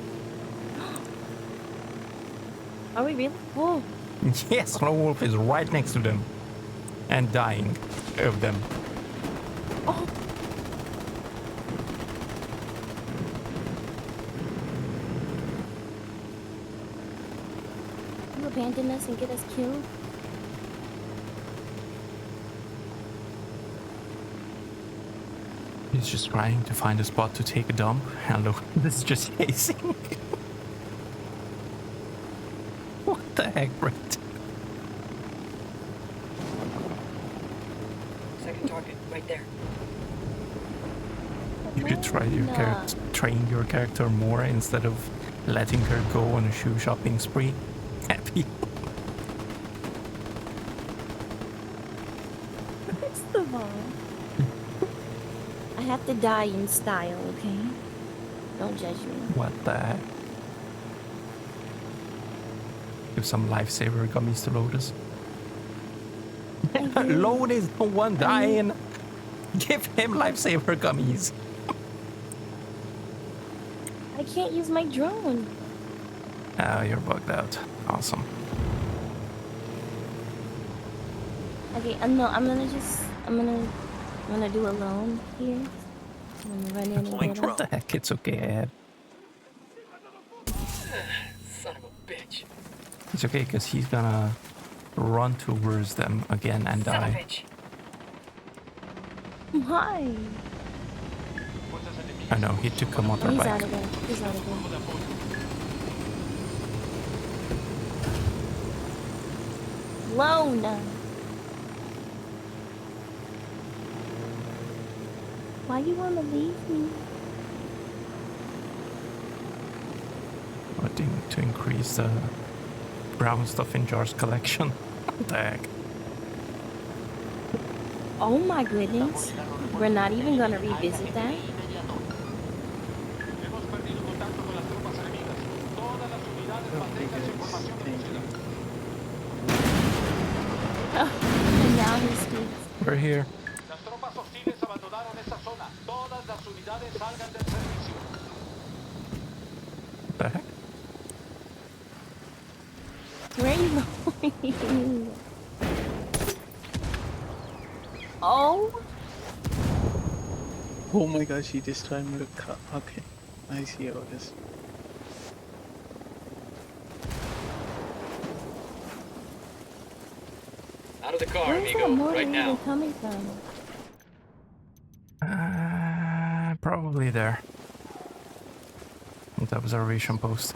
K: Are we really? Oh.
A: Yes, Lone Wolf is right next to them. And dying of them.
K: Oh. You abandon us and get us killed?
A: He's just trying to find a spot to take a dump. And look, this is just chasing. What the heck, Brett?
M: Second target, right there.
A: You should try train your character more instead of letting her go on a shoe shopping spree. Happy.
K: First of all, I have to die in style, okay? Don't judge me.
A: What the heck? Give some lifesaver gummies to Lotus. Lotus, the one dying. Give him lifesaver gummies.
K: I can't use my drone.
A: Oh, you're bugged out. Awesome.
K: Okay, no, I'm gonna do alone here. I'm gonna run in and
A: Like,
K: get
A: what the heck? It's okay, I have.
N: Son of a bitch.
A: It's okay, because he's gonna run towards them again and
N: Son of a
A: die.
N: bitch.
K: Why?
A: I know, he took a
K: He's
A: motorbike.
K: out again. He's out again. Lone. Why you wanna leave me?
A: I think to increase the brown stuff in jars collection. What the heck?
K: Oh my goodness. We're not even gonna revisit that. Oh, and now he speaks.
A: We're here. What the heck?
K: Where are you going? Oh.
B: Oh my gosh, he just tried me to cut. Okay, I see how it is.
N: Out of the car,
K: Where's that
N: amigo,
K: mortar
N: right now.
K: even coming from?
A: Probably there. The observation post.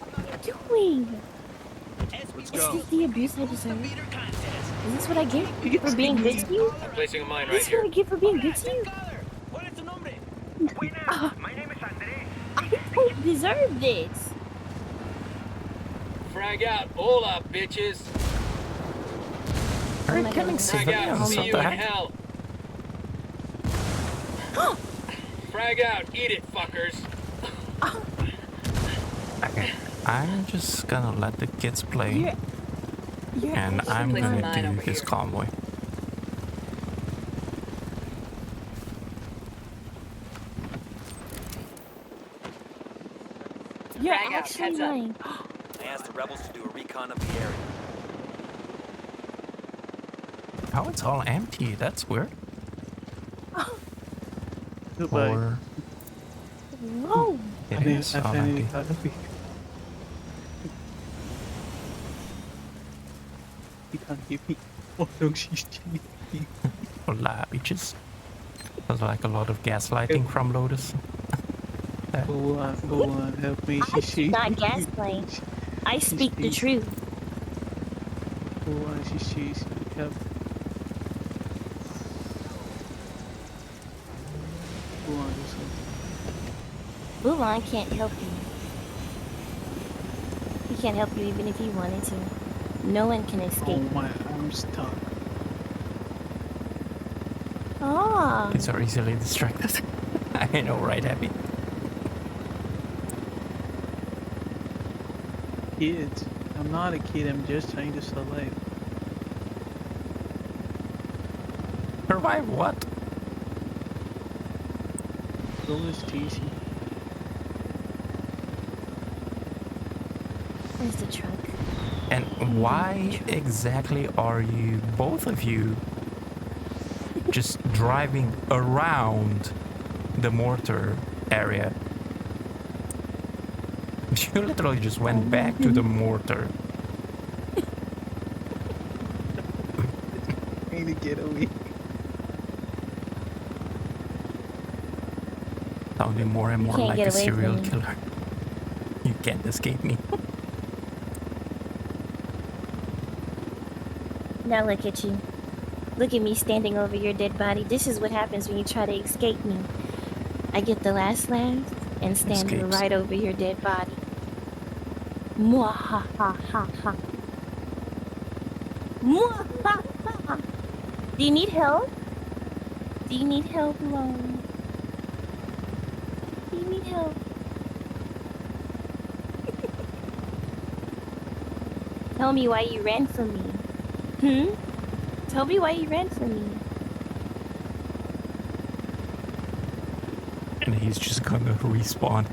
K: What are you doing?
C: Let's
K: Is
C: go.
K: this the abuse I deserve? Is this what I get for being good to you?
N: I'm placing a mine
K: Is
N: right
K: this
N: here.
K: what I get for being good to you? I don't deserve this.
N: Frag out. Hola, bitches.
A: Are you
K: my
A: killing
K: goodness.
N: Frag out.
A: civilians?
N: See
A: What
N: you
A: the
N: in
A: heck?
N: hell. Frag out. Eat it, fuckers.
A: Okay, I'm just gonna let the kids play.
K: You're
A: And
K: actually
A: I'm
O: Place a
A: gonna
O: mine
A: do
O: over
A: his
O: here.
A: convoy.
K: You're
O: Frag out,
K: actually
O: heads up.
K: lying.
C: I asked the rebels to do a recon of the area.
A: Oh, it's all empty. That's weird.
B: Goodbye.
A: Or
K: Whoa.
A: it
B: I
A: is all
B: finally
A: empty.
B: got a week. He can't give me. Oh no, she's cheating.
A: Hola, bitches. There's like a lot of gaslighting from Lotus.
B: Go on, help me.
K: I do not gaslight. I speak the truth.
B: Go on, she's help. Go on, do something.
K: Mulan can't help you. He can't help you even if he wanted to. No one can escape.
B: Oh my, I'm stuck.
K: Ah.
A: Kids are easily distracted. I know, right, Happy?
B: Kids. I'm not a kid, I'm just trying to survive.
A: Survive what?
B: So is cheesy.
K: Where's the truck?
A: And why exactly are you, both of you, just driving around the mortar area? You literally just went back to the mortar.
B: Trying to get away.
A: Sounding more and
K: You
A: more
K: can't
A: like
K: get
A: a
K: away from
A: serial
K: me.
A: killer. You can't escape me.
K: Now look at you. Look at me standing over your dead body. This is what happens when you try to escape me. I get the last laugh and stand
A: Escapes.
K: right over your dead body. Mwahaha. Mwahaha. Do you need help? Do you need help, Lone? Do you need help? Tell me why you ran from me. Tell me why you ran from me.
A: And he's just gonna respawn.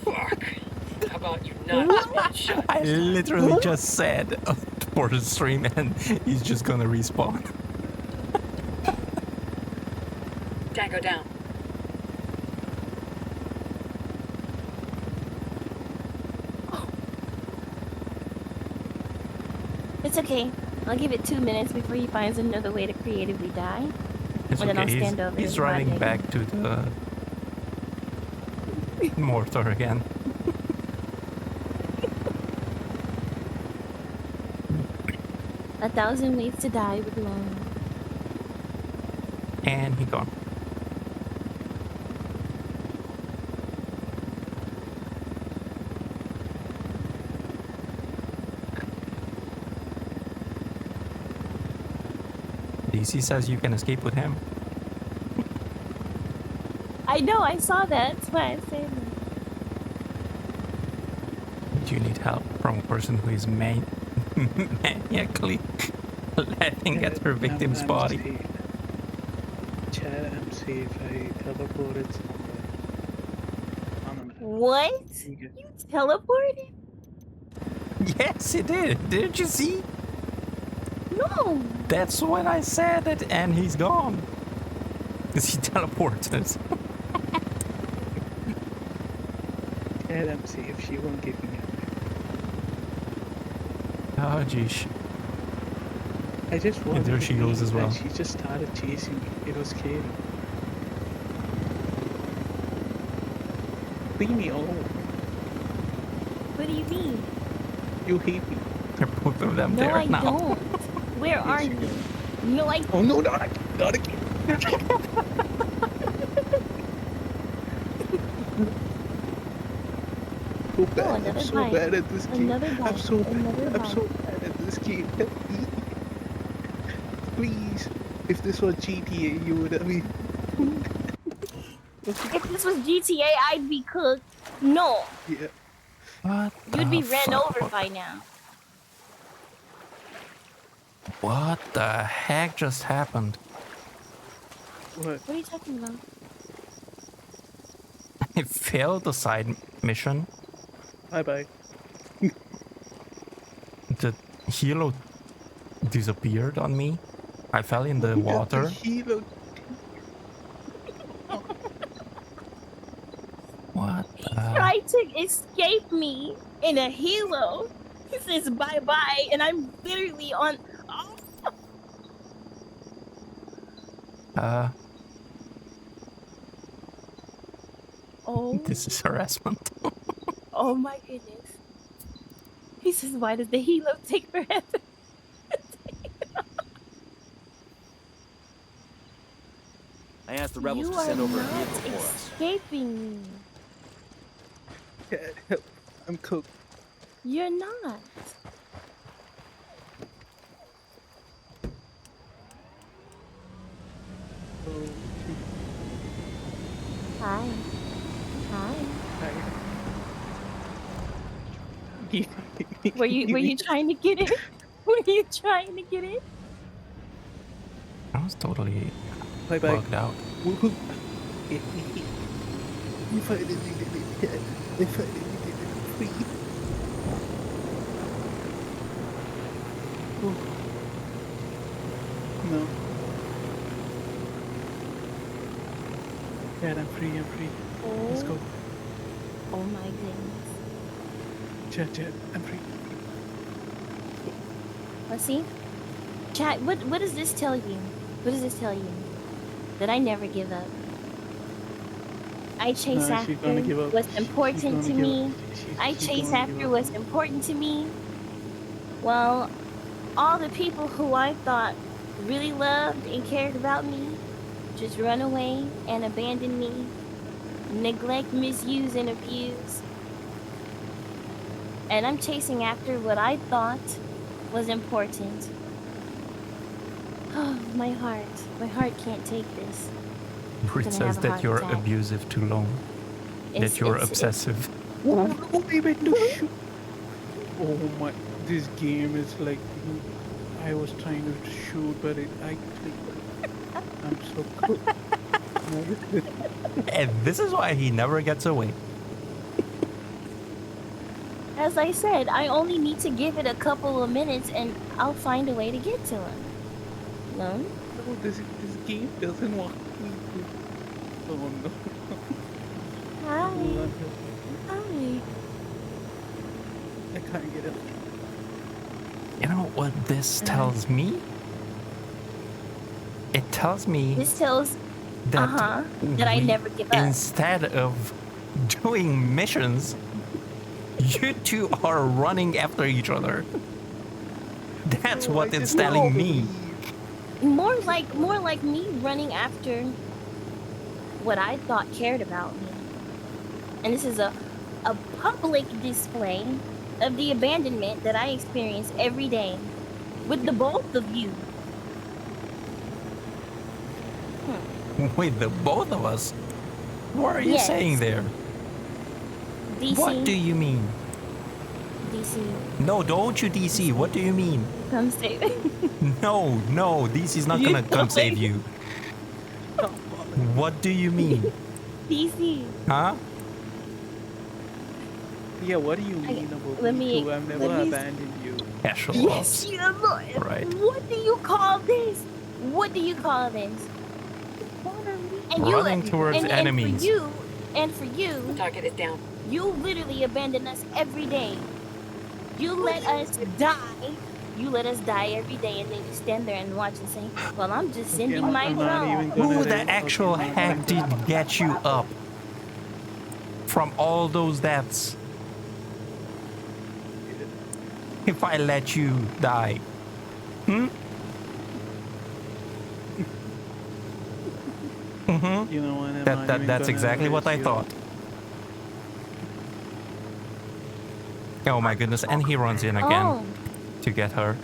N: Fuck. How about you not shot?
A: I literally just said for the stream and he's just gonna respawn.
M: Tango down.
K: It's okay. I'll give it 2 minutes before he finds another way to creatively die.
A: It's
K: And then I'll
A: okay.
K: stand over
A: He's
K: his
A: driving
K: body.
A: back to the mortar again.
K: A 1,000 ways to die with love.
A: And he gone. DC says you can escape with him.
K: I know, I saw that. That's why I said that.
A: Do you need help from a person who is maniacally laughing at her victim's
B: I'm
A: body?
B: safe. Chad, I'm safe. I teleported somewhere.
K: What? You teleported?
A: Yes, it did. Didn't you see?
K: No.
A: That's when I said it, and he's gone. Because he teleported.
B: Chad, I'm safe. She won't get me out.
A: Oh, jeez.
B: I just
A: And
B: wanted
A: there
B: to
A: she goes
B: leave,
A: as well.
B: and she just started chasing me. It was scary. Leave me alone.
K: What do you mean?
B: You hate me.
A: They're both of them
K: No,
A: there
K: I
A: now.
K: don't. Where are you? You're like.
B: Oh no, not again. Not again. So bad. I'm
K: another
B: so
K: bite.
B: bad at this game.
K: Another
B: I'm
K: bite.
B: so bad.
K: Another
B: I'm so
K: bite.
B: bad at this game. Help me. Please. If this was GTA, you would have been.
K: If this was GTA, I'd be cooked. No.
B: Yeah.
A: What
K: You'd be
A: the
K: ran
A: fuck?
K: over by now.
A: What the heck just happened?
B: What?
K: What are you talking about?
A: I failed the side mission.
B: Bye-bye.
A: The helo disappeared on me. I fell in the water. What the...
K: Tried to escape me in a helo. He says bye-bye, and I'm literally on... Oh.
A: This is harassment.
K: Oh my goodness. He says, why does the helo take forever?
C: I asked the rebels
K: You
C: to send
K: are
C: over a
K: not
C: vehicle for us.
K: escaping me.
B: Help. I'm cooked.
K: You're not. Hi. Hi. Were you trying to get in? Were you trying to get in?
A: I was totally
B: Bye-bye.
A: bugged out.
B: Woohoo. You finally did it. You finally did it. Free. Oh. No. Chad, I'm free. I'm free. Let's go.
K: Oh my goodness.
B: Chad, I'm free.
K: Let's see. Chat, what does this tell you? What does this tell you? That I never give up. I chase
B: No, she's gonna give
K: after
B: up.
K: what's important to me. I chase after what's important to me. Well, all the people who I thought really loved and cared about me just run away and abandon me, neglect, misuse, and abuse. And I'm chasing after what I thought was important. Oh, my heart can't take this.
A: Brit
K: Gonna
A: says
K: have a
A: that
K: heart
A: you're
K: attack.
A: abusive too long.
K: It's-
A: That you're
K: it's-
A: obsessive.
B: Oh, baby, no shoot. Oh my, this game is like, I was trying to shoot, but it, I'm so cooked.
A: And this is why he never gets away.
K: As I said, I only need to give it a couple of minutes and I'll find a way to get to him. No?
B: No, this game doesn't want me to. Oh no.
K: Hi. Hi.
B: I can't get it.
A: You know what this tells me? It tells me
K: This tells
A: that,
K: that I never give up.
A: Instead of doing missions, you two are running after each other. That's what it's telling me.
K: More like me running after what I thought cared about me. And this is a public display of the abandonment that I experience every day with the both of you.
A: With the both of us? What are you saying there?
K: DC.
A: What do you mean?
K: DC.
A: No, don't you DC. What do you mean?
K: Come save me.
A: No, DC's not gonna come save you. What do you mean?
K: DC.
A: Huh?
B: Yeah, what do you mean about
K: let
B: me
K: me-
B: too? I've never
K: let me-
B: abandoned you.
A: Casual
K: Yes, you know,
A: Right.
K: What do you call this? What do you call this? And
A: Running towards enemies.
K: And for you,
O: Target is down.
K: you literally abandon us every day. You let us die. You let us die every day, and then you stand there and watch and say, "Well, I'm just sending my drone."
A: Who the actual heck did get you up from all those deaths? If I let you die,
B: You know what? I'm not even
A: that's
B: gonna
A: exactly what I
B: hurt you.
A: thought. Oh my goodness! And he runs in again
K: Oh.
A: to get her.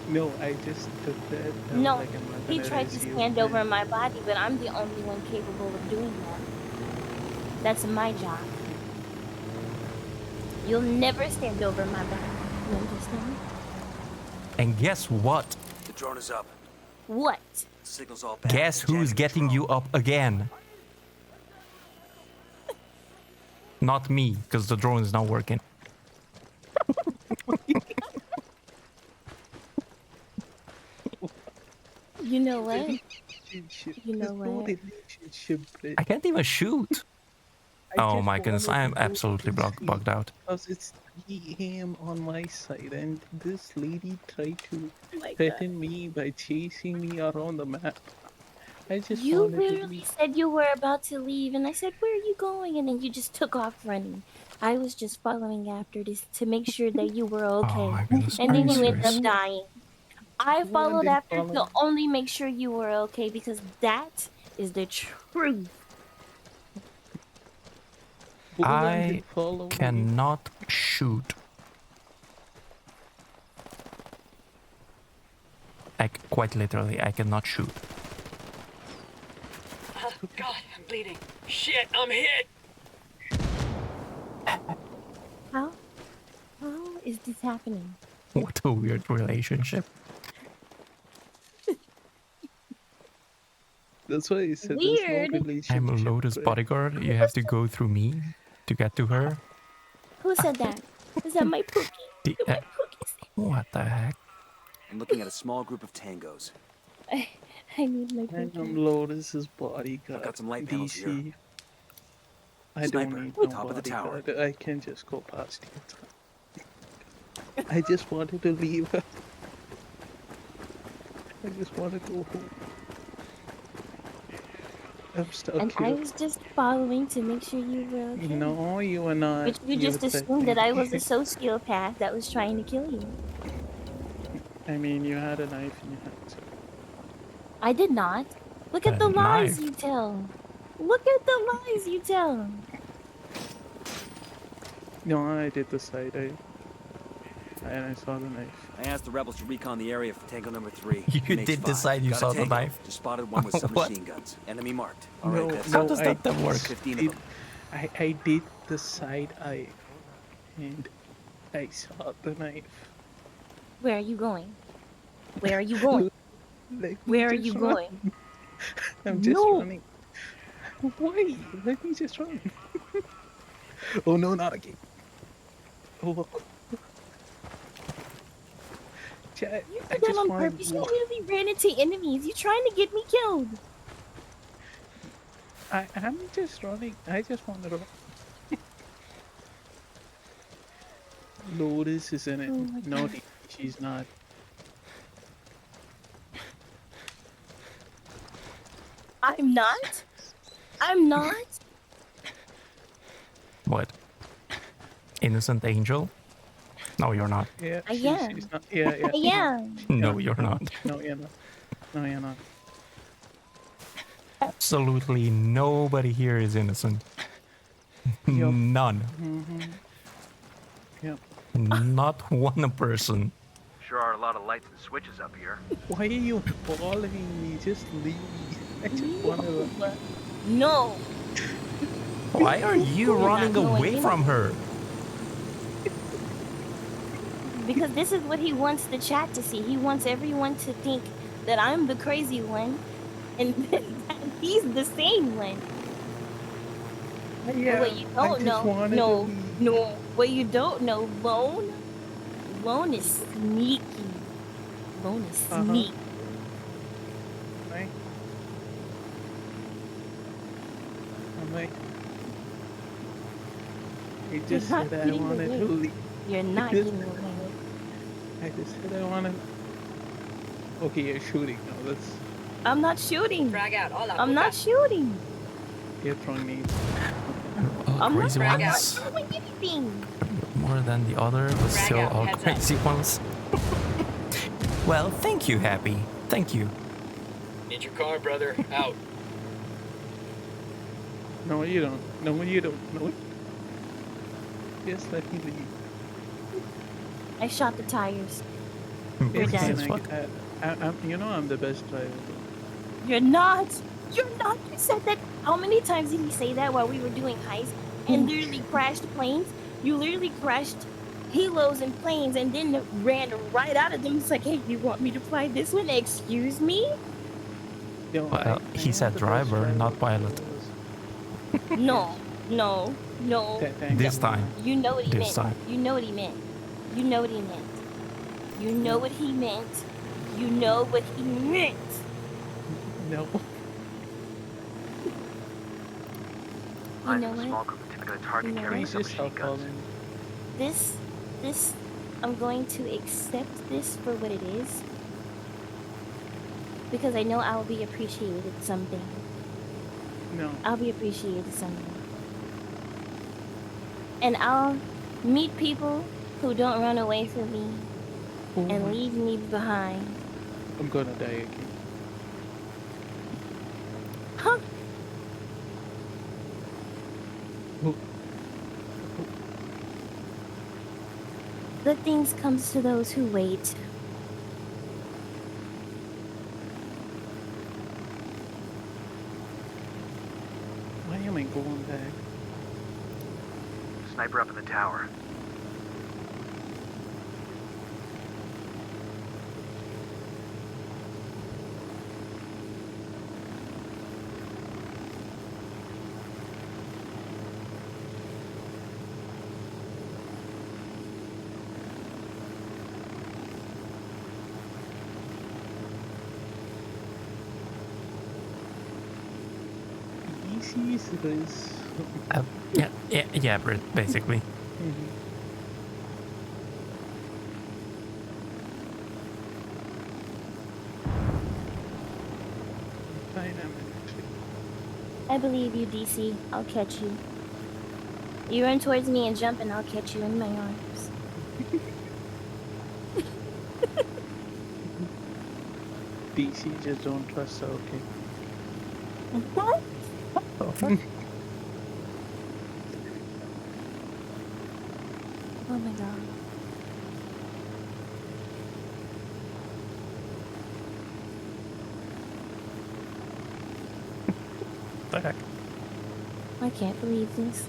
B: No, I just took that.
K: No,
B: like, I'm not
K: he
B: gonna
K: tried to
B: raise you.
K: stand over my body, but I'm the only one capable of doing that. That's my job. You'll never stand over my body. You understand?
A: And guess what?
C: The drone is up.
K: What?
C: Signal's all back.
A: Guess who's getting you up again? Not me, because the drone is not working.
K: You know what? You know what?
A: I can't even shoot. Oh my goodness, I am absolutely bugged out.
B: Because it's 3 a.m. on my side, and this lady tried to
K: my
B: threaten me by chasing me around the map. I just
K: You
B: wanted to
K: literally
B: leave.
K: said you were about to leave, and I said, "Where are you going?" And then you just took off running. I was just following after this to make sure that you were okay.
A: my goodness,
K: And
A: are
K: then
A: you
K: you ended
A: serious?
K: up dying. I
B: No, I
K: followed
B: didn't
K: after to
B: follow.
K: only make sure you were okay because that is the truth.
A: I cannot shoot. Quite literally, I cannot shoot.
N: God, I'm bleeding. Shit, I'm hit.
K: How is this happening?
A: What a weird relationship.
B: That's why I said
K: Weird.
B: there's no relationship.
A: I'm a Lotus
B: right?
A: bodyguard. You have to go through me to get to her.
K: Who said that? Is that my Pookie?
A: The-
K: Did my Pookie say
A: what the heck?
C: I'm looking at a small group of tangos.
K: I need my
B: And
K: Pookie.
B: I'm Lotus's bodyguard.
C: I've got some light panels
B: DC.
C: here.
B: I
C: Sniper,
B: don't need no
C: top of the tower.
B: bodyguard. I can just go past you. I just wanted to leave. I just want to go home. I'm stuck
K: And I
B: here.
K: was just following to make sure you were okay.
B: No, you were not.
K: But you just assumed that I was a sociopath that was trying to kill you.
B: I mean, you had a knife in your hand. So.
K: I did not. Look at the
A: A
K: lies
A: knife.
K: you tell. Look at the lies you tell.
B: No, I did the side. And I saw the knife.
C: I asked the rebels to recon the area for Tango number 3.
A: You
C: Makes
A: did
C: 5.
A: decide you
C: Got a
A: saw the
C: tango.
A: knife?
C: Just spotted one with
A: What?
C: submachine guns. Enemy marked. All right,
B: No,
C: that's
A: How
C: it.
A: does that work?
C: 15 of them.
B: I did the side eye. And I saw the knife.
K: Where are you going? Where are you going?
B: Like,
K: Where are
B: just
K: you
B: run.
K: going?
B: I'm just running. Wait, let me just run. Oh no, not again. Oh, Chat,
K: You
B: I
K: did that
B: just
K: on
B: want
K: purpose.
B: to
K: You
B: walk.
K: literally ran into enemies. You trying to get me killed.
B: I'm just running. I just want to run. Lotus is in it.
K: Oh my
B: No,
K: God.
B: she's not.
K: I'm not. I'm not.
A: What? Innocent angel? No, you're not.
B: Yeah,
K: I
B: she's
K: am.
B: not. Yeah, yeah.
K: I am.
A: No, you're not.
B: No, you're not. No, you're not.
A: Absolutely nobody here is innocent.
B: Yep.
A: None.
B: Yep.
A: Not one person.
C: Sure are a lot of lights and switches up here.
B: Why are you following me? Just leave. I just want to.
K: No.
A: Why are you
K: You're
A: running
K: not going
A: away from her?
K: Because this is what he wants the chat to see. He wants everyone to think that I'm the crazy one and that he's the sane one.
B: Yeah,
K: But what you don't know, what you don't know, Lone is sneaky. Lone is sneaky.
B: Right? I'm like, you just
K: You're not
B: said I
K: getting
B: wanted
K: away.
B: to leave.
K: You're not
B: Just-
K: getting away.
B: I just said I wanted. Okay, you're shooting now. That's.
K: I'm not shooting.
O: Frag out. All out.
K: I'm not shooting.
B: You're throwing me.
K: I'm not
A: Crazy ones.
K: doing anything.
A: More than the other, but
O: Frag
A: still
O: out,
A: all
O: heads up.
A: crazy ones. Well, thank you, Happy. Thank you.
N: Need your car, brother. Out.
B: No, you don't. No, you don't. No. Just let me leave.
K: I shot the tires.
A: You're
B: It's
A: done.
B: fine, you know I'm the best driver.
K: You're not. You're not. You said that. How many times did he say that while we were doing heists and literally crashed planes? You literally crashed helos and planes and then ran right out of them. It's like, hey, you want me to fly this one? Excuse me?
B: Yo,
A: Well, he said driver, not pilot.
K: No.
A: This time.
K: You know what he
A: This
K: meant.
A: time.
K: You know what he meant. You know what he meant. You know what he meant. You know what he meant.
B: No.
K: You know what?
C: Small group typically target
K: You know
C: carrying
K: what?
C: submachine guns.
K: This, I'm going to accept this for what it is. Because I know I'll be appreciated someday.
B: No.
K: I'll be appreciated someday. And I'll meet people who don't run away from me and leave me behind.
B: I'm gonna die again.
K: Huh? Good things comes to those who wait.
B: Why am I going back?
C: Sniper up in the tower.
B: Easy is.
A: Yeah, basically.
K: I believe you, DC. I'll catch you. You run towards me and jump, and I'll catch you in my arms.
B: DC just don't trust her, okay?
K: What? Oh my god.
A: The heck?
K: I can't believe this.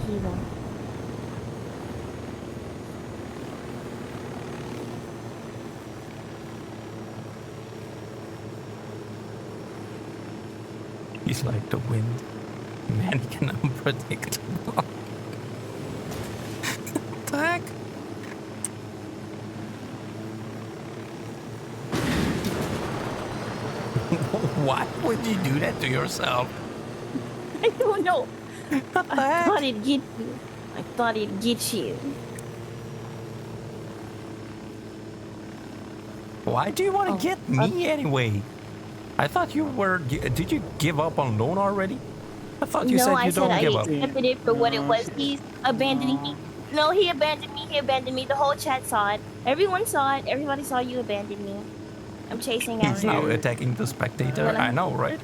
K: tequila.
A: He's like the wind. Man can unpredictable. What the heck? Why would you do that to yourself?
K: I don't know. I thought it'd get you. I thought it'd get you.
A: Why do you want to get me anyway? I thought you were. Did you give up on loan already? I thought you said you don't give up.
K: I accepted it for what it was. He's abandoning me. No, he abandoned me. He abandoned me. The whole chat saw it. Everyone saw it. Everybody saw you abandon me. I'm chasing after
A: He's now attacking the spectator. I know, right?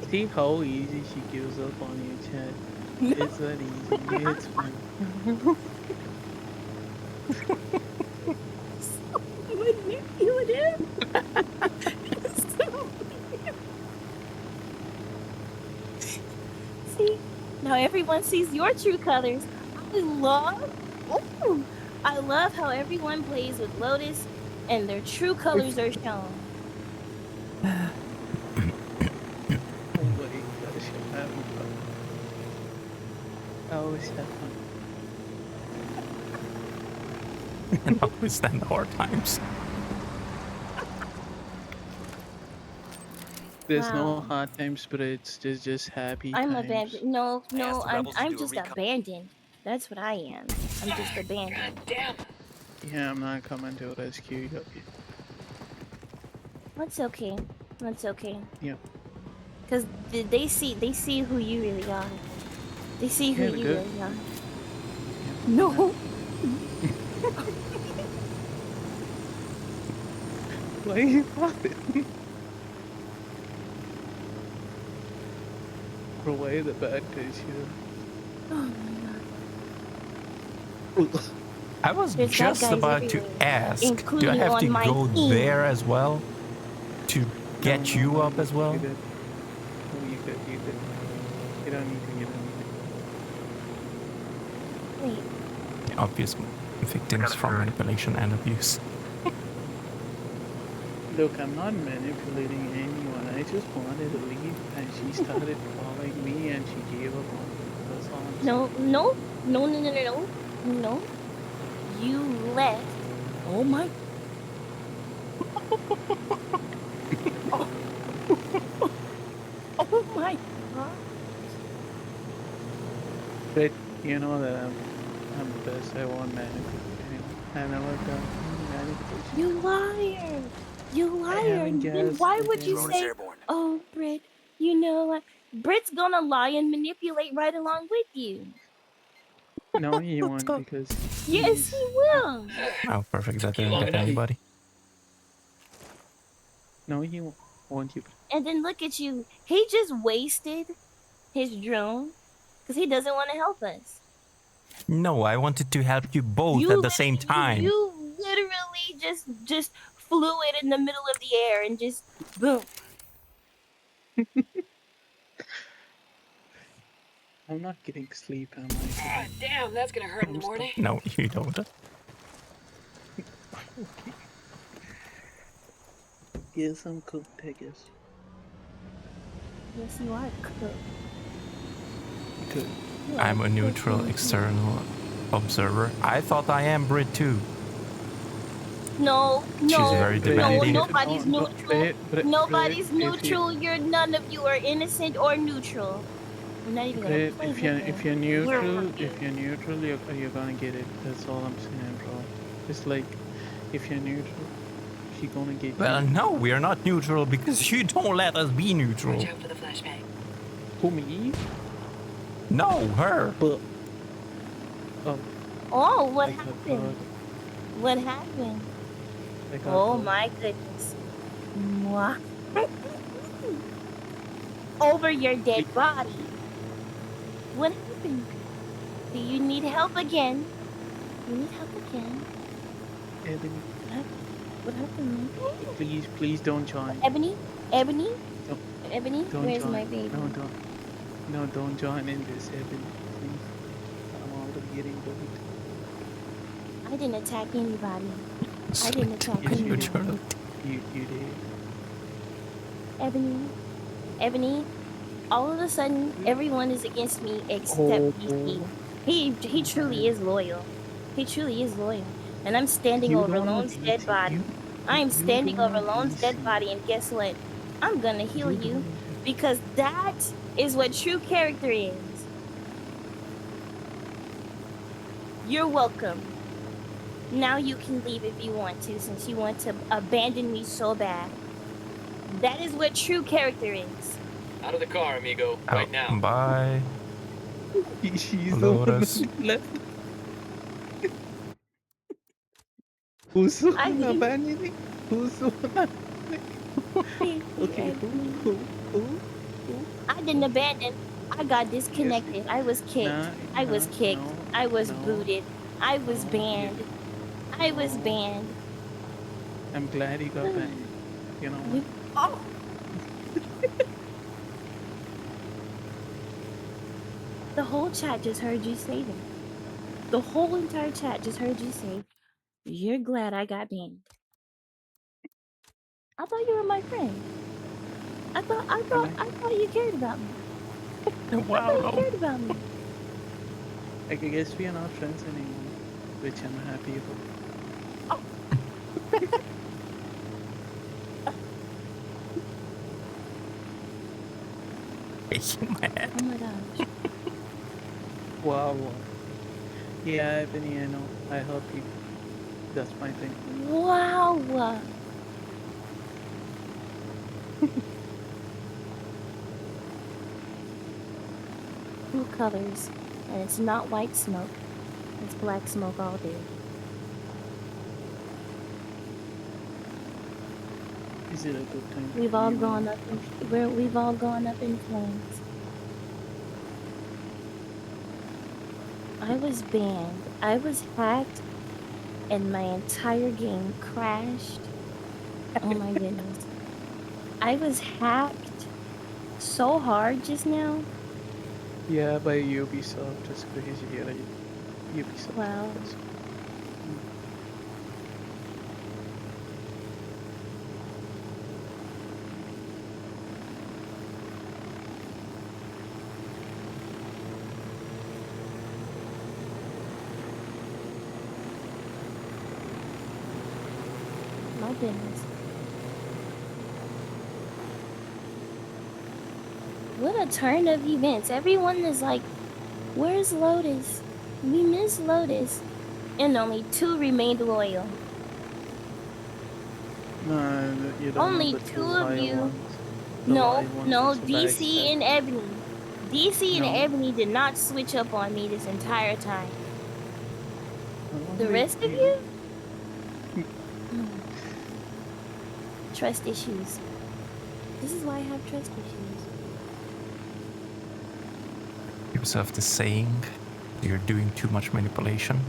B: See how easy she gives up on you, chat. It's that easy. It's fine.
K: Manipulative. See, now everyone sees your true colors. I love how everyone plays with Lotus, and their true colors are shown.
B: I always have fun.
A: And always stand the hard times.
B: There's no hard times, but it's just happy
K: I'm
B: times.
K: abandoned. No, I'm just abandoned. That's what I am. I'm just abandoned.
N: Damn.
B: Yeah, I'm not coming to rescue you.
K: That's okay. That's okay.
B: Yeah.
K: Cause they see who you really are. They see who you really are. No.
B: Why are you laughing? Throw away the bad days here.
K: Oh my god.
A: I was just about to ask, do I have to go there as well? To get you up as well?
B: You good. Oh, you good. You don't need to get anything.
K: Wait.
A: Obvious victims from manipulation and abuse.
B: Look, I'm not manipulating anyone. I just wanted to leave, and she started following me, and she gave up on me. That's all I'm saying.
K: No. You left. Oh my. Oh my god.
B: But you know that I'm the best. I won't manipulate anyone. I never done manipulation.
K: You liar. You liar. Then why would you say, oh, Brit, you know what? Brit's gonna lie and manipulate right along with you.
B: No, he won't because...
K: Yes, he will.
A: Oh, perfect. That didn't get anybody.
B: No, he won't. You.
K: And then look at you. He just wasted his drone because he doesn't want to help us.
A: No, I wanted to help you both at the same time.
K: You literally just flew it in the middle of the air and just boom.
B: I'm not getting sleep, am I?
N: Ah, damn, that's gonna hurt in the morning.
A: No, you don't.
B: Yes, I'm cooked, I guess.
K: Yes, you are cooked.
B: Good.
A: I'm a neutral external observer. I thought I am Brit too.
K: No,
A: She's very demanding.
K: No, nobody's neutral. Nobody's neutral. You're none of you are innocent or neutral. I'm not even gonna play
B: if you're neutral, you're gonna get it. That's all I'm saying, bro. It's like if you're neutral, she's gonna get.
A: Well, no, we are not neutral because you don't let us be neutral.
N: Watch out for the flashbang.
B: Who, me?
A: No, her.
B: But.
K: Oh, what happened? What happened? Oh my goodness. Mwah. Over your dead body. What happened? Do you need help again? You need help again?
B: Ebony.
K: What happened?
B: Please don't join.
K: Ebony?
B: Don't.
K: Ebony?
B: Don't
K: Where's
B: join.
K: my baby?
B: No, No, don't join in this, Evan. Please. I'm already getting bullied.
K: I didn't attack anybody. I didn't attack
B: Yes, you
K: anybody.
B: did. You did.
K: Ebony, all of a sudden, everyone is against me except DC. He truly is loyal. He truly is loyal. And I'm standing over Lone's dead body. I'm standing over Lone's dead body, and guess what? I'm gonna heal you because that is what true character is. You're welcome. Now you can leave if you want to, since you want to abandon me so bad. That is what true character is.
N: Out of the car, amigo. Right now.
A: Bye.
B: She's
A: Lotus.
B: left. Who's the
K: I
B: one
K: didn't-
B: abandoning? Who's the one? Okay, who?
K: I didn't abandon. I got disconnected. I was kicked. I was kicked. I was booted. I was banned. I was banned.
B: I'm glad he got banned. You know what?
K: Oh. The whole chat just heard you say that. The whole entire chat just heard you say, "You're glad I got banned." I thought you were my friend. I thought you cared about me.
A: Wow.
K: I thought you cared about me.
B: I guess we are not friends anymore, which I'm happy about.
K: Oh my gosh.
B: Wow. Yeah, Ebony, I know. I help you. That's my thing.
K: Wow. Two colors, and it's not white smoke. It's black smoke all day.
B: Is it a good time?
K: We've all gone up in flames. I was banned. I was hacked, and my entire game crashed. Oh my goodness. I was hacked so hard just now.
B: Yeah, by Ubisoft. It's crazy, right? Ubisoft.
K: Wow. My goodness. What a turn of events. Everyone is like, where's Lotus? We miss Lotus. And only 2 remained loyal.
B: No, you don't
K: Only
B: know the
K: 2 of you.
B: ones.
K: No,
B: that's a
K: DC
B: backstab.
K: and Ebony. DC and
B: No.
K: Ebony did not switch up on me this entire time.
B: Oh,
K: The rest of you? Trust issues. This is why I have trust issues.
A: Ubisoft is saying you're doing too much manipulation.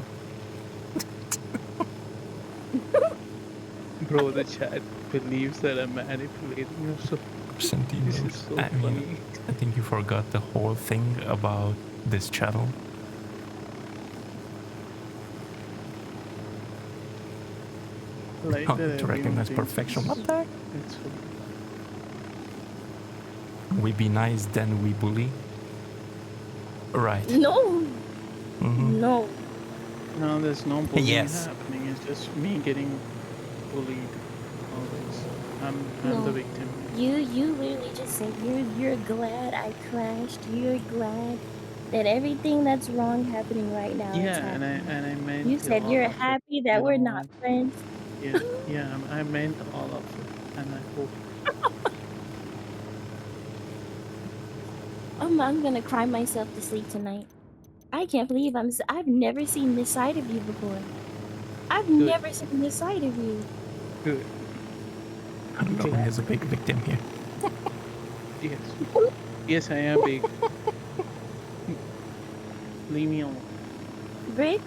B: Bro, the chat believes that I'm manipulating you, so this is so
A: I
B: funny.
A: mean, I think you forgot the whole thing about this channel.
B: Like
A: Not
B: that
A: to recognize
B: everyone
A: perfection.
B: thinks
A: What the heck?
B: it's funny.
A: We be nice, then we bully. Right.
K: No.
A: Mhm.
K: No.
B: No, there's no bullying
A: Yes.
B: happening. It's just me getting bullied always. I'm
K: No.
B: the victim.
K: You literally just said you're glad I crashed. You're glad that everything that's wrong happening right now is
B: Yeah,
K: happening.
B: and I meant
K: You
B: it
K: said
B: all
K: you're
B: of it,
K: happy that
B: you
K: we're
B: know,
K: not friends.
B: Yeah, I meant all of it, and I hope.
K: I'm gonna cry myself to sleep tonight. I can't believe I've never seen this side of you before. I've never seen this side of you.
B: Good.
A: Logan is a big victim here.
B: Yes. Yes, I am big. Leave me alone.
K: Brit,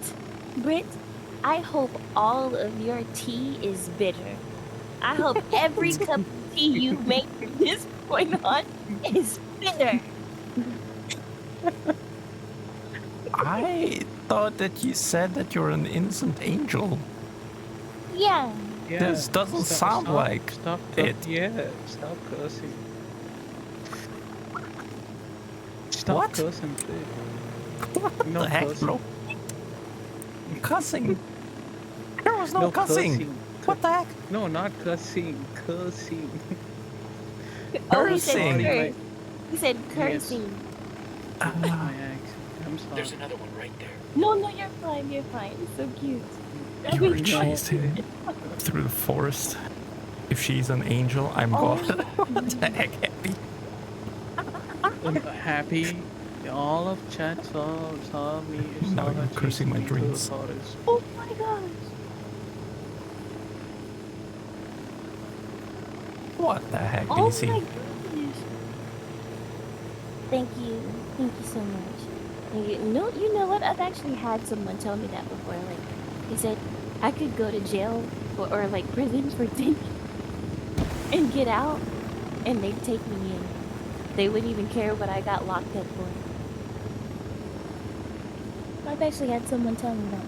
K: I hope all of your tea is bitter. I hope every cup of tea you make from this point on is bitter.
A: I thought that you said that you're an innocent angel.
K: Yeah.
B: Yeah.
A: This doesn't sound like it.
B: Yeah, stop cursing. Stop
A: What?
B: cursing, please.
A: What
B: No
A: the heck,
B: cussing.
A: bro? Cussing? There was no cussing. What the heck?
B: No, not cussing. Cursing.
K: Oh, he said
A: Cursing.
K: curse. He said cursing.
B: My accent. I'm sorry.
N: There's another one right there.
K: No, you're fine. You're fine. It's so cute.
A: You were chasing through the forest. If she's an angel, I'm God. What the heck, Happy?
B: I'm happy. All of chat saw me.
A: Now you're cursing my dreams.
K: Oh my gosh.
A: What the heck,
K: Oh
A: DC?
K: my goodness. Thank you. Thank you so much. No, you know what? I've actually had someone tell me that before. Like, he said I could go to jail or like prison for 10 and get out, and they'd take me in. They wouldn't even care what I got locked up for. I've actually had someone tell me that.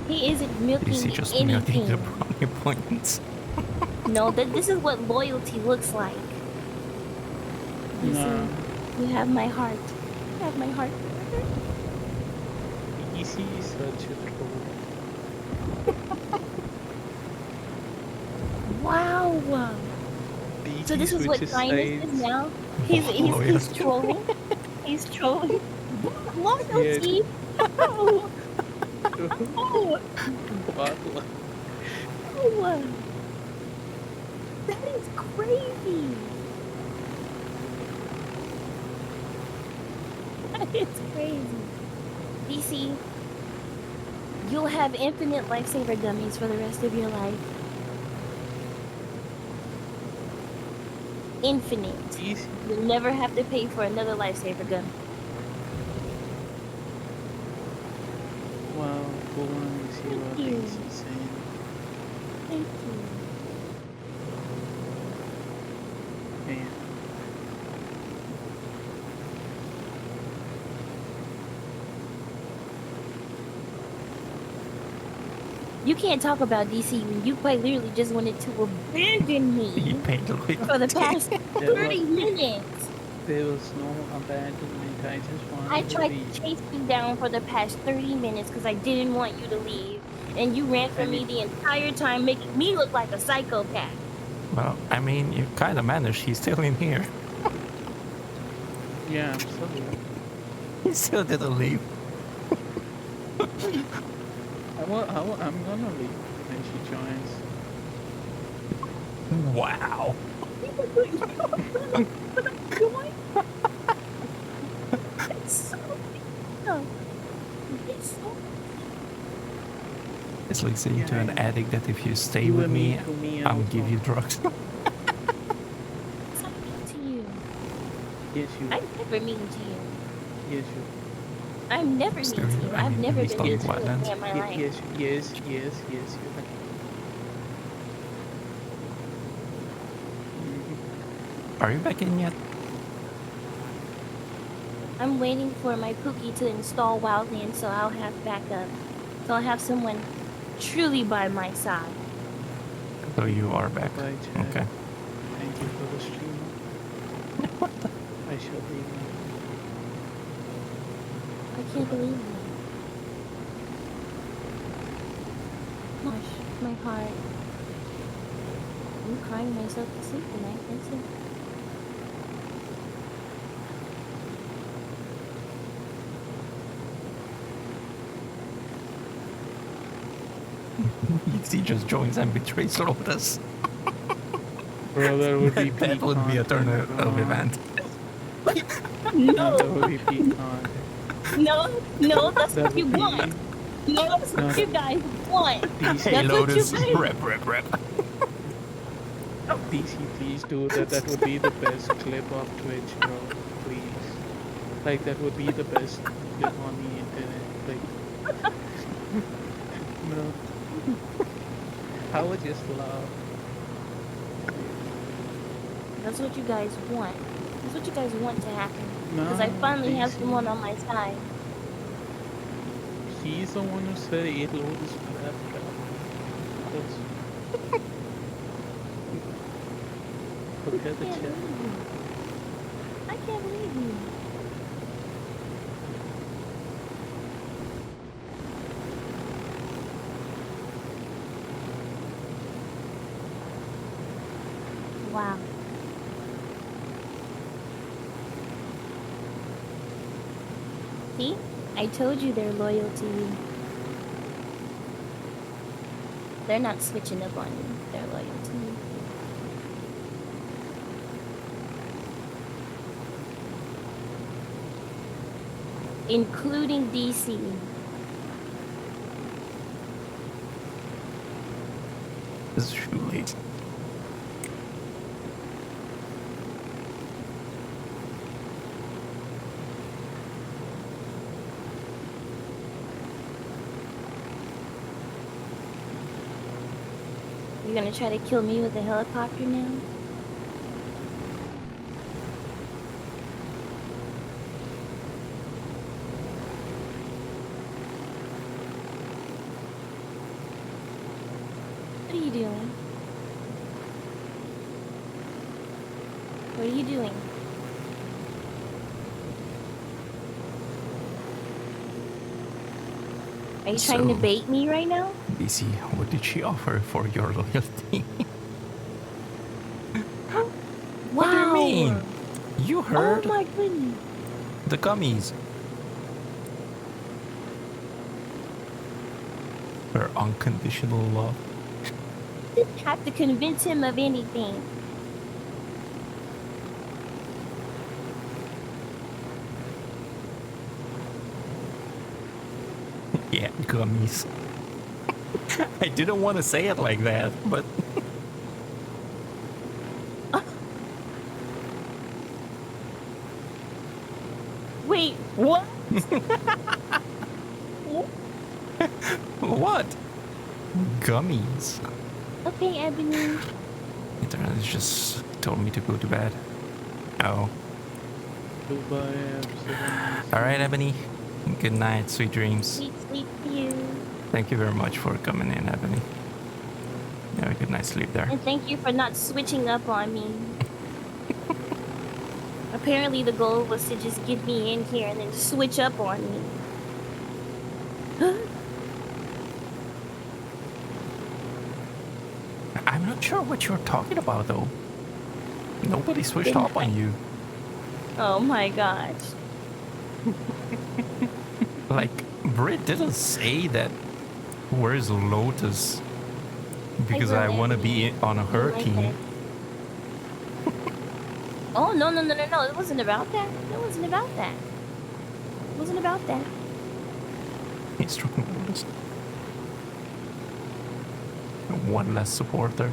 K: He isn't milking
A: DC just milking
K: anything.
A: the brownie points.
K: No, this is what loyalty looks like.
B: No.
K: You have my heart. You have my heart.
B: Easy is such a troll.
K: Wow. So this is what kindness is now. He's trolling. He's trolling. Loyalty. Oh. Oh. Oh. That is crazy. That is crazy. DC, you'll have infinite lifesaver gummies for the rest of your life. Infinite. You'll never have to pay for another lifesaver gummy.
B: Wow, go on and see what he's saying.
K: Thank you.
B: Man.
K: You can't talk about DC when you quite literally just wanted to abandon me for the past 30 minutes.
B: There was no abandonment. I just wanted
K: I
B: to
K: tried
B: leave.
K: to chase you down for the past 30 minutes because I didn't want you to leave. And you ran from me the entire time, making me look like a psychopath.
A: Well, I mean, you kind of managed. He's still in here.
B: Yeah, I'm sorry.
A: He still didn't leave.
B: I'm gonna leave when she joins.
A: Wow.
K: It's so
A: It's like saying to an addict that if you stay with me, I'll give you drugs.
K: to you.
B: Yes, you.
K: I'm never mean to you.
B: Yes, you.
K: I'm never mean to you. I've never been mean to you in my life.
B: Yes, you.
A: Are you back in yet?
K: I'm waiting for my Pookie to install Wildland so I'll have backup. So I'll have someone truly by my side.
A: So you are back.
B: Right,
A: okay.
B: Thank you for the stream. I shall leave now.
K: I can't believe it. Gosh, my heart. I'm crying myself to sleep tonight. That's it.
A: He just joins and betrays all of us.
B: Bro, that would be
A: That would be a turn of event.
K: No.
B: That would be peak content.
K: No, that's what you want. No, that's what you guys want.
A: Hey, Lotus, rep.
B: DC, please do that. That would be the best clip of Twitch, bro. Please. Like, that would be the best clip on the internet. Like, no. I would just laugh.
K: That's what you guys want. That's what you guys want to happen. Because I finally have someone on my side.
B: He's the one who said 8 load is crap. Look at the chat.
K: I can't believe you. Wow. See? I told you they're loyal to you. They're not switching up on you. They're loyal to you. Including DC.
A: It's too late.
K: You're gonna try to kill me with a helicopter now? What are you doing? What are you doing? Are you trying to bait me right now?
A: DC, what did she offer for your loyalty? What do you mean? You heard?
K: Oh my goodness.
A: The gummies. Her unconditional love.
K: Didn't have to convince him of anything.
A: Yeah, gummies. I didn't want to say it like that, but...
K: Wait, what?
A: What? Gummies.
K: Okay, Ebony.
A: Internet just told me to go to bed. Oh.
B: Goodbye,
A: Alright, Ebony. Good night, sweet dreams.
K: Sweet sleep to you.
A: Thank you very much for coming in, Ebony. Have a good night's sleep there.
K: And thank you for not switching up on me. Apparently the goal was to just get me in here and then switch up on me.
A: I'm not sure what you're talking about, though. Nobody switched up on you.
K: Oh my gosh.
A: Like, Britt didn't say that, where's Lotus? Because I want to be on her team.
K: Oh, no. It wasn't about that. It wasn't about that. It wasn't about that.
A: He's talking Lotus. One less supporter.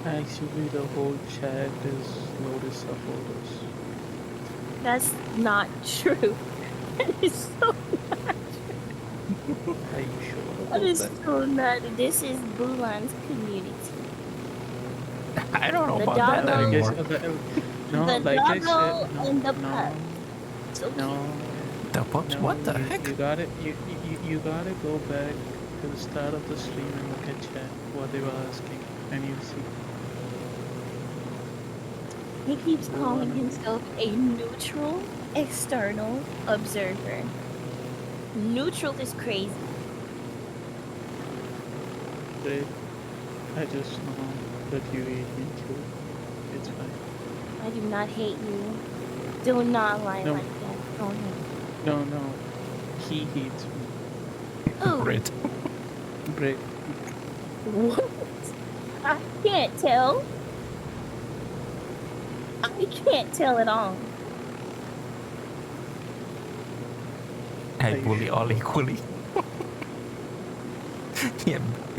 B: Actually, the whole chat is Lotus supporters.
K: That's not true. That is so not true.
B: Are you sure?
K: That is so not. This is Bulan's community.
A: I don't know
K: the
A: about
K: doggo,
A: that anymore.
B: No,
K: the
B: like I
K: doggo
B: said,
K: and the pup.
B: No.
A: The pups? What the heck?
B: You gotta go back to the start of the stream and look at chat, what they were asking, and you see.
K: He keeps calling himself a neutral external observer. Neutral is crazy.
B: Great. I just know that you hate me too. It's fine.
K: I do not hate you. Do not lie
B: No.
K: like that. Don't hate.
B: No. He hates me.
K: Oh.
A: Britt.
B: Britt.
K: What? I can't tell. I can't tell at all.
A: I bully all equally. Yeah,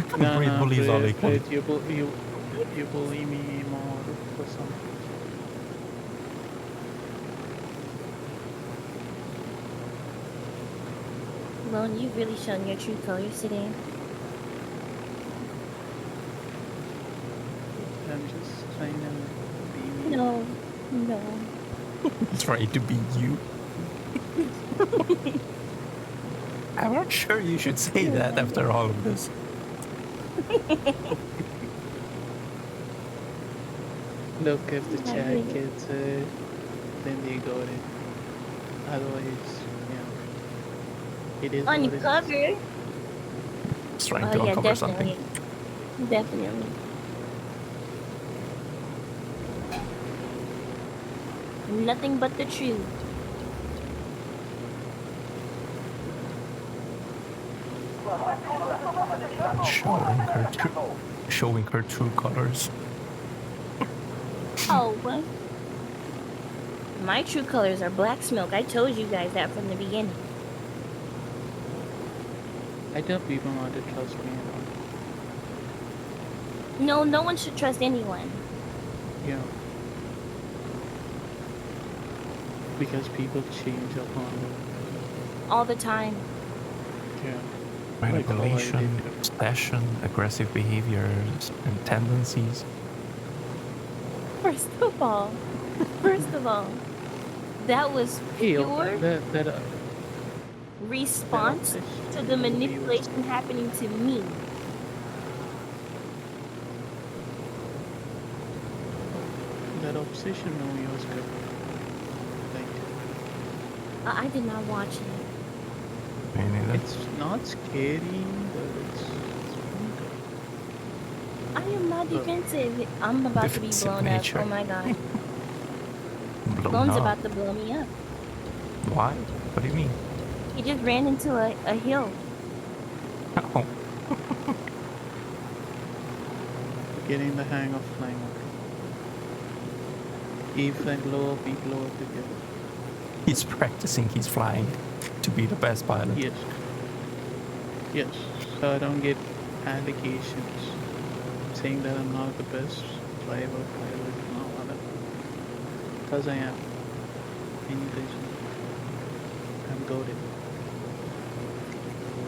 A: Britt bullies all equally.
B: Britt, you bully me more for some.
K: Lone, you've really shown your true colors today.
B: trying to be me?
K: No, no.
A: Try to be you. I'm not sure you should say that after all of this.
B: Look, if the chat gets it, then they got it. Otherwise, yeah. It is what it is.
K: Uncovered?
A: Just trying to uncover something.
K: Definitely. Nothing but the truth.
A: Showing her true colors.
K: Oh, what? My true colors are black smoke. I told you guys that from the beginning.
B: I tell people not to trust me at all.
K: No, no one should trust anyone.
B: Yeah. Because people change upon them.
K: All the time.
B: Yeah.
A: Manipulation, obsession, aggressive behaviors, and tendencies.
K: First of all, that was pure response to the manipulation happening to me.
B: That obsession movie was good.
K: I did not watch it.
B: It's not scary, but it's
K: I am not defensive. I'm about to be blown up. Oh my god. Blown's about to blow me up.
A: Why? What do you mean?
K: He just ran into a hill.
A: Oh.
B: getting the hang of flying up. If I blow up, we blow up together.
A: He's practicing his flying to be the best pilot.
B: Yes. Yes. So I don't get allegations saying that I'm not the best driver, pilot, and all of that. Because I am. Any reason. I'm goated.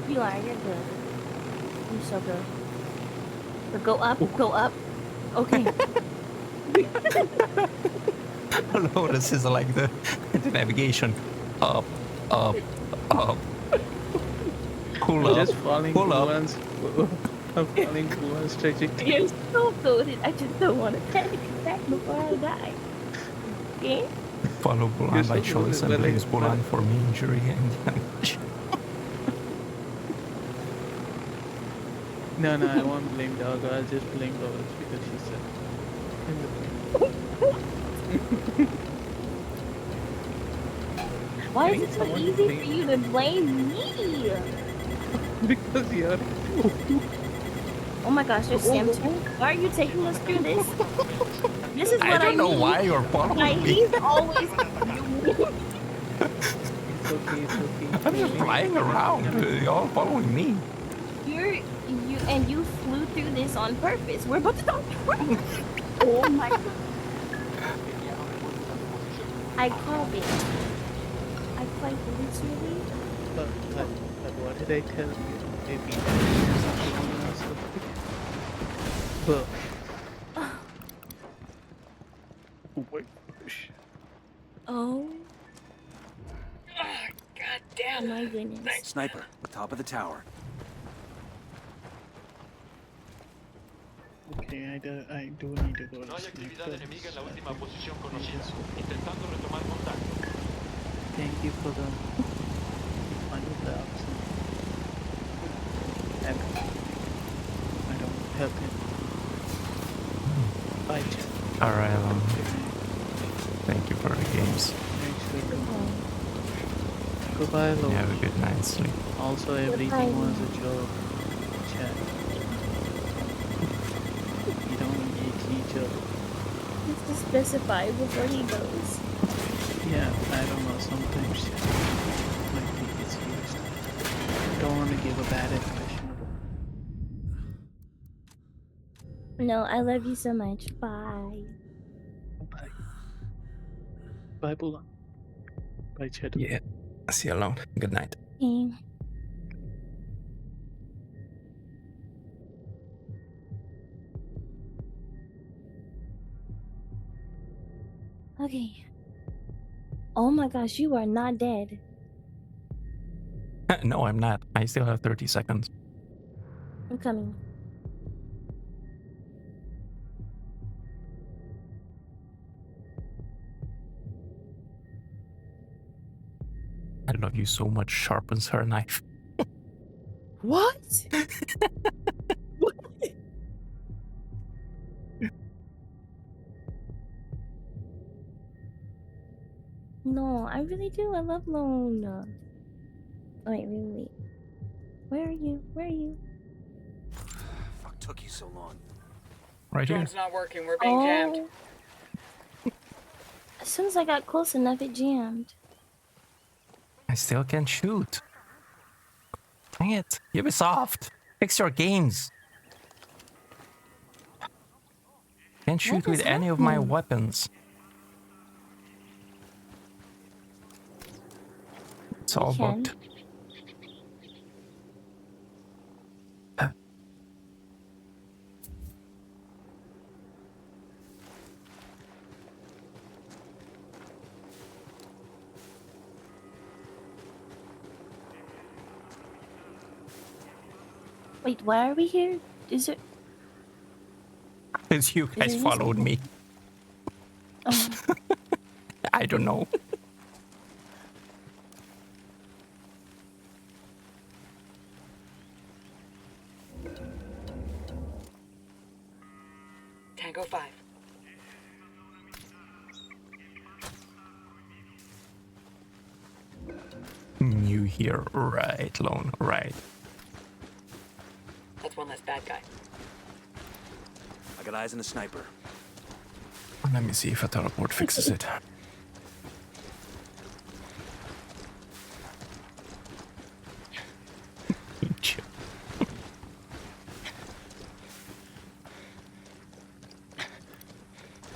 K: You are, you're good. You're so good. But go up, go up. Okay.
A: No, this is like the navigation. Up, up, up. Pull up,
B: Just falling
A: pull up.
B: I'm falling through one trajectory.
K: You're so good. I just don't want to panic attack before I die. Okay?
A: Follow Bulan by choice and blames Bulan for me injury and damage.
B: No, I won't blame dog. I'll just blame Doris because she said in the plane.
K: Why is it so easy for you to blame me?
B: Because you're...
K: Oh my gosh, there's Sam too. Why are you taking us through this? This is what
A: I don't know why you're following me.
K: He's always...
B: It's okay.
A: I'm just flying around. You're all following me.
K: You flew through this on purpose. We're about to go. Oh my god. I called it. I quite literally.
B: But what did I tell you? Maybe something else. But wait.
K: Oh.
N: God damn.
K: Oh my goodness.
C: Sniper, top of the tower.
B: Okay, I do need to go to sleep. Thank you for the funny laughs. And I don't help him. Bye, chat.
A: Alright, thank you for the games.
B: Goodbye, Lord.
A: Have a good night's sleep.
B: Also, everything was a joke. Chat. You don't engage each other.
K: Just to specify before he goes.
B: Yeah, I don't know. Sometimes might think it's used. Don't want to give a bad impression of it.
K: No, I love you so much. Bye.
B: Bye. Bye, Bulan. Bye, chat.
A: Yeah. See you alone. Good night.
K: Okay. Okay. Oh my gosh, you are not dead.
A: No, I'm not. I still have 30 seconds.
K: I'm coming.
A: I love you so much, sharpens her knife.
K: What? What? No, I really do. I love Lone. Wait, wait. Where are you? Where are you?
C: Fuck took you so long?
A: Right here.
N: Drone's not working. We're being jammed.
K: As soon as I got close enough, it jammed.
A: I still can't shoot. Dang it. Ubisoft. Fix your games. Can't shoot with any of my weapons. It's all booked.
K: Wait, why are we here? Is it?
A: Because you guys followed me.
K: Oh.
A: I don't know.
O: Tango 5.
A: You here, right, Lone, right.
O: That's one less bad guy.
C: I got eyes on a sniper.
A: Let me see if a teleport fixes it.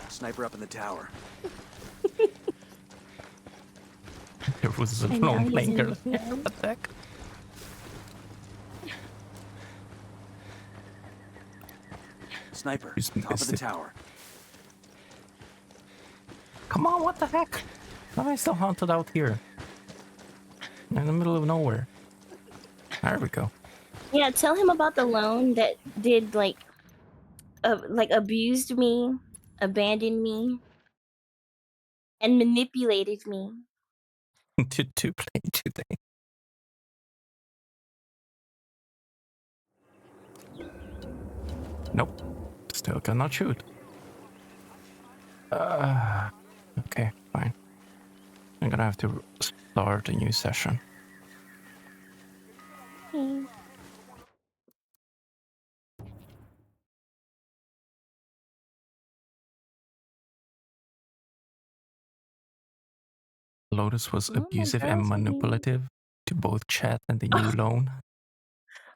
C: Sniper up in the tower.
A: There was a lone blanker. What the heck?
C: Sniper,
A: Just
C: top of
A: missed
C: the
A: it.
C: tower.
A: Come on, what the heck? Why am I still haunted out here? In the middle of nowhere. There we go.
K: Yeah, tell him about the loan that did like abused me, abandoned me, and manipulated me.
A: to play today. Nope. Still cannot shoot. Okay, fine. I'm gonna have to start a new session.
K: Hmm.
A: Lotus was abusive and manipulative to both Chat and the new loan.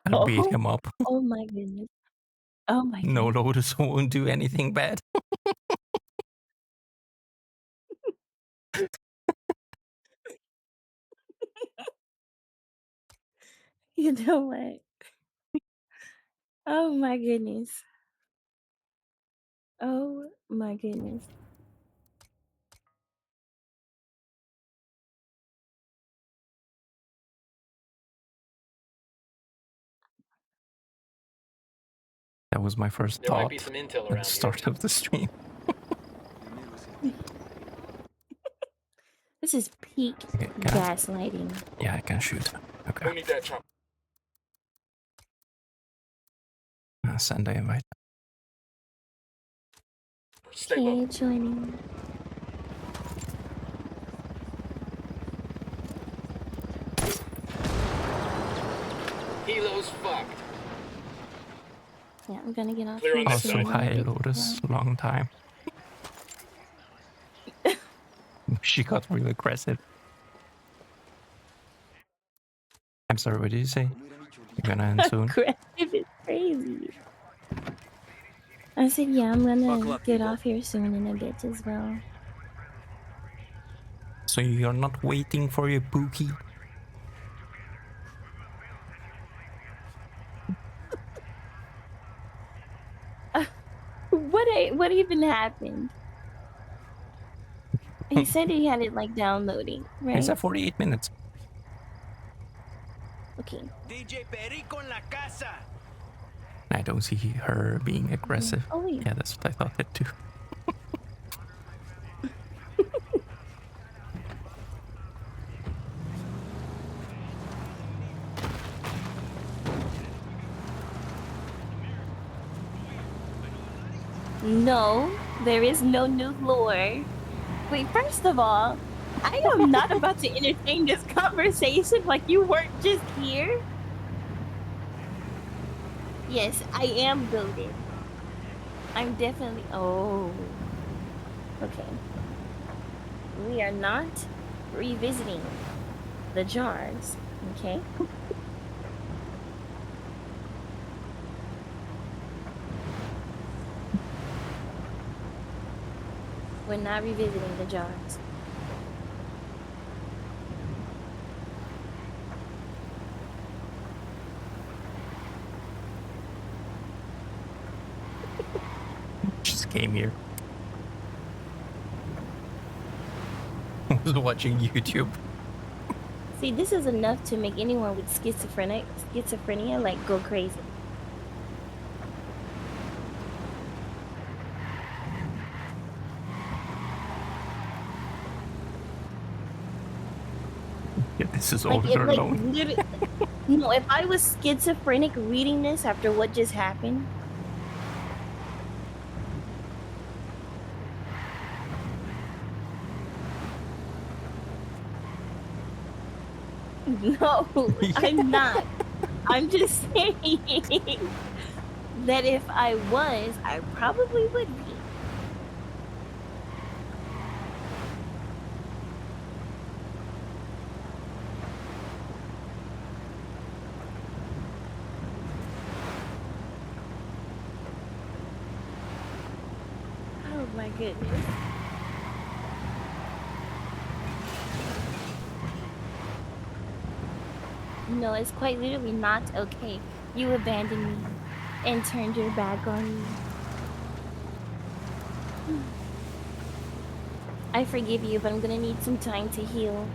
A: I'll beat him up.
K: Oh my goodness. Oh my
A: No,
K: goodness.
A: Lotus won't do anything bad.
K: You know what? Oh my goodness. Oh my goodness.
A: That was my first
N: There might
A: thought
N: be some intel
A: at
N: around
A: the start of the stream.
K: This is peak gaslighting.
A: Yeah, I can shoot. Okay.
N: Who need that chop?
A: Send the invite.
K: Okay, joining.
N: Helo's fucked.
K: Yeah, I'm gonna get off.
N: Clear on
K: here
N: this
A: Also,
K: soon.
A: hi, Lotus. Long time. She got really aggressive. I'm sorry, what did you say? You're gonna end soon?
K: Aggressive is crazy. I said, yeah, I'm gonna get off here soon in a bit as well.
A: So you're not waiting for your Pookie?
K: What even happened? He said he had it like downloading, right?
A: It's at 48 minutes.
K: Okay.
C: DJ Perico en la casa.
A: I don't see her being aggressive.
K: Oh, wait.
A: Yeah, that's what I thought that too.
K: No, there is no new lore. Wait, first of all, I am not about to entertain this conversation like you weren't just here. Yes, I am goated. I'm definitely... Oh. Okay. We are not revisiting the jars, okay? We're not revisiting the jars.
A: Just came here. Was watching YouTube.
K: See, this is enough to make anyone with schizophrenia like go crazy.
A: Yeah, this is all her alone.
K: No, if I was schizophrenic reading this after what just happened. No, I'm not. I'm just saying that if I was, I probably would be. Oh my goodness. No, it's quite literally not okay. You abandoned me and turned your back on me. I forgive you, but I'm gonna need some time to heal.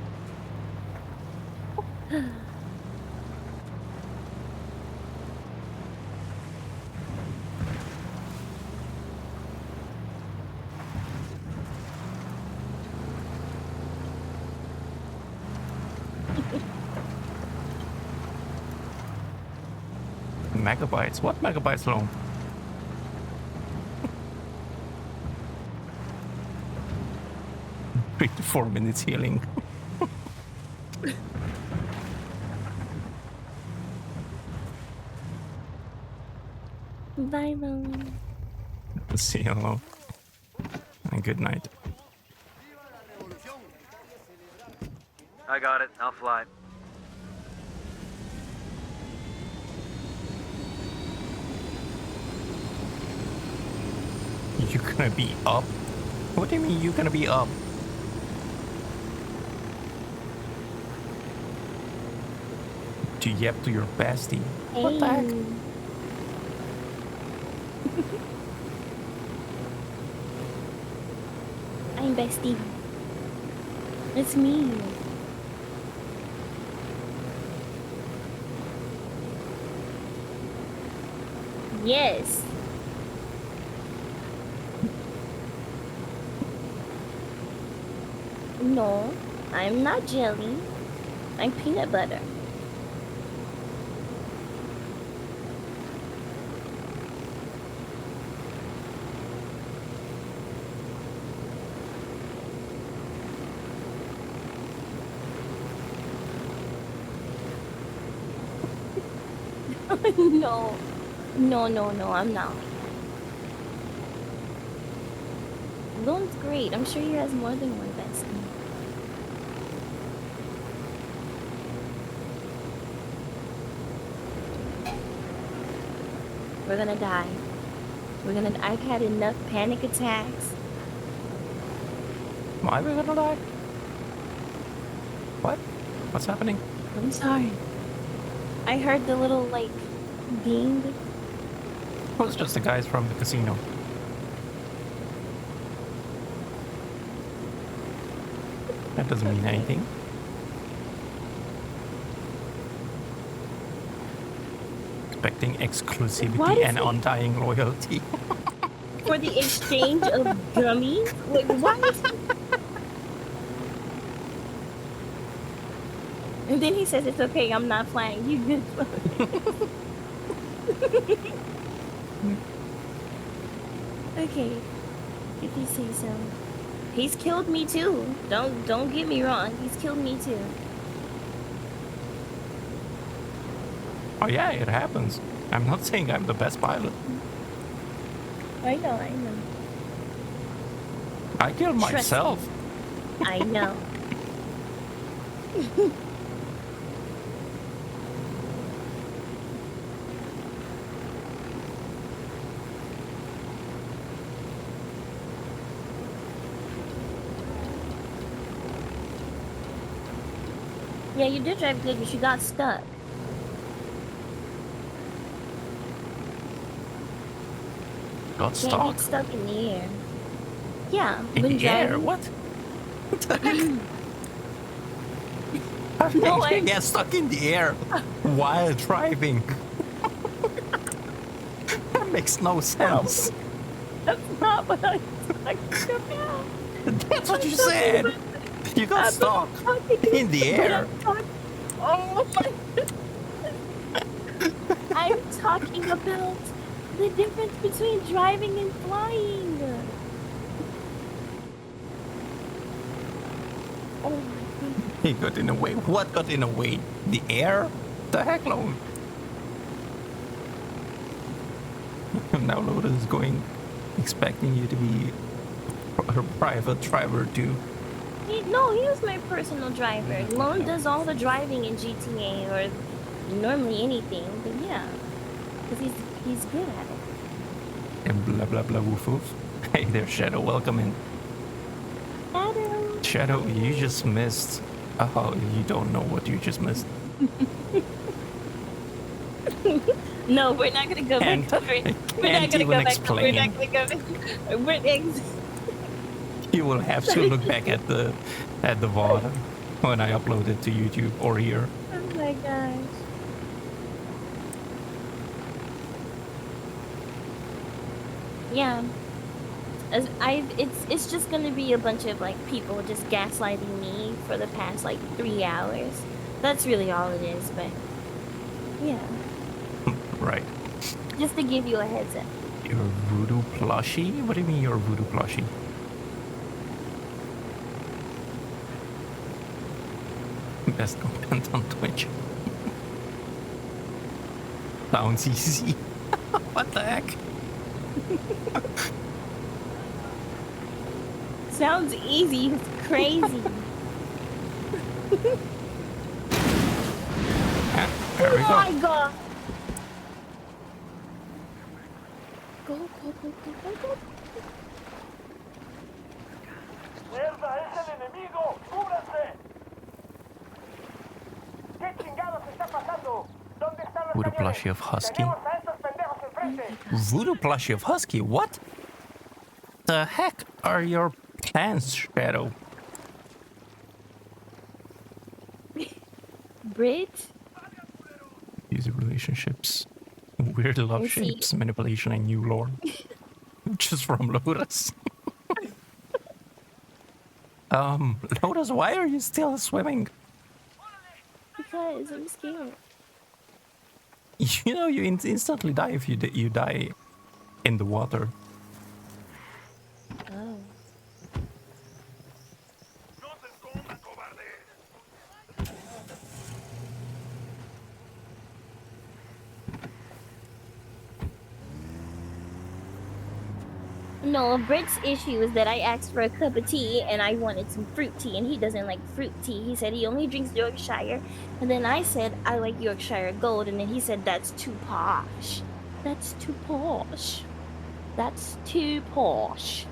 A: Megabytes? What megabytes long? 3 to 4 minutes healing.
K: Bye, Lone.
A: Say hello. And good night.
C: I got it. I'll fly.
A: You're gonna be up? What do you mean you're gonna be up? To yap to your bestie.
K: Hey.
A: What the heck?
K: I'm bestie. It's me. Yes. No, I'm not jelly. I'm peanut butter. No. No, I'm not. Lone's great. I'm sure he has more than one bestie. We're gonna die. I've had enough panic attacks.
A: Why are we gonna die? What? What's happening?
K: I'm sorry. I heard the little, like, ding.
A: It was just the guys from the casino. That doesn't mean anything. Expecting exclusivity and undying loyalty.
K: For the exchange of gummies? Like, what? And then he says, it's okay, I'm not flying. You good. Okay, if you say so. He's killed me too. Don't get me wrong. He's killed me too.
A: Oh yeah, it happens. I'm not saying I'm the best pilot.
K: I know.
A: I killed myself.
K: I know. Yeah, you did drive good, but you got stuck.
A: Got stuck?
K: Yeah, stuck in the air. Yeah,
A: in
K: when
A: the air? What? What the heck? How did I get stuck in the air while driving? That makes no sense.
K: That's not what I'm talking about.
A: That's what you said. You got stuck in the air.
K: Oh my! I'm talking about the difference between driving and flying. Oh my goodness.
A: He got in the way. What got in the way? The air? The heck, no. Now Lotus is going, expecting you to be her private driver too.
K: No, he was my personal driver. Lone does all the driving in GTA or normally anything, but yeah, because he's good at it.
A: And blah blah blah woof woof. Hey there, Shadow. Welcome in. Shadow, you just missed. Oh, you don't know what you just missed.
K: No, we're not gonna go back. We're not gonna go back. We're not gonna go back.
A: You will have to look back at the VOD when I upload it to YouTube or here.
K: Oh my gosh. Yeah. It's just gonna be a bunch of like people just gaslighting me for the past like 3 hours. That's really all it is, but yeah.
A: Right.
K: Just to give you a heads up.
A: You're a voodoo plushie? What do you mean you're a voodoo plushie? Best content on Twitch. Sounds easy. What the heck?
K: Sounds easy. It's crazy.
A: There we
K: oh
A: go.
K: my god. Go.
D: ¡Mierda! ¡Es el enemigo! ¡Cúbranse! ¿Qué chingados está pasando? ¿Dónde están los
A: Voodoo
D: cañones?
A: plushie of Husky.
D: Tenemos a estos pendejos enfrente.
A: Voodoo plushie of Husky? What? The heck are your plans, Shadow?
K: Bridge?
A: User relationships, weird love shapes, manipulation, and new lore. Just from Lotus. Lotus, why are you still swimming?
K: Because I'm scared.
A: You know, you instantly die if you die in the water.
K: Oh. No, Britt's issue is that I asked for a cup of tea and I wanted some fruit tea, and he doesn't like fruit tea. He said he only drinks Yorkshire, and then I said I like Yorkshire Gold, and then he said that's too posh. That's too posh. That's too posh.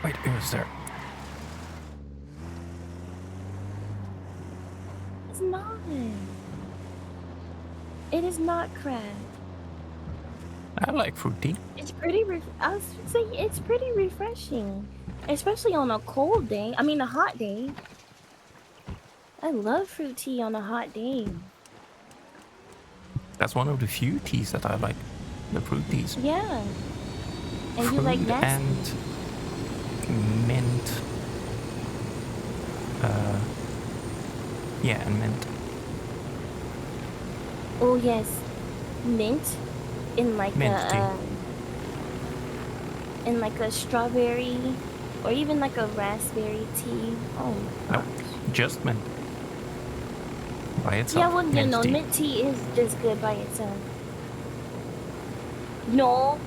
A: Wait, it was there.
K: It's not. It is not crab.
A: I like fruit tea.
K: It's pretty. I was saying it's pretty refreshing, especially on a cold day. I mean, a hot day. I love fruit tea on a hot day.
A: That's one of the few teas that I like. The fruit teas.
K: Yeah. And
A: fruit
K: you like nasty.
A: And mint. Yeah, and mint.
K: Oh yes, mint in like
A: mint
K: in like a strawberry or even like a raspberry tea. Oh my gosh.
A: Nope, just mint. By itself.
K: Yeah, well,
A: mint tea.
K: Mint tea is just good by itself. No.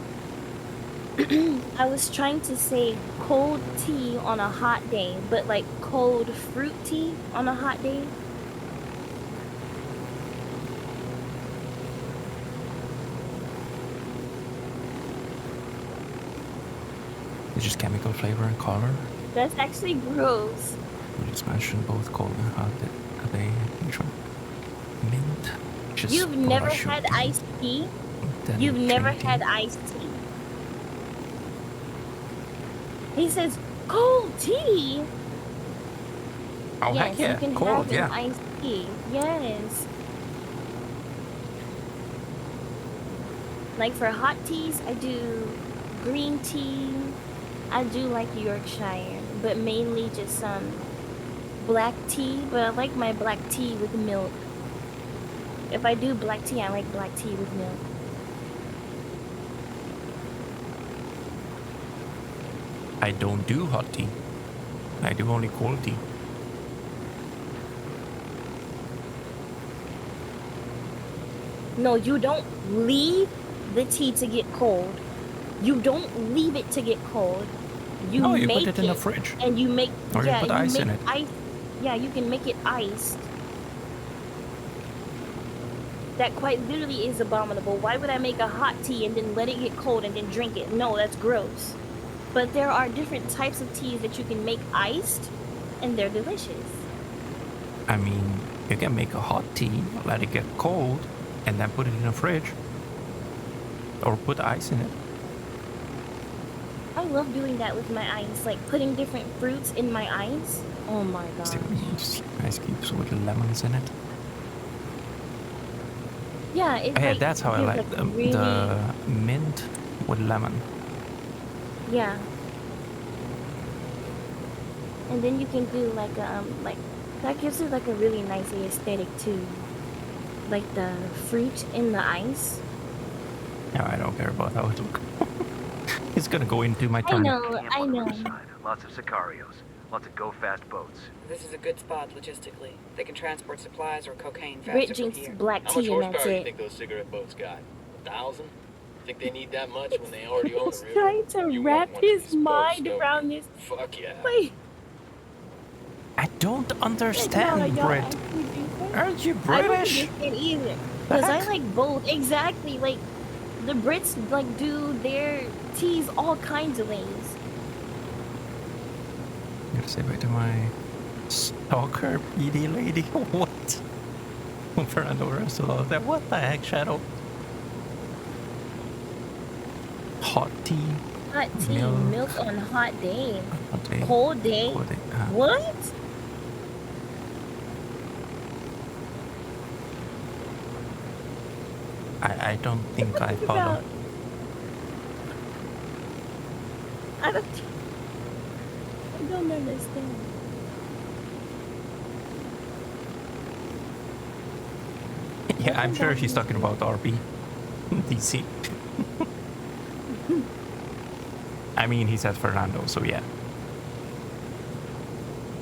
K: I was trying to say cold tea on a hot day, but like cold fruit tea on a hot day.
A: It's just chemical flavor and color.
K: That's actually gross.
A: You just mentioned both cold and hot. Are they neutral? Mint. Just
K: You've never had iced tea? You've never had iced tea? He says cold tea.
A: Oh,
K: yes,
A: heck yeah,
K: you can
A: cold,
K: have
A: yeah.
K: an iced tea. Yes. Like for hot teas, I do green tea. I do like Yorkshire, but mainly just black tea. But I like my black tea with milk. If I do black tea, I like black tea with milk.
A: I don't do hot tea. I do only cold tea.
K: No, you don't leave the tea to get cold. You don't leave it to get cold. You
A: no, you
K: make
A: put it in the fridge.
K: And you make
A: or
K: yeah,
A: you put ice in it.
K: Yeah, you can make it iced. That quite literally is abominable. Why would I make a hot tea and then let it get cold and then drink it? No, that's gross. But there are different types of teas that you can make iced, and they're delicious.
A: I mean, you can make a hot tea, let it get cold, and then put it in the fridge. Or put ice in it.
K: I love doing that with my ice, like putting different fruits in my ice. Oh my gosh.
A: Ice cubes with lemons in it.
K: Yeah, it's
A: yeah,
K: like,
A: that's how I like them.
K: really...
A: The mint with lemon.
K: Yeah. And then you can do like that gives it like a really nice aesthetic too. Like the fruit in the ice.
A: No, I don't care about how it looks. It's gonna go into my tongue.
K: I know.
D: Lots of Sicarios. Lots of go-fast boats.
O: This is a good spot logistically. They can transport supplies or cocaine faster
K: Brit
O: from
K: drinks
O: here.
K: black
N: How much
K: tea and that's
N: horsepower do you
K: it.
N: think those cigarette boats got? 1,000? Think they need that much when they already own the
K: He's
N: river?
K: trying to
N: You
K: wrap
N: want one of
K: his
N: these
K: mind
N: boats,
K: around this.
N: Fuck yeah.
K: Wait.
A: I don't understand,
K: No,
A: Brit. Aren't you British?
K: I don't understand either. Because I like both. Exactly. Like, the Brits, like, do their teas all kinds of ways.
A: I'm gonna say bye to my stalker PD lady. What? Fernando Russell there. What the heck, Shadow? Hot tea.
K: Hot tea, milk on hot day.
A: Hot day.
K: Cold day.
A: Cold day.
K: What?
A: I don't think I follow.
K: I don't understand.
A: Yeah, I'm sure she's talking about RP. DC. I mean, he said Fernando, so yeah.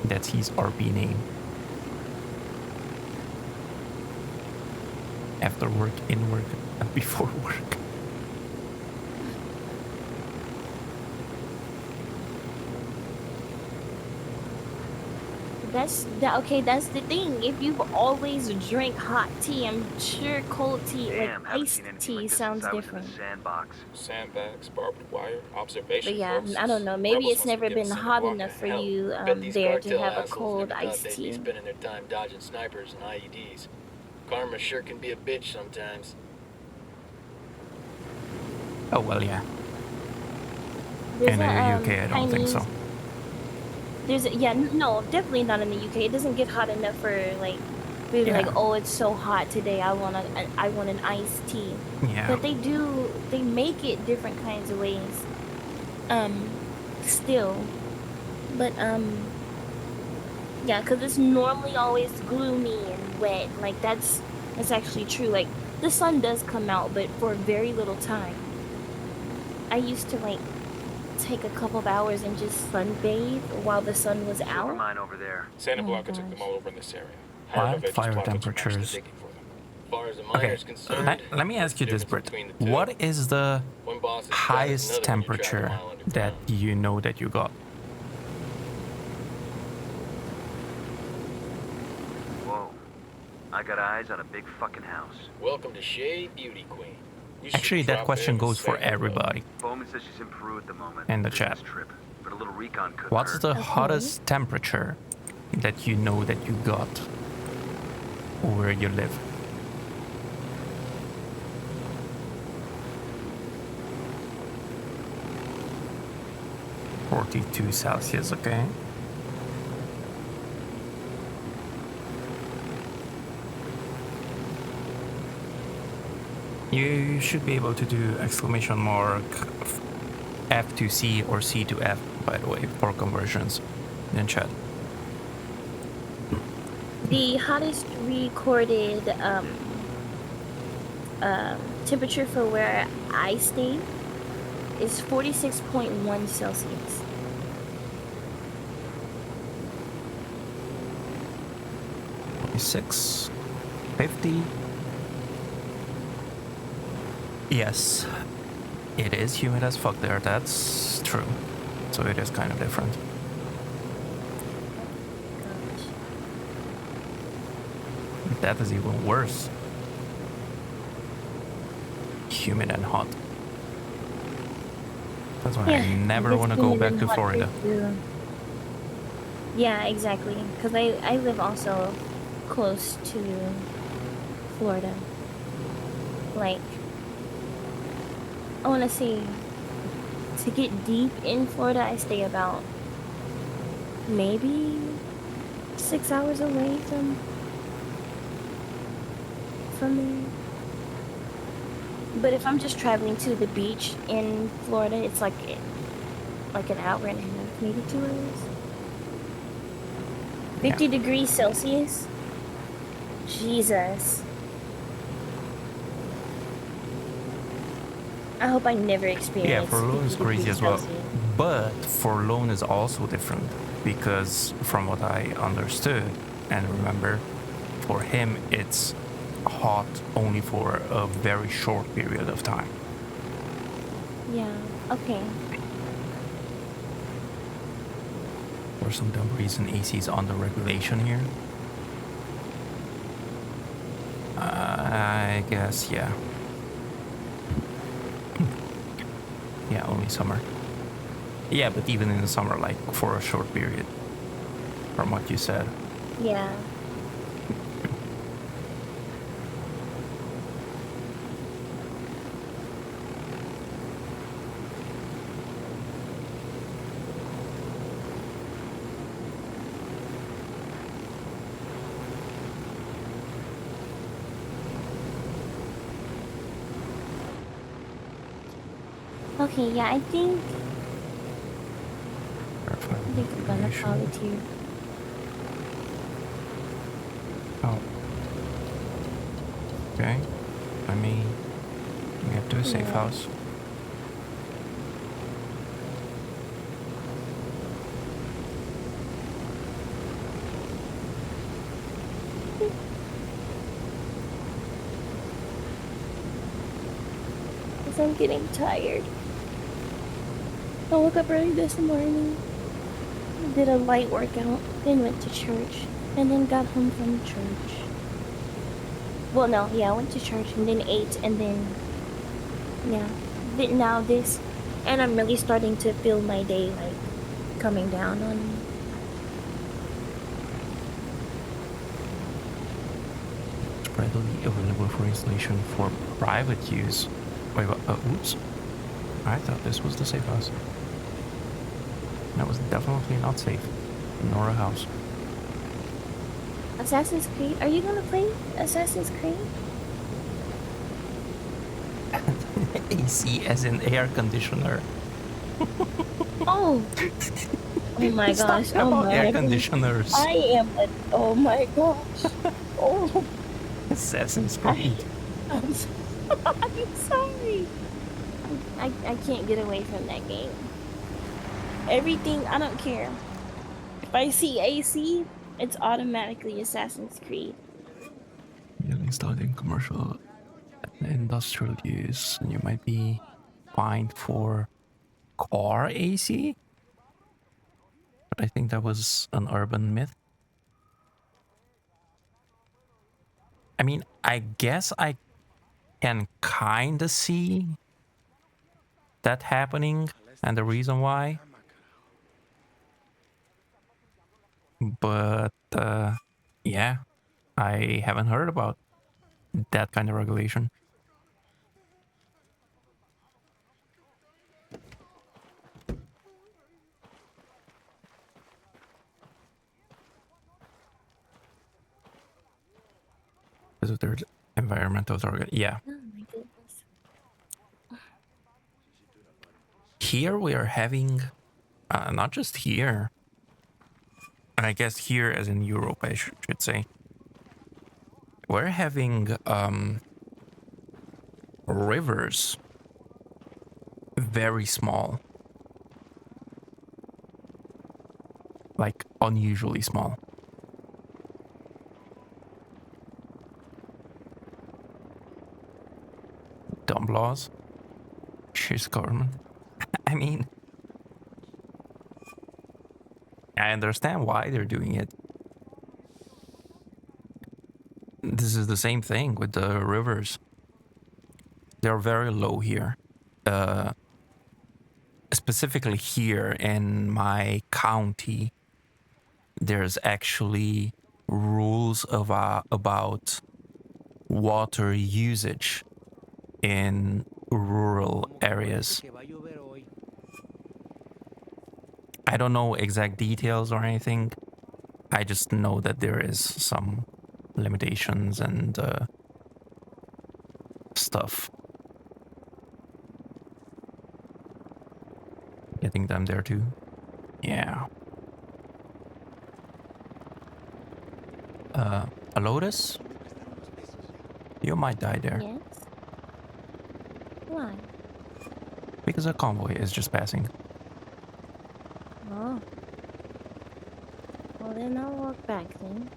A: That's his RP name. After work, in work, and before work.
K: Okay, that's the thing. If you've always drank hot tea, I'm sure cold tea, like iced tea, sounds different.
E: Sandbags, barbed wire, observation.
K: But yeah, I don't know. Maybe it's never been hot enough for you there to have a cold iced tea.
N: They'd be spending their time dodging snipers and IEDs. Karma sure can be a bitch sometimes.
A: Oh, well, yeah.
K: There's
A: In the
K: a
A: UK, I don't think so.
K: No, definitely not in the UK. It doesn't get hot enough for like, be like, oh, it's so hot today. I want an iced tea.
A: Yeah.
K: But they make it different kinds of ways. Still, but yeah, because it's normally always gloomy and wet. Like that's actually true. Like the sun does come out, but for very little time. I used to like take a couple of hours and just sunbathe while the sun was out.
C: Mine over there.
N: Santa Blanca took them all over in this area.
A: Wildfire temperatures. Okay, let me ask you this, Britt. What is the highest temperature that you know that you got?
C: Whoa. I got eyes on a big fucking house.
N: Welcome to Shea, Beauty Queen.
A: Actually, that question goes for everybody
C: Bowman says she's in Peru at the moment.
A: in the chat.
C: Trip, but a little recon could
A: What's
C: hurt.
A: the hottest temperature that you know that you got where you live? -42°C, okay. You should be able to do exclamation mark F to C or C to F, by the way, for conversions in chat.
K: The hottest recorded temperature for where I stay is 46.1 Celsius.
A: Six, 50. Yes, it is humid as fuck there. That's true. So it is kind of different. That is even worse. Humid and hot. That's why I never want to go back to Florida.
K: Yeah, exactly. Because I live also close to Florida. Like, I want to say, to get deep in Florida, I stay about maybe 6 hours away from there. But if I'm just traveling to the beach in Florida, it's like an hour and a half, maybe 2 hours. 50 degrees Celsius? Jesus. I hope I never experience.
A: Yeah, Forlorn is crazy as well. But Forlorn is also different because from what I understood and remember, for him it's hot only for a very short period of time.
K: Yeah, okay.
A: For some dumb reason, AC is under regulation here. I guess, yeah. Yeah, only summer. Yeah, but even in the summer, like for a short period, from what you said.
K: Yeah. Okay, yeah, I think I'm gonna call it here.
A: Oh. Okay. I mean, get to a safe house.
K: Because I'm getting tired. I woke up early this morning, did a light workout, then went to church, and then got home from church. Well, no, yeah, I went to church and then ate, and then, yeah, now this, and I'm really starting to feel my day, like, coming down on me.
A: It's readily available for installation for private use. Wait, oops. I thought this was the safe house. That was definitely not safe. Nor a house.
K: Assassin's Creed? Are you gonna play Assassin's Creed?
A: AC as in air conditioner.
K: Oh! Oh my gosh. Oh my
A: air conditioners.
K: I am a... Oh my gosh. Oh.
A: Assassin's Creed.
K: I'm sorry. I can't get away from that game. Everything, I don't care. If I see AC, it's automatically Assassin's Creed.
A: You're installing commercial and industrial use, and you might be fined for car AC? But I think that was an urban myth. I mean, I guess I can kinda see that happening and the reason why. But yeah, I haven't heard about that kind of regulation. Because of their environmental target, yeah.
K: Oh my goodness.
A: Here we are having, not just here, and I guess here as in Europe, I should say, we're having rivers very small, like unusually small. Dumb laws. Cheers, government. I mean, I understand why they're doing it. This is the same thing with the rivers. They're very low here. Specifically here in my county, there's actually rules about water usage in rural areas. I don't know exact details or anything. I just know that there is some limitations and stuff. Getting them there too. Yeah. A Lotus? You might die there.
K: Yes? Why?
A: Because a convoy is just passing.
K: Oh. Well, then I'll walk back then.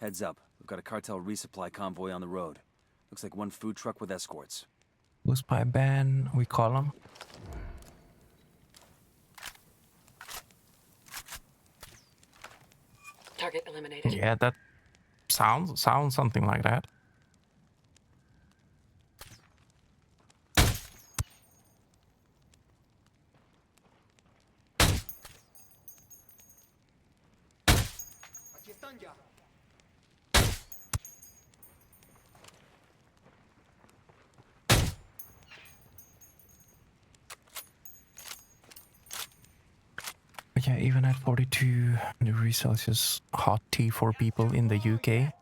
C: Heads up. We've got a cartel resupply convoy on the road. Looks like one food truck with escorts.
A: Loose pipe ban, we call them.
M: Target eliminated.
A: Yeah, that sounds something like that. Yeah, even at 42 degrees Celsius, hot tea for people in the UK.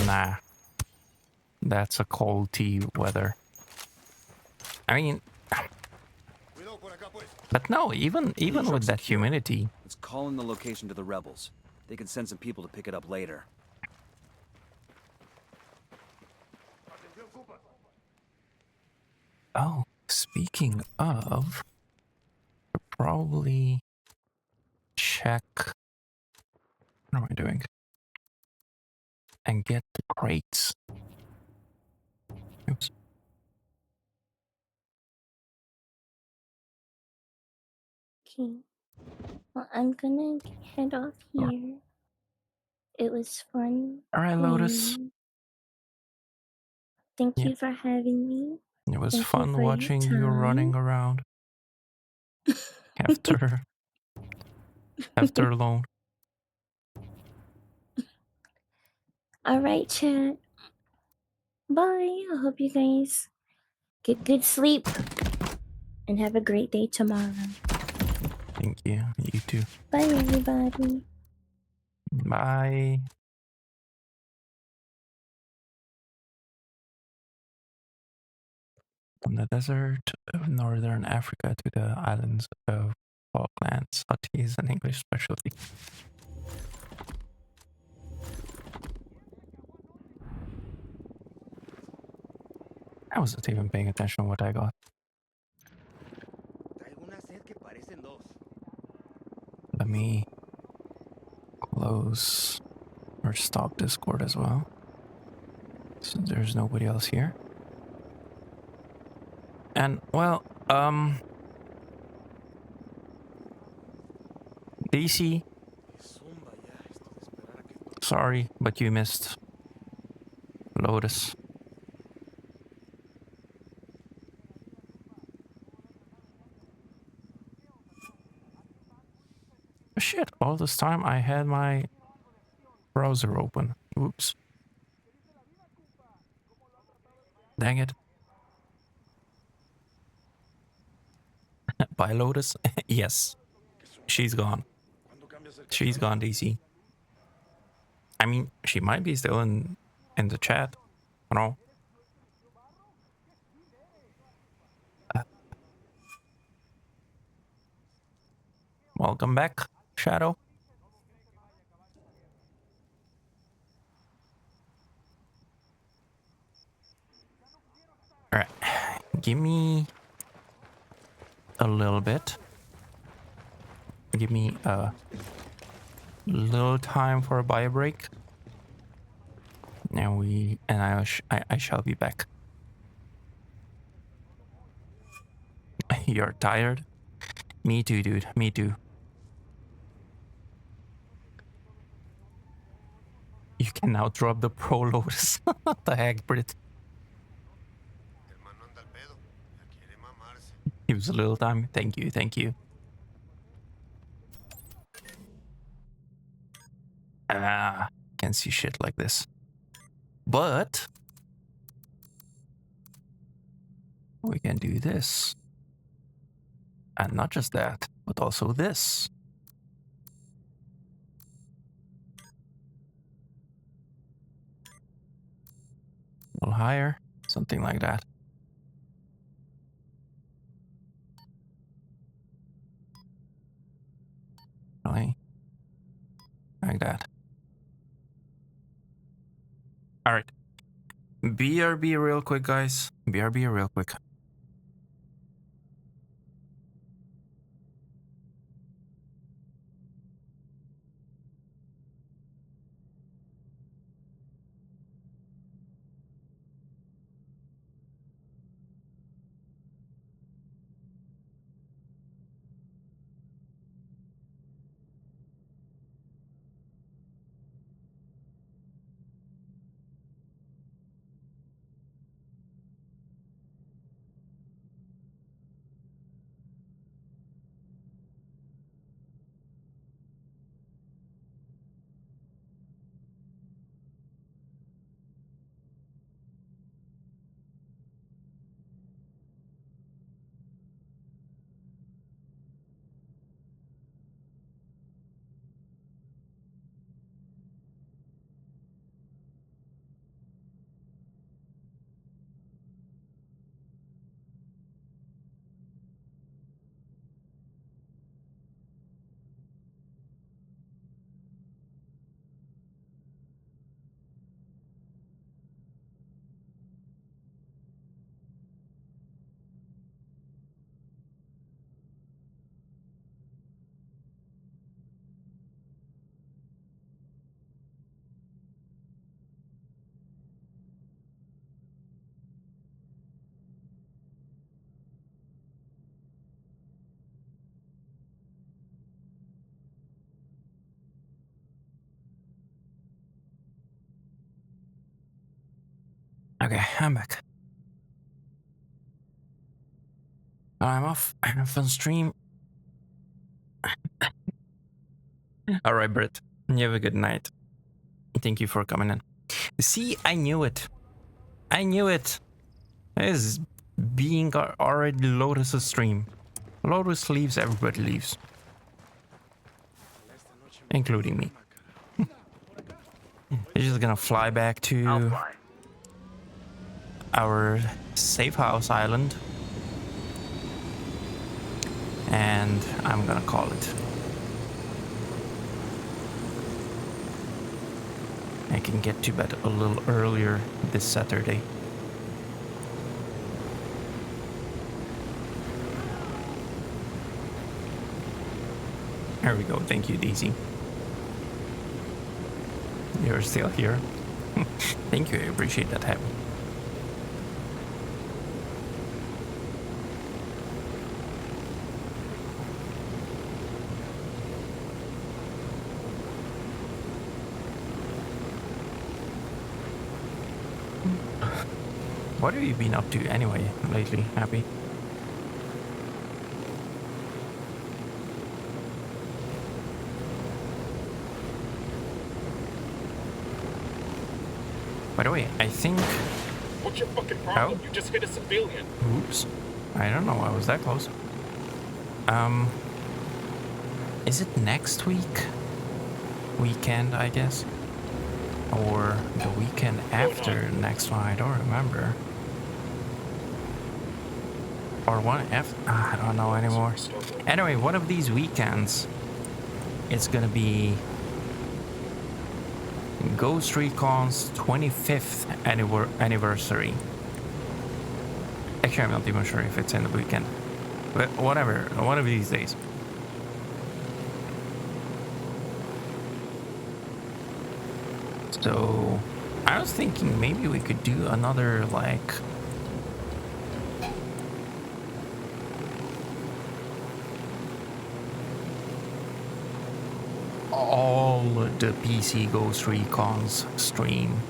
A: Nah, that's a cold tea weather. I mean, but no, even with that humidity.
C: Let's call in the location to the rebels. They can send some people to pick it up later.
A: Oh, speaking of, probably check. What am I doing? And get the crates. Oops.
K: Okay. Well, I'm gonna head off here. It was fun.
A: Alright, Lotus.
K: Thank you for having me.
A: It was
K: Thank
A: fun
K: you for
A: watching
K: your
A: you running
K: time.
A: around after alone.
K: Alright, chat. Bye. I hope you guys get good sleep and have a great day tomorrow.
A: Thank you. You too.
K: Bye, everybody.
A: Bye. From the desert of northern Africa to the islands of Falklands, Hati is an English specialty. I wasn't even paying attention to what I got. Let me close or stop Discord as well. So there's nobody else here. And well, DC, sorry, but you missed Lotus. Shit, all this time I had my browser open. Oops. Dang it. Bye, Lotus. Yes. She's gone. She's gone, DC. I mean, she might be still in the chat. I don't know. Welcome back, Shadow. Alright. Give me a little bit. Give me a little time for a bio break. And I shall be back. You're tired? Me too, dude. Me too. You can now drop the Pro Lotus. What the heck, Brit? Give us a little time. Thank you, thank you. Can't see shit like this. But we can do this. And not just that, but also this. A little higher, something like that. Really? Like that. Alright. BRB real quick, guys. BRB real quick. Okay, I'm back. I'm off. I have fun stream. All right, Britt. You have a good night. Thank you for coming in. See, I knew it. I knew it. This is being already Lotus's stream. Lotus leaves, everybody leaves. Including me. He's just gonna fly back to our safe house island. And I'm gonna call it. I can get to bed a little earlier this Saturday. There we go. Thank you, Daisy. You're still here. Thank you. I appreciate that, Happy. What have you been up to anyway lately, Happy? By the way, I think...
N: What's your fucking problem?
A: Oh?
N: You just hit a civilian.
A: Oops. I don't know. I was that close. Is it next weekend, I guess? Or the weekend after next one? I don't remember. Or one after? I don't know anymore. Anyway, one of these weekends, it's gonna be Ghost Recon's 25th anniversary. Actually, I'm not even sure if it's in the weekend. But whatever, one of these days. So, I was thinking maybe we could do another, like... all the PC Ghost Recon's stream.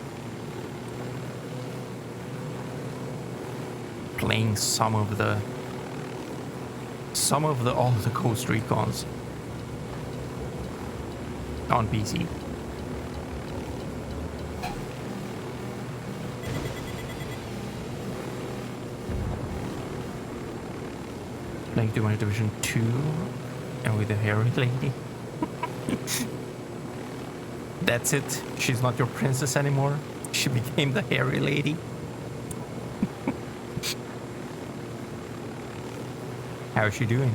A: Playing some of the all the Ghost Recons on PC. Playing Division 2 and with the hairy lady. That's it. She's not your princess anymore. She became the hairy lady. How's she doing?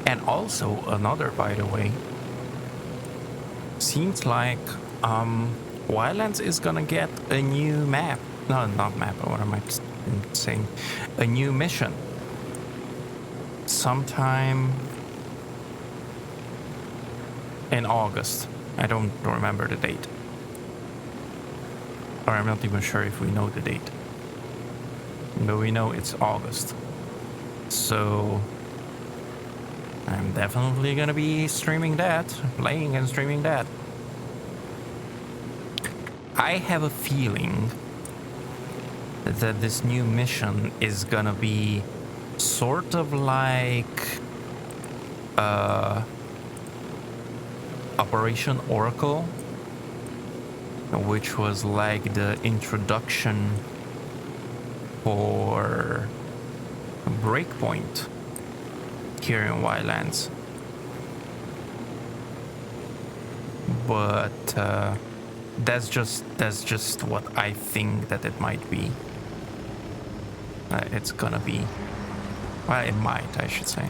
A: And also another, by the way, seems like Wildlands is gonna get a new map. No, not map, what am I saying? A new mission. Sometime in August. I don't remember the date. Or I'm not even sure if we know the date. But we know it's August. So I'm definitely gonna be streaming that, playing and streaming that. I have a feeling that this new mission is gonna be sort of like Operation Oracle, which was like the introduction for Breakpoint here in Wildlands. But that's just what I think that it might be. It's gonna be, well, it might, I should say.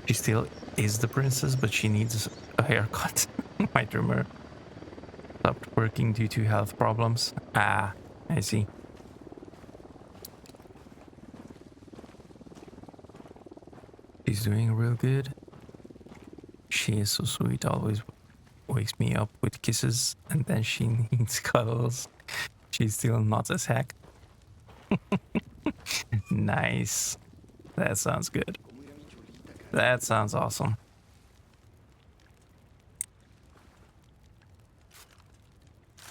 A: She still is the princess, but she needs a haircut. Might remember. Stopped working due to health problems. Ah, I see. She's doing real good. She is so sweet, always wakes me up with kisses, and then she needs cuddles. She's still not as heck. Nice. That sounds good. That sounds awesome.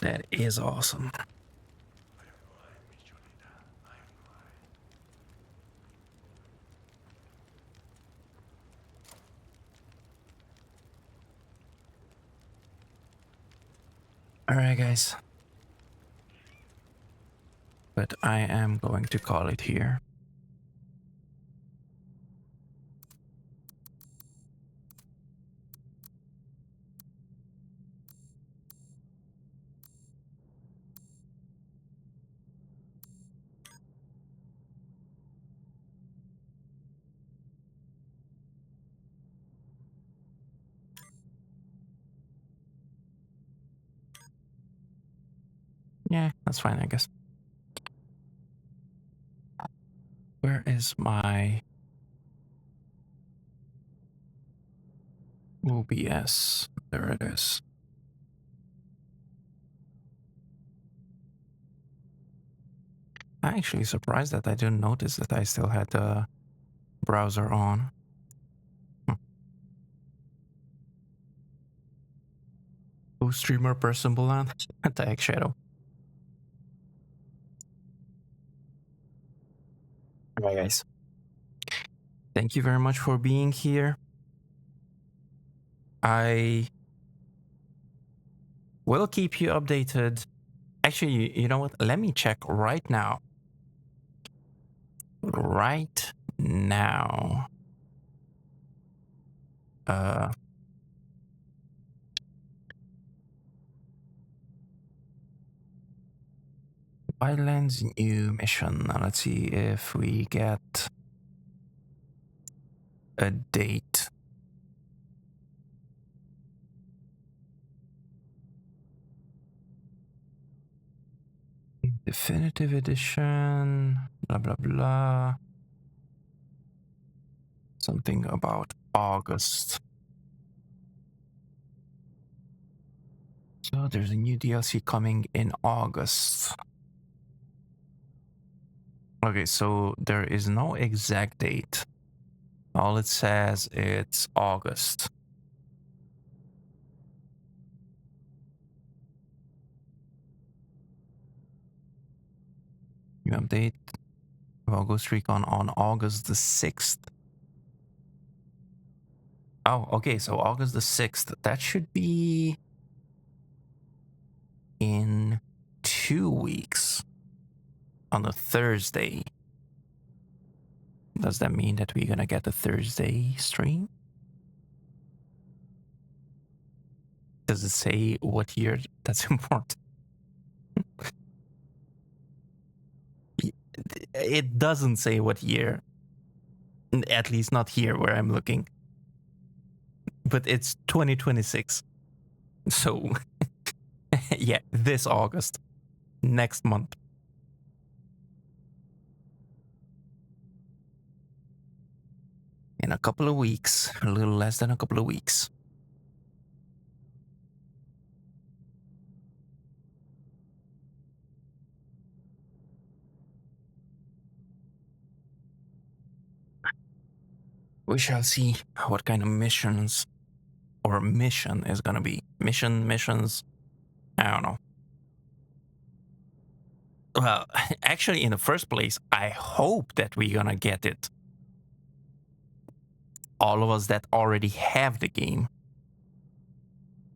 A: That is awesome. Alright, guys. But I am going to call it here. Yeah, that's fine, I guess. Where is my OBS? There it is. I'm actually surprised that I didn't notice that I still had the browser on. Co-streamer person Bulan? Tag Shadow. Alright, guys. Thank you very much for being here. I will keep you updated. Actually, you know what? Let me check right now. Right now. Wildlands new mission. Now let's see if we get a date. Definitive edition, blah blah blah. Something about August. So there's a new DLC coming in August. Okay, so there is no exact date. All it says it's August. New update of Ghost Recon on August the 6th. Oh, okay, so August the 6th. That should be in 2 weeks on a Thursday. Does that mean that we're gonna get a Thursday stream? Does it say what year that's important? It doesn't say what year. At least not here where I'm looking. But it's 2026. So, yeah, this August. Next month. In a couple of weeks. A little less than a couple of weeks. We shall see what kind of missions or mission is gonna be. Missions, I don't know. Well, actually, in the first place, I hope that we're gonna get it. All of us that already have the game.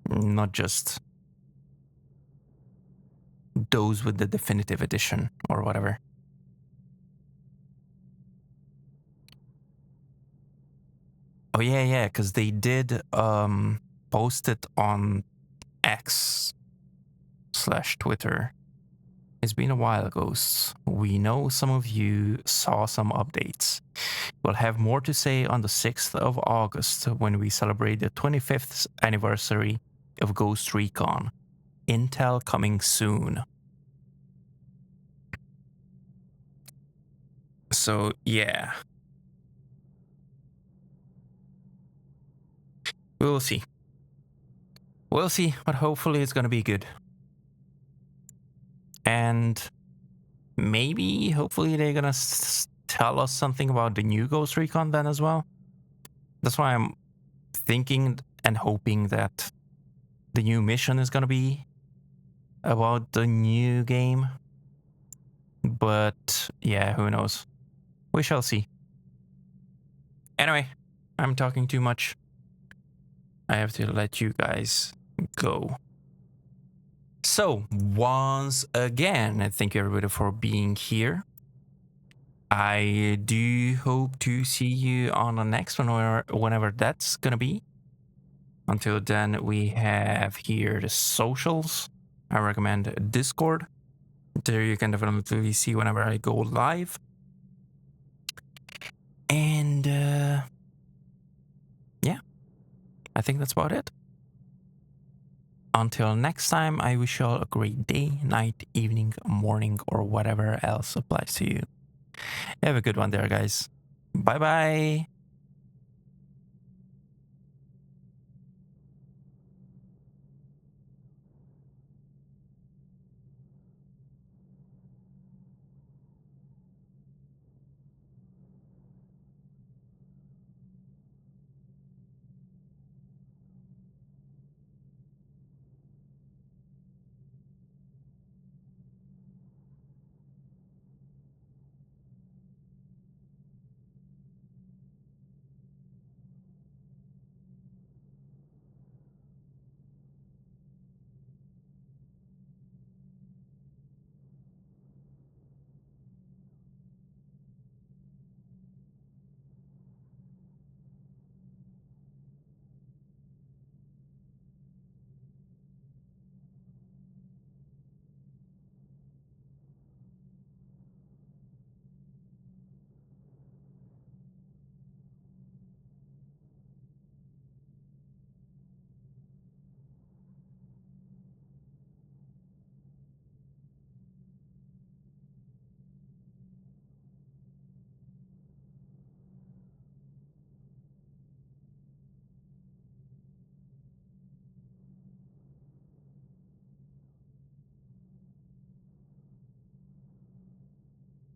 A: Not just those with the definitive edition or whatever. Oh yeah, because they did post it on X/Twitter. It's been a while, Ghosts. We know some of you saw some updates. We'll have more to say on the 6th of August when we celebrate the 25th anniversary of Ghost Recon intel coming soon. So, yeah. We'll see. We'll see, but hopefully it's gonna be good. And maybe, hopefully they're gonna tell us something about the new Ghost Recon then as well. That's why I'm thinking and hoping that the new mission is gonna be about the new game. But yeah, who knows? We shall see. Anyway, I'm talking too much. I have to let you guys go. So, once again, thank you everybody for being here. I do hope to see you on the next one, or whenever that's gonna be. Until then, we have here the socials. I recommend Discord. There you can definitely see whenever I go live. And yeah, I think that's about it. Until next time, I wish you all a great day, night, evening, morning, or whatever else applies to you. Have a good one there, guys. Bye-bye.